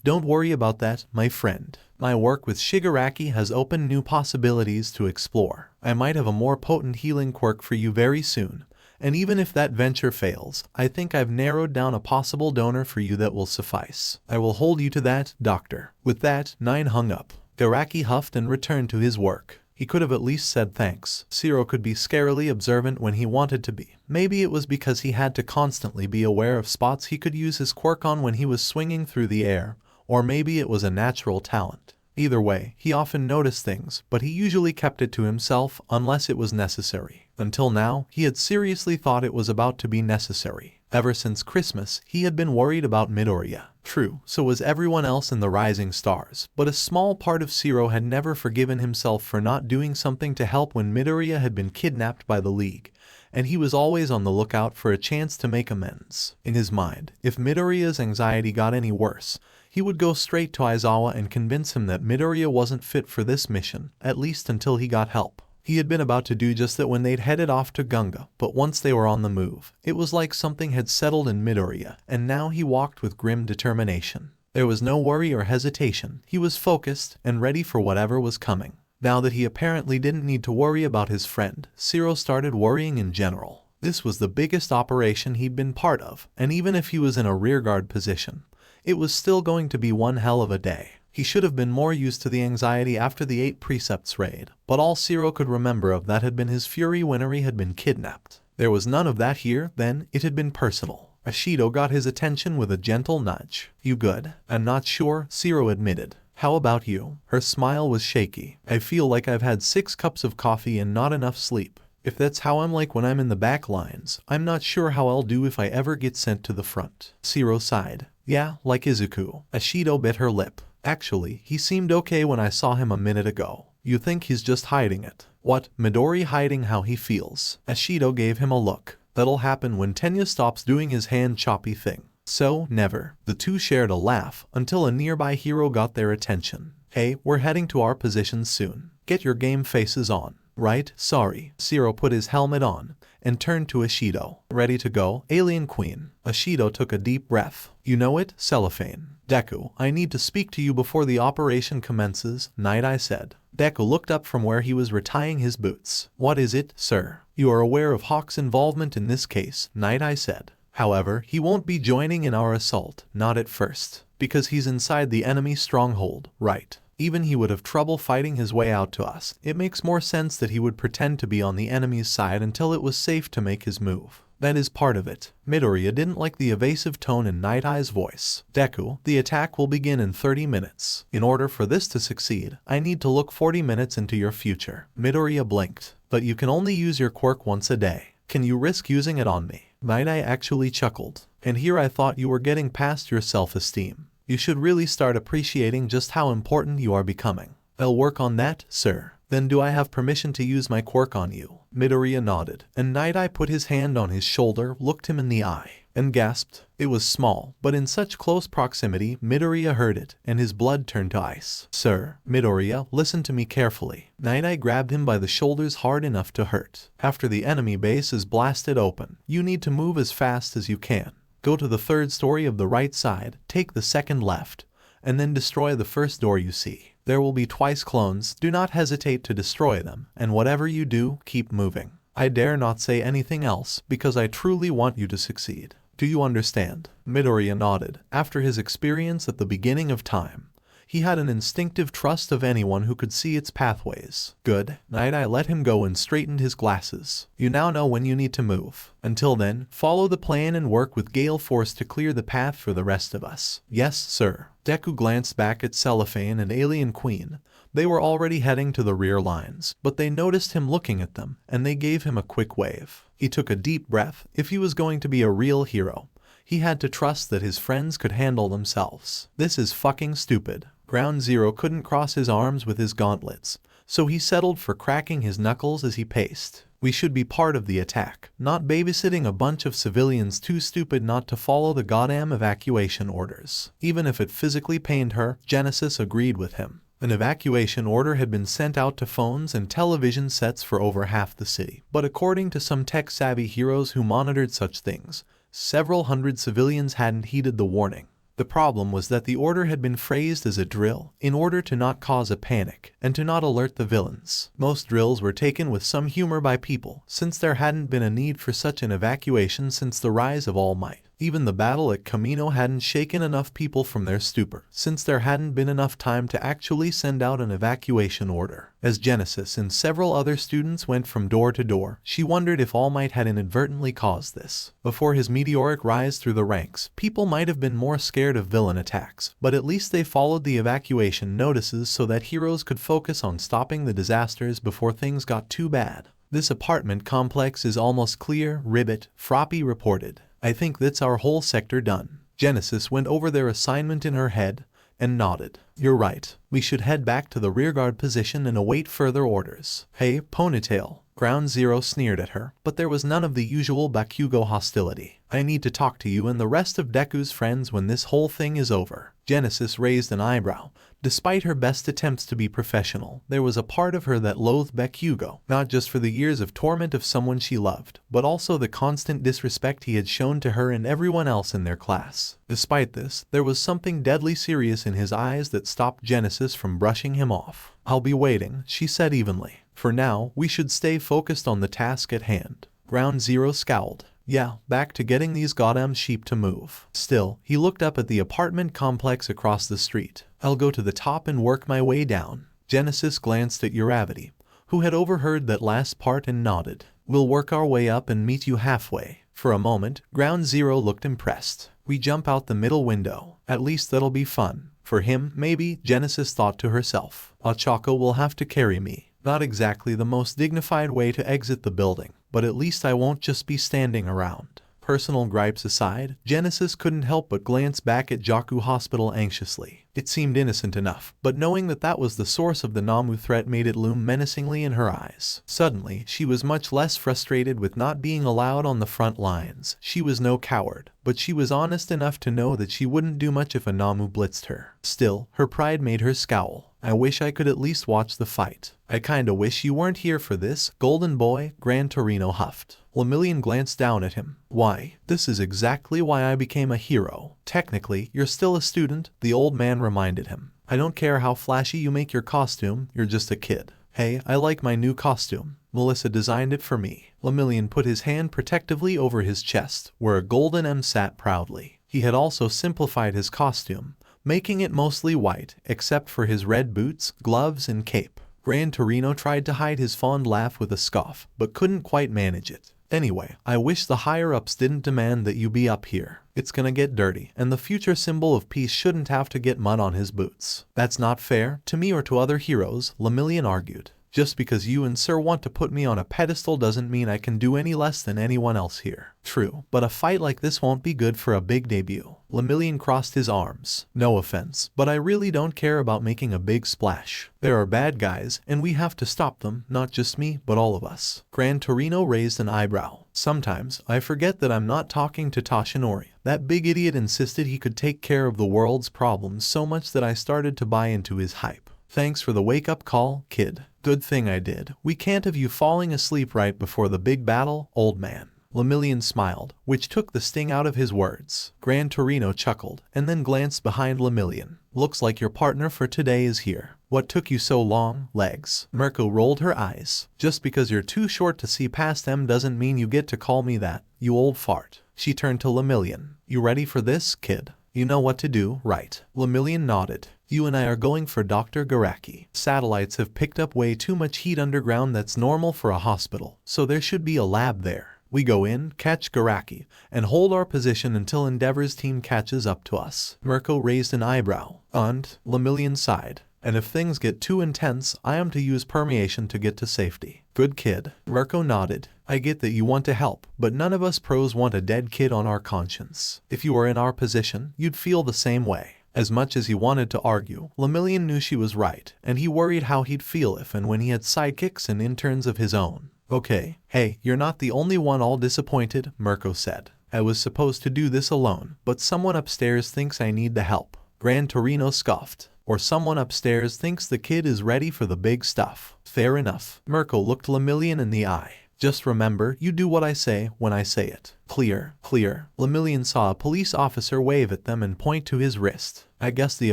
Speaker 2: Don't worry about that, my friend. My work with Shigaraki has opened new possibilities to explore. I might have a more potent healing quirk for you very soon, And even if that venture fails, I think I've narrowed down a possible donor for you that will suffice. I will hold you to that, doctor. With that, 9 hung up. Garaki huffed and returned to his work. He could have at least said thanks. Zero could be scarily observant when he wanted to be. Maybe it was because he had to constantly be aware of spots he could use his quirk on when he was swinging through the air, or maybe it was a natural talent. Either way, he often noticed things, but he usually kept it to himself unless it was necessary. Until now, he had seriously thought it was about to be necessary. Ever since Christmas, he had been worried about Midoriya. True, so was everyone else in the Rising Stars, but a small part of Zero had never forgiven himself for not doing something to help when Midoriya had been kidnapped by the League, and he was always on the lookout for a chance to make amends. In his mind, if Midoriya's anxiety got any worse, he would go straight to Aizawa and convince him that Midoriya wasn't fit for this mission, at least until he got help. He had been about to do just that when they'd headed off to Gunga, but once they were on the move, it was like something had settled in Midoriya, and now he walked with grim determination. There was no worry or hesitation. He was focused and ready for whatever was coming. Now that he apparently didn't need to worry about his friend, Zero started worrying in general. This was the biggest operation he'd been part of, and even if he was in a rearguard position, it was still going to be one hell of a day. He should have been more used to the anxiety after the 8 Precepts raid, but all Zero could remember of that had been his fury whenever he had been kidnapped. There was none of that here, then. It had been personal. Ashido got his attention with a gentle nudge. "You good?" "I'm not sure," Zero admitted. "How about you?" Her smile was shaky. "I feel like I've had 6 cups of coffee and not enough sleep. If that's how I'm like when I'm in the back lines, I'm not sure how I'll do if I ever get sent to the front." Zero sighed. "Yeah, like Izuku." Ashido bit her lip. "Actually, he seemed okay when I saw him a minute ago." "You think he's just hiding it?" "What, Midori hiding how he feels?" Ashido gave him a look. "That'll happen when Tenya stops doing his hand choppy thing." "So, never." The two shared a laugh until a nearby hero got their attention. "Hey, we're heading to our positions soon. Get your game faces on." "Right, sorry." Zero put his helmet on and turned to Ashido. "Ready to go, Alien Queen?" Ashido took a deep breath. "You know it, Cellophane." "Deku, I need to speak to you before the operation commences," Night Eye said. Deku looked up from where he was retying his boots. "What is it, sir?" "You are aware of Hawk's involvement in this case," Night Eye said. "However, he won't be joining in our assault, not at first, because he's inside the enemy stronghold, right? Even he would have trouble fighting his way out to us. It makes more sense that he would pretend to be on the enemy's side until it was safe to make his move. That is part of it." Midoriya didn't like the evasive tone in Night Eye's voice. "Deku, the attack will begin in 30 minutes. In order for this to succeed, I need to look 40 minutes into your future." Midoriya blinked. "But you can only use your quirk once a day. Can you risk using it on me?" Night Eye actually chuckled. "And here I thought you were getting past your self-esteem. You should really start appreciating just how important you are becoming." "I'll work on that, sir." "Then do I have permission to use my quirk on you?" Midoriya nodded, and Night Eye put his hand on his shoulder, looked him in the eye, and gasped. It was small, but in such close proximity, Midoriya heard it, and his blood turned to ice. "Sir." "Midoriya, listen to me carefully." Night Eye grabbed him by the shoulders hard enough to hurt. "After the enemy base is blasted open, you need to move as fast as you can. Go to the 3rd story of the right side, take the 2nd left, and then destroy the first door you see. There will be twice clones, do not hesitate to destroy them, and whatever you do, keep moving. I dare not say anything else, because I truly want you to succeed. Do you understand?" Midoriya nodded. After his experience at the beginning of time, he had an instinctive trust of anyone who could see its pathways. "Good." Night Eye let him go and straightened his glasses. "You now know when you need to move. Until then, follow the plan and work with Gale Force to clear the path for the rest of us." "Yes, sir." Deku glanced back at Cellophane and Alien Queen. They were already heading to the rear lines, but they noticed him looking at them, and they gave him a quick wave. He took a deep breath. If he was going to be a real hero, he had to trust that his friends could handle themselves. "This is fucking stupid." Ground Zero couldn't cross his arms with his gauntlets, so he settled for cracking his knuckles as he paced. "We should be part of the attack, not babysitting a bunch of civilians too stupid not to follow the goddamn evacuation orders." Even if it physically pained her, Genesis agreed with him. An evacuation order had been sent out to phones and television sets for over half the city, but according to some tech-savvy heroes who monitored such things, several hundred civilians hadn't heeded the warning. The problem was that the order had been phrased as a drill in order to not cause a panic and to not alert the villains. Most drills were taken with some humor by people, since there hadn't been a need for such an evacuation since the rise of All Might. Even the battle at Camino hadn't shaken enough people from their stupor, since there hadn't been enough time to actually send out an evacuation order. As Genesis and several other students went from door to door, she wondered if All Might had inadvertently caused this. Before his meteoric rise through the ranks, people might have been more scared of villain attacks, but at least they followed the evacuation notices so that heroes could focus on stopping the disasters before things got too bad. This apartment complex is almost clear, Ribbit, Froppy reported. I think that's our whole sector done. Genesis went over their assignment in her head and nodded. You're right. We should head back to the rearguard position and await further orders. Hey, Ponytail. Ground Zero sneered at her, but there was none of the usual bakugou hostility. I need to talk to you and the rest of Deku's friends when this whole thing is over. Genesis raised an eyebrow. Despite her best attempts to be professional, there was a part of her that loathed bakugou, not just for the years of torment of someone she loved, but also the constant disrespect he had shown to her and everyone else in their class. Despite this, there was something deadly serious in his eyes that stopped Genesis from brushing him off. I'll be waiting, she said evenly. For now, we should stay focused on the task at hand. Ground Zero scowled. Yeah, back to getting these goddamn sheep to move. Still, he looked up at the apartment complex across the street. I'll go to the top and work my way down. Genesis glanced at Uravity, who had overheard that last part and nodded. We'll work our way up and meet you halfway. For a moment, Ground Zero looked impressed. We jump out the middle window. At least that'll be fun. For him, maybe, Genesis thought to herself. Ochako will have to carry me. Not exactly the most dignified way to exit the building, but at least I won't just be standing around. Personal gripes aside, Genesis couldn't help but glance back at Jaku Hospital anxiously. It seemed innocent enough, but knowing that that was the source of the Namu threat made it loom menacingly in her eyes. Suddenly, she was much less frustrated with not being allowed on the front lines. She was no coward, but she was honest enough to know that she wouldn't do much if a Namu blitzed her. Still, her pride made her scowl. I wish I could at least watch the fight. I kinda wish you weren't here for this, Golden Boy, Gran Torino huffed. Lemillion glanced down at him. Why, this is exactly why I became a hero. Technically, you're still a student, the old man reminded him. I don't care how flashy you make your costume, you're just a kid. Hey, I like my new costume. Melissa designed it for me. Lemillion put his hand protectively over his chest, where a golden M sat proudly. He had also simplified his costume, making it mostly white, except for his red boots, gloves, and cape. Gran Torino tried to hide his fond laugh with a scoff, but couldn't quite manage it. Anyway, I wish the higher-ups didn't demand that you be up here. It's gonna get dirty, and the future symbol of peace shouldn't have to get mud on his boots. That's not fair, to me or to other heroes, Lemillion argued. Just because you and Sir want to put me on a pedestal doesn't mean I can do any less than anyone else here. True, but a fight like this won't be good for a big debut. Lemillion crossed his arms. No offense, but I really don't care about making a big splash. There are bad guys, and we have to stop them, not just me, but all of us. Gran Torino raised an eyebrow. Sometimes, I forget that I'm not talking to Toshinori. That big idiot insisted he could take care of the world's problems so much that I started to buy into his hype. Thanks for the wake-up call, kid. Good thing I did. We can't have you falling asleep right before the big battle, old man. Lemillion smiled, which took the sting out of his words. Gran Torino chuckled, and then glanced behind Lemillion. Looks like your partner for today is here. What took you so long, legs? Mirko rolled her eyes. Just because you're too short to see past them doesn't mean you get to call me that, you old fart. She turned to Lemillion. You ready for this, kid? You know what to do, right? Lemillion nodded. You and I are going for Dr. Garaki. Satellites have picked up way too much heat underground that's normal for a hospital, so there should be a lab there. We go in, catch Garaki, and hold our position until Endeavor's team catches up to us. Mirko raised an eyebrow. And, Lemillion sighed. And if things get too intense, I am to use permeation to get to safety. Good kid. Mirko nodded. I get that you want to help, but none of us pros want a dead kid on our conscience. If you were in our position, you'd feel the same way. As much as he wanted to argue, Lemillion knew she was right, and he worried how he'd feel if and when he had sidekicks and interns of his own. Okay, hey, you're not the only one all disappointed, Mirko said. I was supposed to do this alone, but someone upstairs thinks I need the help. Gran Torino scoffed. Or someone upstairs thinks the kid is ready for the big stuff. Fair enough. Mirko looked Lemillion in the eye. Just remember, you do what I say when I say it. Clear, clear. Lemillion saw a police officer wave at them and point to his wrist. I guess the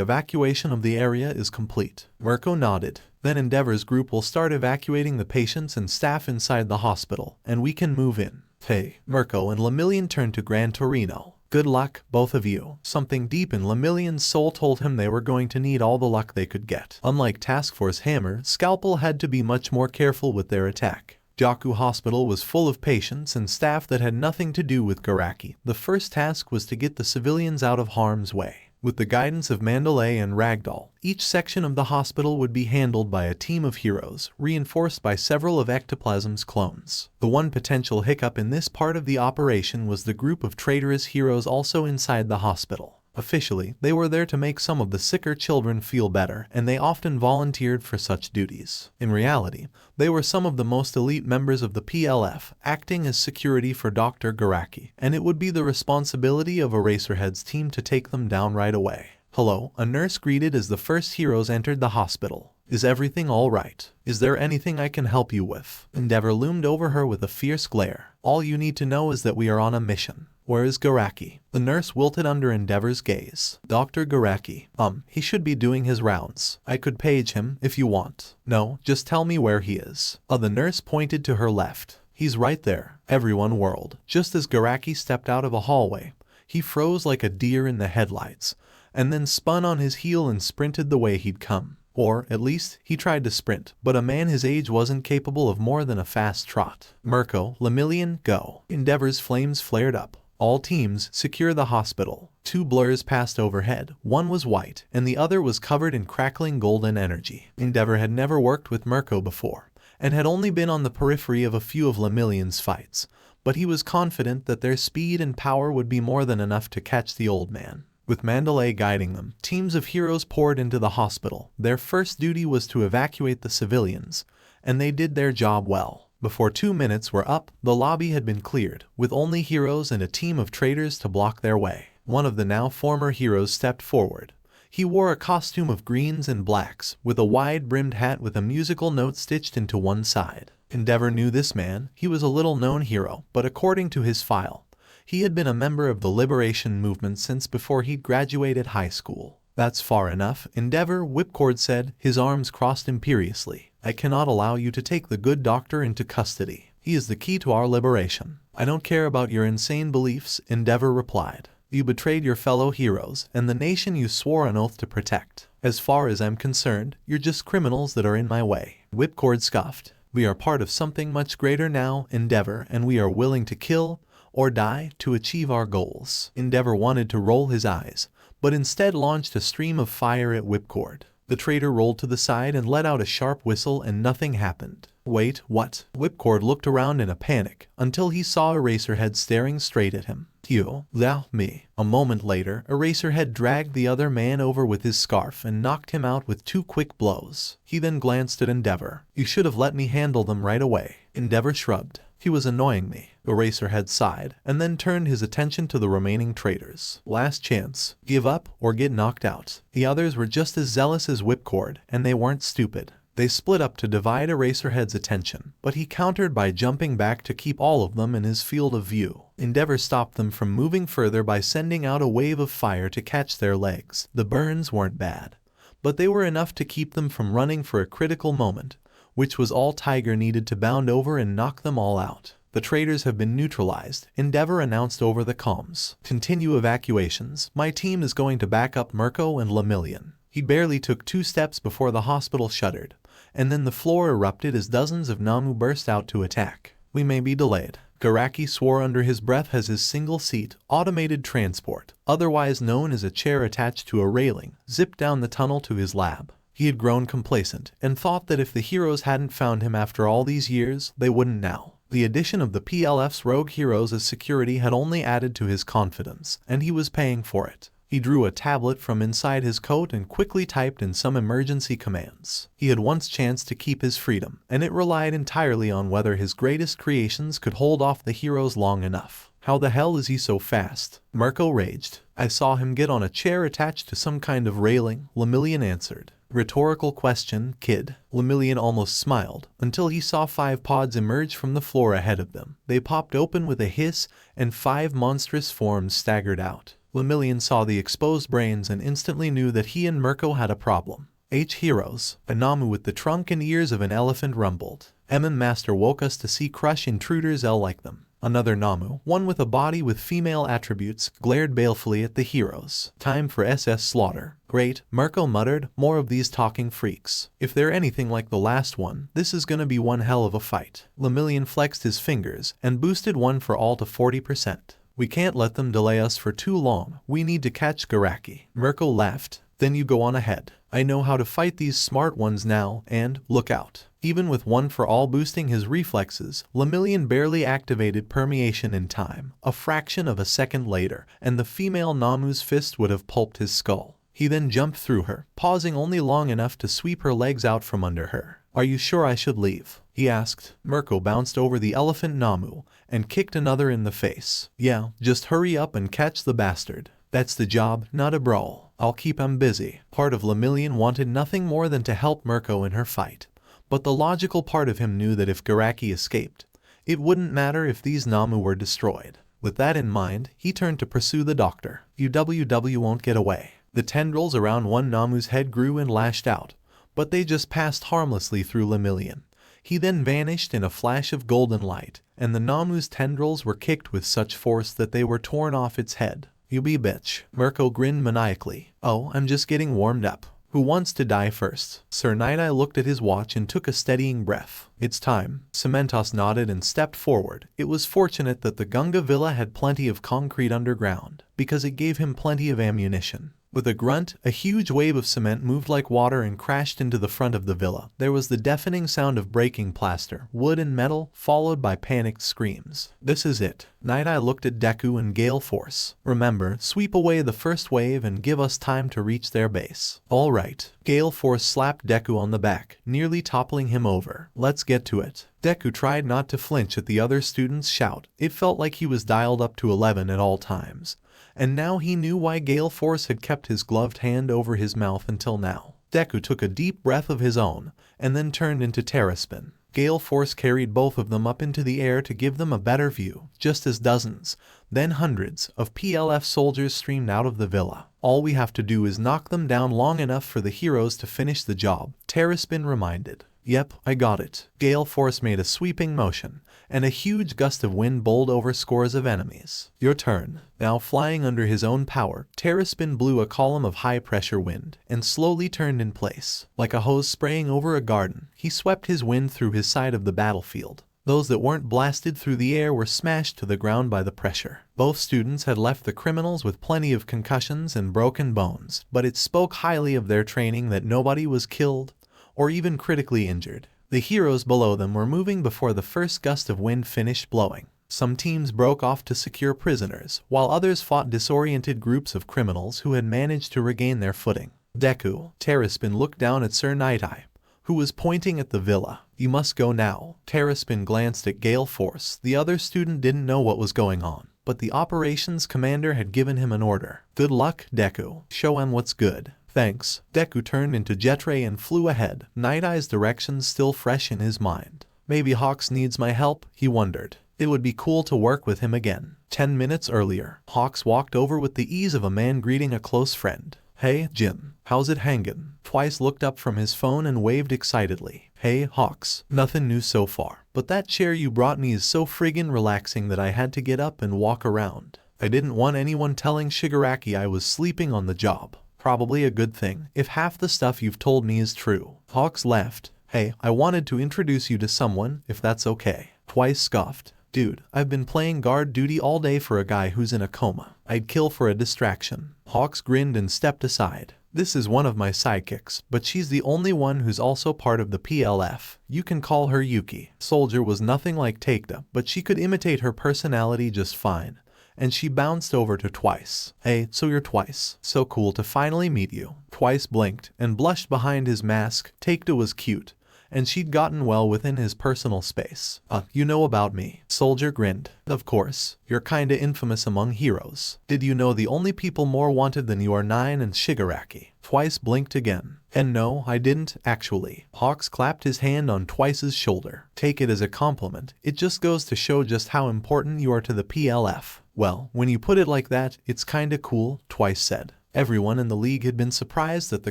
Speaker 2: evacuation of the area is complete. Mirko nodded. Then Endeavor's group will start evacuating the patients and staff inside the hospital, and we can move in. Hey, Mirko and Lemillion turned to Gran Torino. Good luck, both of you. Something deep in Lemillion's soul told him they were going to need all the luck they could get. Unlike Task Force Hammer, Scalpel had to be much more careful with their attack. Jaku Hospital was full of patients and staff that had nothing to do with Garaki. The first task was to get the civilians out of harm's way. With the guidance of Mandalay and Ragdoll, each section of the hospital would be handled by a team of heroes, reinforced by several of Ectoplasm's clones. The one potential hiccup in this part of the operation was the group of traitorous heroes also inside the hospital. Officially, they were there to make some of the sicker children feel better, and they often volunteered for such duties. In reality, they were some of the most elite members of the PLF, acting as security for Dr. Garaki, and it would be the responsibility of Eraserhead's team to take them down right away. Hello, a nurse greeted as the first heroes entered the hospital. Is everything all right? Is there anything I can help you with? Endeavor loomed over her with a fierce glare. All you need to know is that we are on a mission. Where is Garaki? The nurse wilted under Endeavor's gaze. Dr. Garaki. He should be doing his rounds. I could page him if you want. No, just tell me where he is. The nurse pointed to her left. He's right there. Everyone whirled. Just as Garaki stepped out of a hallway, he froze like a deer in the headlights, and then spun on his heel and sprinted the way he'd come. Or, at least, he tried to sprint, but a man his age wasn't capable of more than a fast trot. Mirko, Lemillion, go. Endeavor's flames flared up. All teams, secure the hospital. Two blurs passed overhead. One was white, and the other was covered in crackling golden energy. Endeavor had never worked with Mirko before, and had only been on the periphery of a few of Lemillion's fights, but he was confident that their speed and power would be more than enough to catch the old man. With Mandalay guiding them, teams of heroes poured into the hospital. Their first duty was to evacuate the civilians, and they did their job well. Before 2 minutes were up, the lobby had been cleared, with only heroes and a team of traitors to block their way. One of the now former heroes stepped forward. He wore a costume of greens and blacks, with a wide-brimmed hat with a musical note stitched into one side. Endeavor knew this man. He was a little-known hero, but according to his file, he had been a member of the Liberation Movement since before he'd graduated high school. That's far enough, Endeavor, Whipcord said, his arms crossed imperiously. I cannot allow you to take the good doctor into custody. He is the key to our liberation. I don't care about your insane beliefs, Endeavor replied. You betrayed your fellow heroes and the nation you swore an oath to protect. As far as I'm concerned, you're just criminals that are in my way. Whipcord scoffed. We are part of something much greater now, Endeavor, and we are willing to kill or die to achieve our goals. Endeavor wanted to roll his eyes, but instead launched a stream of fire at Whipcord. The traitor rolled to the side and let out a sharp whistle, and nothing happened. Wait, what? Whipcord looked around in a panic, until he saw Eraserhead staring straight at him. You, thou, me. A moment later, Eraserhead dragged the other man over with his scarf and knocked him out with 2 quick blows. He then glanced at Endeavor. You should have let me handle them right away. Endeavor shrugged. He was annoying me. Eraserhead sighed, and then turned his attention to the remaining traitors. Last chance. Give up or get knocked out. The others were just as zealous as Whipcord, and they weren't stupid. They split up to divide Eraserhead's attention, but he countered by jumping back to keep all of them in his field of view. Endeavor stopped them from moving further by sending out a wave of fire to catch their legs. The burns weren't bad, but they were enough to keep them from running for a critical moment, which was all Tiger needed to bound over and knock them all out. The traitors have been neutralized, Endeavor announced over the comms. Continue evacuations. My team is going to back up Mirko and Lemillion. He barely took 2 steps before the hospital shuddered, and then the floor erupted as dozens of Namu burst out to attack. We may be delayed. Garaki swore under his breath as his single-seat, automated transport, otherwise known as a chair attached to a railing, zipped down the tunnel to his lab. He had grown complacent, and thought that if the heroes hadn't found him after all these years, they wouldn't now. The addition of the PLF's rogue heroes as security had only added to his confidence, and he was paying for it. He drew a tablet from inside his coat and quickly typed in some emergency commands. He had once chanced to keep his freedom, and it relied entirely on whether his greatest creations could hold off the heroes long enough. How the hell is he so fast? Mirko raged. I saw him get on a chair attached to some kind of railing, Lemillion answered. Rhetorical question, kid. Lemillion almost smiled, until he saw 5 pods emerge from the floor ahead of them. They popped open with a hiss, and 5 monstrous forms staggered out. Lemillion saw the exposed brains and instantly knew that he and Mirko had a problem. Heroes. A Namu with the trunk and ears of an elephant rumbled. Master woke us to see crush intruders like them. Another Namu, one with a body with female attributes, glared balefully at the heroes. Time for SS slaughter. Great, Mirko muttered, more of these talking freaks. If they're anything like the last one, this is gonna be one hell of a fight. Lemillion flexed his fingers and boosted one for all to 40%. We can't let them delay us for too long, we need to catch Garaki. Mirko laughed. Then you go on ahead. I know how to fight these smart ones now, and, look out. Even with one for all boosting his reflexes, Lemillion barely activated permeation in time. A fraction of a second later, and the female Namu's fist would have pulped his skull. He then jumped through her, pausing only long enough to sweep her legs out from under her. Are you sure I should leave? He asked. Mirko bounced over the elephant Namu, and kicked another in the face. Yeah, just hurry up and catch the bastard. That's the job, not a brawl. I'll keep him busy. Part of Lemillion wanted nothing more than to help Mirko in her fight. But the logical part of him knew that if Garaki escaped, it wouldn't matter if these Namu were destroyed. With that in mind, he turned to pursue the doctor. UWW won't get away. The tendrils around one Namu's head grew and lashed out, but they just passed harmlessly through Lemillion. He then vanished in a flash of golden light, and the Namu's tendrils were kicked with such force that they were torn off its head. You be bitch. Mirko grinned maniacally. Oh, I'm just getting warmed up. Who wants to die first? Sir Night-Eye looked at his watch and took a steadying breath. It's time. Cementos nodded and stepped forward. It was fortunate that the Gunga villa had plenty of concrete underground, because it gave him plenty of ammunition. With a grunt, a huge wave of cement moved like water and crashed into the front of the villa. There was the deafening sound of breaking plaster, wood and metal, followed by panicked screams. This is it. Night-Eye looked at Deku and Gale Force. Remember, sweep away the first wave and give us time to reach their base. All right. Gale Force slapped Deku on the back, nearly toppling him over. Let's get to it. Deku tried not to flinch at the other students' shout. It felt like he was dialed up to 11 at all times. And now he knew why Gale Force had kept his gloved hand over his mouth until now. Deku took a deep breath of his own, and then turned into Terraspin. Gale Force carried both of them up into the air to give them a better view, just as dozens, then hundreds, of PLF soldiers streamed out of the villa. All we have to do is knock them down long enough for the heroes to finish the job, Terraspin reminded. Yep, I got it. Gale Force made a sweeping motion, and a huge gust of wind bowled over scores of enemies. Your turn. Now flying under his own power, Terraspin blew a column of high-pressure wind, and slowly turned in place. Like a hose spraying over a garden, he swept his wind through his side of the battlefield. Those that weren't blasted through the air were smashed to the ground by the pressure. Both students had left the criminals with plenty of concussions and broken bones, but it spoke highly of their training that nobody was killed or even critically injured. The heroes below them were moving before the first gust of wind finished blowing. Some teams broke off to secure prisoners, while others fought disoriented groups of criminals who had managed to regain their footing. Deku, Terraspin looked down at Sir Night-Eye, who was pointing at the villa. You must go now. Terraspin glanced at Gale Force. The other student didn't know what was going on, but the operations commander had given him an order. Good luck, Deku. Show him what's good. Thanks. Deku turned into Jetray and flew ahead, Night-Eye's directions still fresh in his mind. Maybe Hawks needs my help, he wondered. It would be cool to work with him again. 10 minutes earlier, Hawks walked over with the ease of a man greeting a close friend. Hey, Jim. How's it hangin'? Twice looked up from his phone and waved excitedly. Hey, Hawks. Nothing new so far, but that chair you brought me is so friggin' relaxing that I had to get up and walk around. I didn't want anyone telling Shigaraki I was sleeping on the job. Probably a good thing, if half the stuff you've told me is true. Hawks laughed. Hey, I wanted to introduce you to someone, if that's okay. Twice scoffed. Dude, I've been playing guard duty all day for a guy who's in a coma. I'd kill for a distraction. Hawks grinned and stepped aside. This is one of my sidekicks, but she's the only one who's also part of the PLF. You can call her Yuki. Soldier was nothing like Takeda, but she could imitate her personality just fine. And she bounced over to Twice. Hey, so you're Twice. So cool to finally meet you. Twice blinked and blushed behind his mask. Takeda was cute, and she'd gotten well within his personal space. You know about me. Soldier grinned. Of course. You're kinda infamous among heroes. Did you know the only people more wanted than you are Nine and Shigaraki? Twice blinked again. And no, I didn't, actually. Hawks clapped his hand on Twice's shoulder. Take it as a compliment. It just goes to show just how important you are to the PLF. Well, when you put it like that, it's kinda cool, Twice said. Everyone in the league had been surprised that the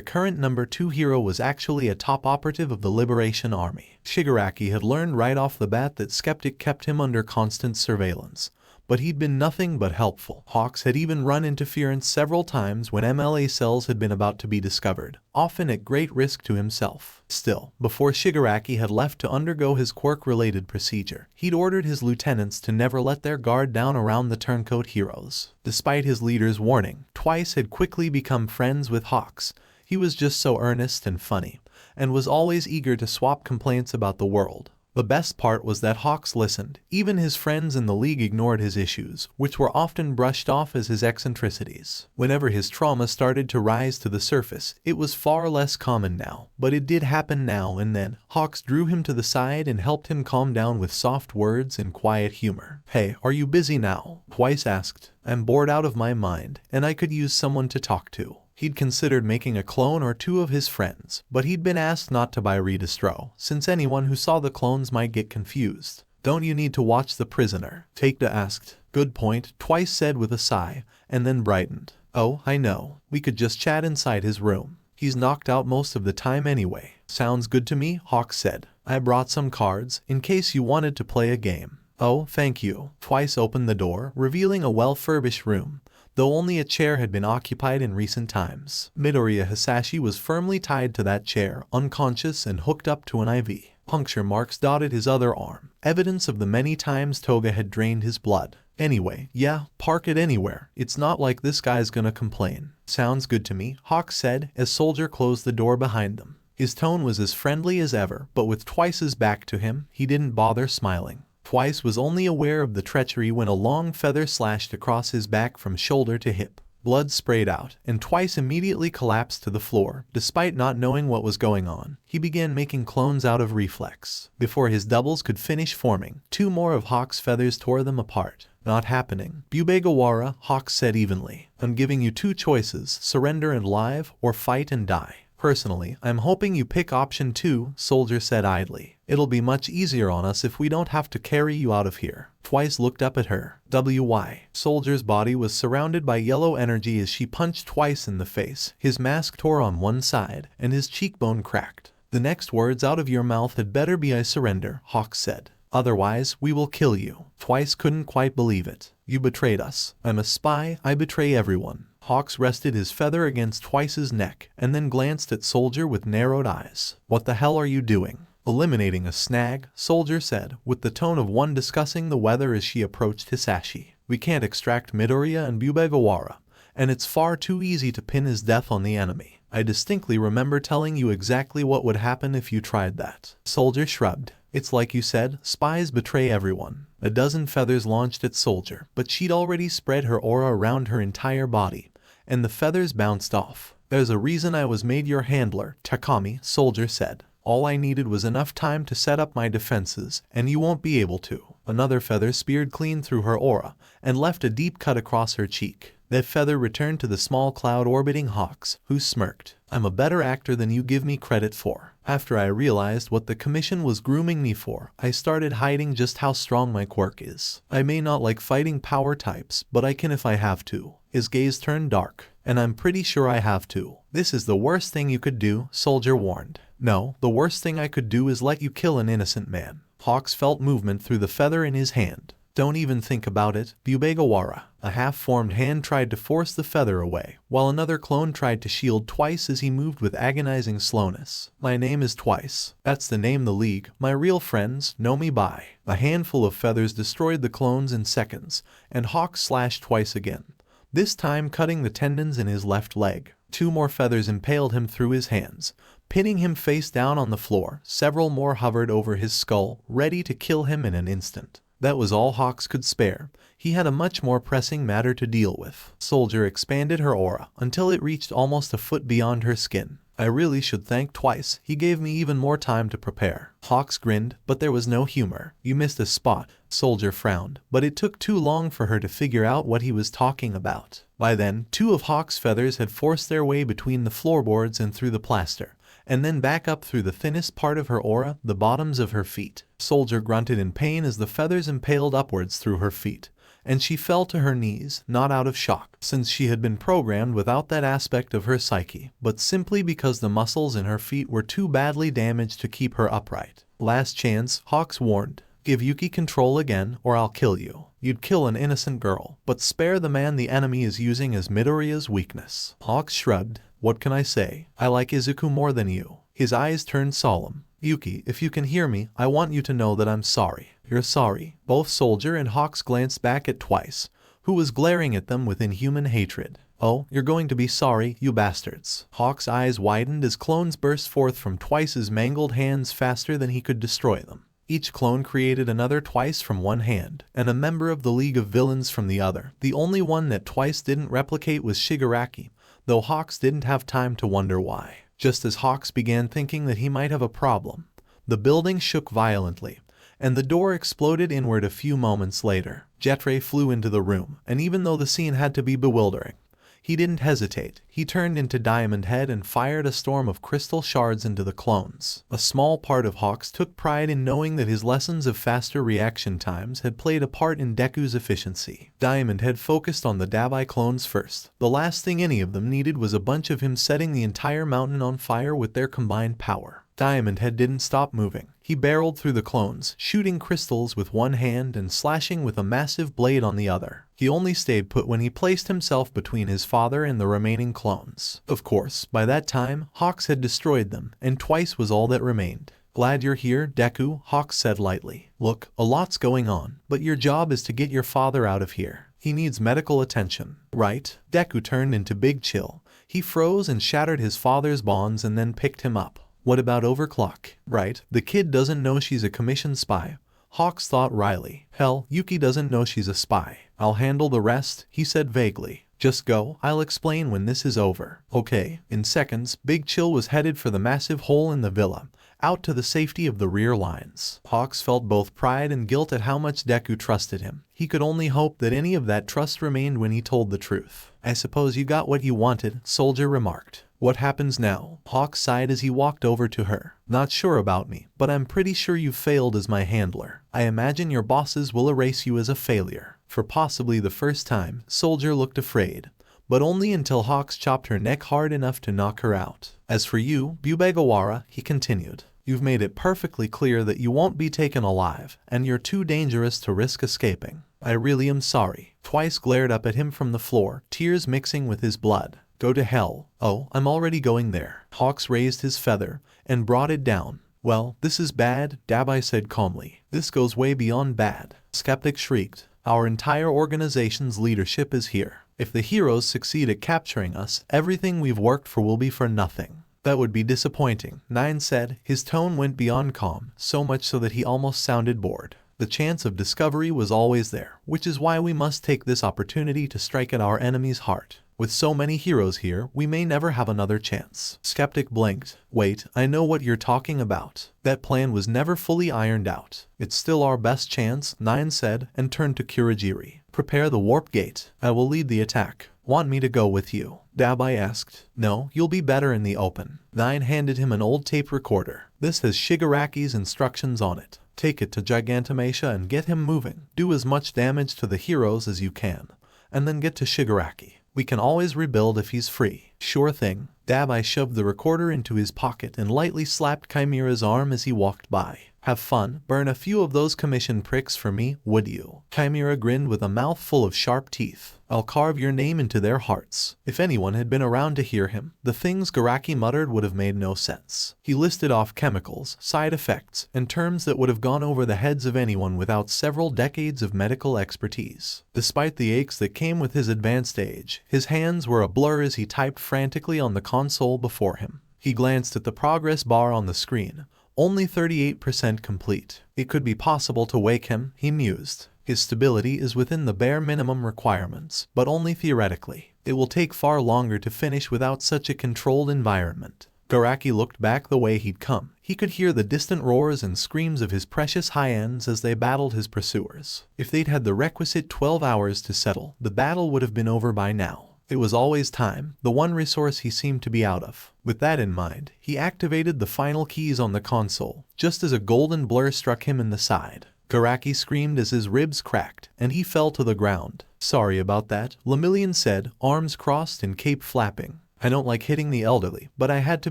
Speaker 2: current number 2 hero was actually a top operative of the Liberation Army. Shigaraki had learned right off the bat that Skeptic kept him under constant surveillance, but he'd been nothing but helpful. Hawks had even run interference several times when MLA cells had been about to be discovered, often at great risk to himself. Still, before Shigaraki had left to undergo his quirk-related procedure, he'd ordered his lieutenants to never let their guard down around the turncoat heroes. Despite his leader's warning, Twice had quickly become friends with Hawks. He was just so earnest and funny, and was always eager to swap complaints about the world. The best part was that Hawks listened. Even his friends in the league ignored his issues, which were often brushed off as his eccentricities. Whenever his trauma started to rise to the surface, it was far less common now, but it did happen now and then. Hawks drew him to the side and helped him calm down with soft words and quiet humor. "Hey, are you busy now?" Twice asked. "I'm bored out of my mind, and I could use someone to talk to." He'd considered making a clone or two of his friends, but he'd been asked not to buy Redistro, since anyone who saw the clones might get confused. "Don't you need to watch The Prisoner?" Takeda asked. "Good point," Twice said with a sigh, and then brightened. "Oh, I know. We could just chat inside his room. He's knocked out most of the time anyway." "Sounds good to me," Hawks said. "I brought some cards, in case you wanted to play a game." "Oh, thank you." Twice opened the door, revealing a well-furbished room, though only a chair had been occupied in recent times. Midoriya Hisashi was firmly tied to that chair, unconscious and hooked up to an IV. Puncture marks dotted his other arm, evidence of the many times Toga had drained his blood. "Anyway, yeah, park it anywhere. It's not like this guy's gonna complain." "Sounds good to me," Hawks said as Soldier closed the door behind them. His tone was as friendly as ever, but with Twice's back to him, he didn't bother smiling. Twice was only aware of the treachery when a long feather slashed across his back from shoulder to hip. Blood sprayed out, and Twice immediately collapsed to the floor. Despite not knowing what was going on, he began making clones out of reflex. Before his doubles could finish forming, 2 more of Hawk's feathers tore them apart. "Not happening." Bubegawara, Hawks said evenly. "I'm giving you 2 choices, surrender and live, or fight and die." "Personally, I'm hoping you pick option 2, Soldier said idly. "It'll be much easier on us if we don't have to carry you out of here." Twice looked up at her. "Why?" Soldier's body was surrounded by yellow energy as she punched Twice in the face. His mask tore on one side, and his cheekbone cracked. "The next words out of your mouth had better be 'I surrender,'" Hawks said. "Otherwise, we will kill you." Twice couldn't quite believe it. "You betrayed us." "I'm a spy, I betray everyone." Hawks rested his feather against Twice's neck, and then glanced at Soldier with narrowed eyes. "What the hell are you doing?" "Eliminating a snag," Soldier said, with the tone of one discussing the weather as she approached Hisashi. "We can't extract Midoriya and Bubegawara, and it's far too easy to pin his death on the enemy. I distinctly remember telling you exactly what would happen if you tried that." Soldier shrugged. "It's like you said, spies betray everyone." A dozen feathers launched at Soldier, but she'd already spread her aura around her entire body, and the feathers bounced off. "There's a reason I was made your handler, Takami," Soldier said. "All I needed was enough time to set up my defenses, and you won't be able to." Another feather speared clean through her aura, and left a deep cut across her cheek. That feather returned to the small cloud orbiting Hawks, who smirked. "I'm a better actor than you give me credit for. After I realized what the commission was grooming me for, I started hiding just how strong my quirk is. I may not like fighting power types, but I can if I have to." His gaze turned dark. "And I'm pretty sure I have to." "This is the worst thing you could do," Soldier warned. "No, the worst thing I could do is let you kill an innocent man." Hawks felt movement through the feather in his hand. "Don't even think about it, Bubegawara." A half-formed hand tried to force the feather away, while another clone tried to shield Twice as he moved with agonizing slowness. "My name is Twice. That's the name the League, my real friends, know me by." A handful of feathers destroyed the clones in seconds, and Hawks slashed Twice again, this time cutting the tendons in his left leg. 2 more feathers impaled him through his hands, pinning him face down on the floor. Several more hovered over his skull, ready to kill him in an instant. That was all Hawks could spare. He had a much more pressing matter to deal with. Soldier expanded her aura until it reached almost a foot beyond her skin. I really should thank twice, he gave me even more time to prepare. Hawks grinned, but there was no humor. You missed a spot. Soldier frowned, but it took too long for her to figure out what he was talking about. By then, 2 of Hawk's feathers had forced their way between the floorboards and through the plaster, and then back up through the thinnest part of her aura, the bottoms of her feet. Soldier grunted in pain as the feathers impaled upwards through her feet, and she fell to her knees, not out of shock, since she had been programmed without that aspect of her psyche, but simply because the muscles in her feet were too badly damaged to keep her upright. Last chance, Hawks warned. Give Yuki control again, or I'll kill you. You'd kill an innocent girl, but spare the man the enemy is using as Midoriya's weakness. Hawks shrugged. What can I say? I like Izuku more than you. His eyes turned solemn. Yuki, if you can hear me, I want you to know that I'm sorry. You're sorry. Both Soldier and Hawks glanced back at Twice, who was glaring at them with inhuman hatred. Oh, you're going to be sorry, you bastards. Hawks' eyes widened as clones burst forth from Twice's mangled hands faster than he could destroy them. Each clone created another Twice from one hand, and a member of the League of Villains from the other. The only one that Twice didn't replicate was Shigaraki, though Hawks didn't have time to wonder why. Just as Hawks began thinking that he might have a problem, the building shook violently, and the door exploded inward a few moments later. Jetray flew into the room, and even though the scene had to be bewildering, he didn't hesitate. He turned into Diamond Head and fired a storm of crystal shards into the clones. A small part of Hawks took pride in knowing that his lessons of faster reaction times had played a part in Deku's efficiency. Diamond Head focused on the Dabai clones first. The last thing any of them needed was a bunch of him setting the entire mountain on fire with their combined power. Diamond Head didn't stop moving. He barreled through the clones, shooting crystals with one hand and slashing with a massive blade on the other. He only stayed put when he placed himself between his father and the remaining clones. Of course, by that time, Hawks had destroyed them, and Twice was all that remained. Glad you're here, Deku, Hawks said lightly. Look, a lot's going on, but your job is to get your father out of here. He needs medical attention, right? Deku turned into Big Chill. He froze and shattered his father's bonds and then picked him up. What about Overclock? Right, the kid doesn't know she's a commissioned spy. Hawks thought wryly. Hell, Yuki doesn't know she's a spy. I'll handle the rest, he said vaguely. Just go, I'll explain when this is over. Okay. In seconds, Big Chill was headed for the massive hole in the villa, out to the safety of the rear lines. Hawks felt both pride and guilt at how much Deku trusted him. He could only hope that any of that trust remained when he told the truth. I suppose you got what you wanted, Soldier remarked. What happens now? Hawks sighed as he walked over to her. Not sure about me, but I'm pretty sure you failed as my handler. I imagine your bosses will erase you as a failure. For possibly the first time, Soldier looked afraid, but only until Hawks chopped her neck hard enough to knock her out. As for you, Bubegawara, he continued, you've made it perfectly clear that you won't be taken alive, and you're too dangerous to risk escaping. I really am sorry. Twice glared up at him from the floor, tears mixing with his blood. Go to hell. Oh, I'm already going there. Hawks raised his feather and brought it down. Well, this is bad, Dabai said calmly. This goes way beyond bad. Skeptic shrieked. Our entire organization's leadership is here. If the heroes succeed at capturing us, everything we've worked for will be for nothing. That would be disappointing, Nine said. His tone went beyond calm, so much so that he almost sounded bored. The chance of discovery was always there, which is why we must take this opportunity to strike at our enemy's heart. With so many heroes here, we may never have another chance. Skeptic blinked. Wait, I know what you're talking about. That plan was never fully ironed out. It's still our best chance, Nine said, and turned to Kurogiri. Prepare the warp gate. I will lead the attack. Want me to go with you? Dabai asked. No, you'll be better in the open. Nine handed him an old tape recorder. This has Shigaraki's instructions on it. Take it to Gigantomachia and get him moving. Do as much damage to the heroes as you can, and then get to Shigaraki. We can always rebuild if he's free. Sure thing. Dabai shoved the recorder into his pocket and lightly slapped Chimera's arm as he walked by. Have fun. Burn a few of those commission pricks for me, would you? Chimera grinned with a mouth full of sharp teeth. I'll carve your name into their hearts. If anyone had been around to hear him, the things Garaki muttered would have made no sense. He listed off chemicals, side effects, and terms that would have gone over the heads of anyone without several decades of medical expertise. Despite the aches that came with his advanced age, his hands were a blur as he typed frantically on the console before him. He glanced at the progress bar on the screen. Only 38% complete. It could be possible to wake him, he mused. His stability is within the bare minimum requirements, but only theoretically. It will take far longer to finish without such a controlled environment. Garaki looked back the way he'd come. He could hear the distant roars and screams of his precious high-ends as they battled his pursuers. If they'd had the requisite 12 hours to settle, the battle would have been over by now. It was always time, the one resource he seemed to be out of. With that in mind, he activated the final keys on the console, just as a golden blur struck him in the side. Garaki screamed as his ribs cracked, and he fell to the ground. "Sorry about that," Lemillion said, arms crossed and cape flapping. "I don't like hitting the elderly, but I had to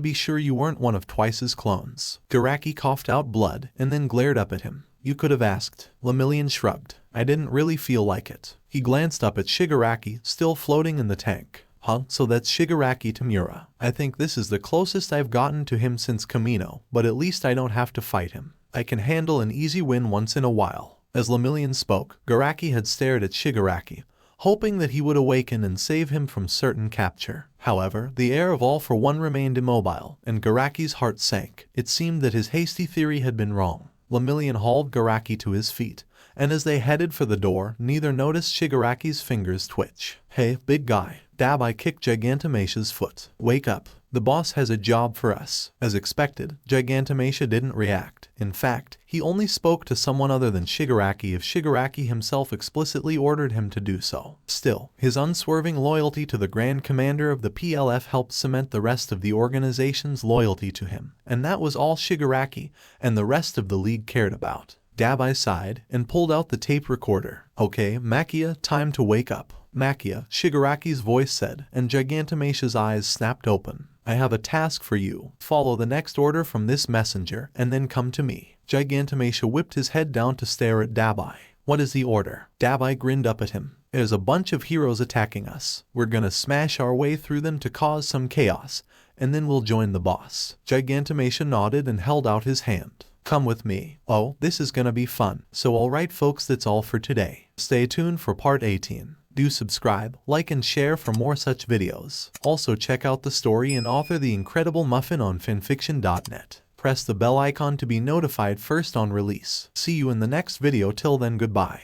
Speaker 2: be sure you weren't one of Twice's clones." Garaki coughed out blood, and then glared up at him. "You could have asked." Lemillion shrugged. "I didn't really feel like it." He glanced up at Shigaraki, still floating in the tank. "Huh, so that's Shigaraki Tamura. I think this is the closest I've gotten to him since Kamino, but at least I don't have to fight him. I can handle an easy win once in a while." As Lemillion spoke, Garaki had stared at Shigaraki, hoping that he would awaken and save him from certain capture. However, the air of All for One remained immobile, and Garaki's heart sank. It seemed that his hasty theory had been wrong. Lemillion hauled Garaki to his feet, and as they headed for the door, neither noticed Shigaraki's fingers twitch. "Hey, big guy." Dabai kicked Gigantomashia's foot. "Wake up. The boss has a job for us." As expected, Gigantomashia didn't react. In fact, he only spoke to someone other than Shigaraki if Shigaraki himself explicitly ordered him to do so. Still, his unswerving loyalty to the Grand Commander of the PLF helped cement the rest of the organization's loyalty to him, and that was all Shigaraki and the rest of the League cared about. Dabai sighed and pulled out the tape recorder. "Okay, Makia, time to wake up." "Makia," Shigaraki's voice said, and Gigantomashia's eyes snapped open. "I have a task for you. Follow the next order from this messenger, and then come to me." Gigantomashia whipped his head down to stare at Dabai. "What is the order?" Dabai grinned up at him. "There's a bunch of heroes attacking us. We're gonna smash our way through them to cause some chaos, and then we'll join the boss." Gigantomashia nodded and held out his hand. "Come with me." "Oh, this is gonna be fun." So alright folks, that's all for today. Stay tuned for part 18. Do subscribe, like and share for more such videos. Also check out the story and author The Incredible Muffin on fanfiction.net. Press the bell icon to be notified first on release. See you in the next video. Till then, goodbye.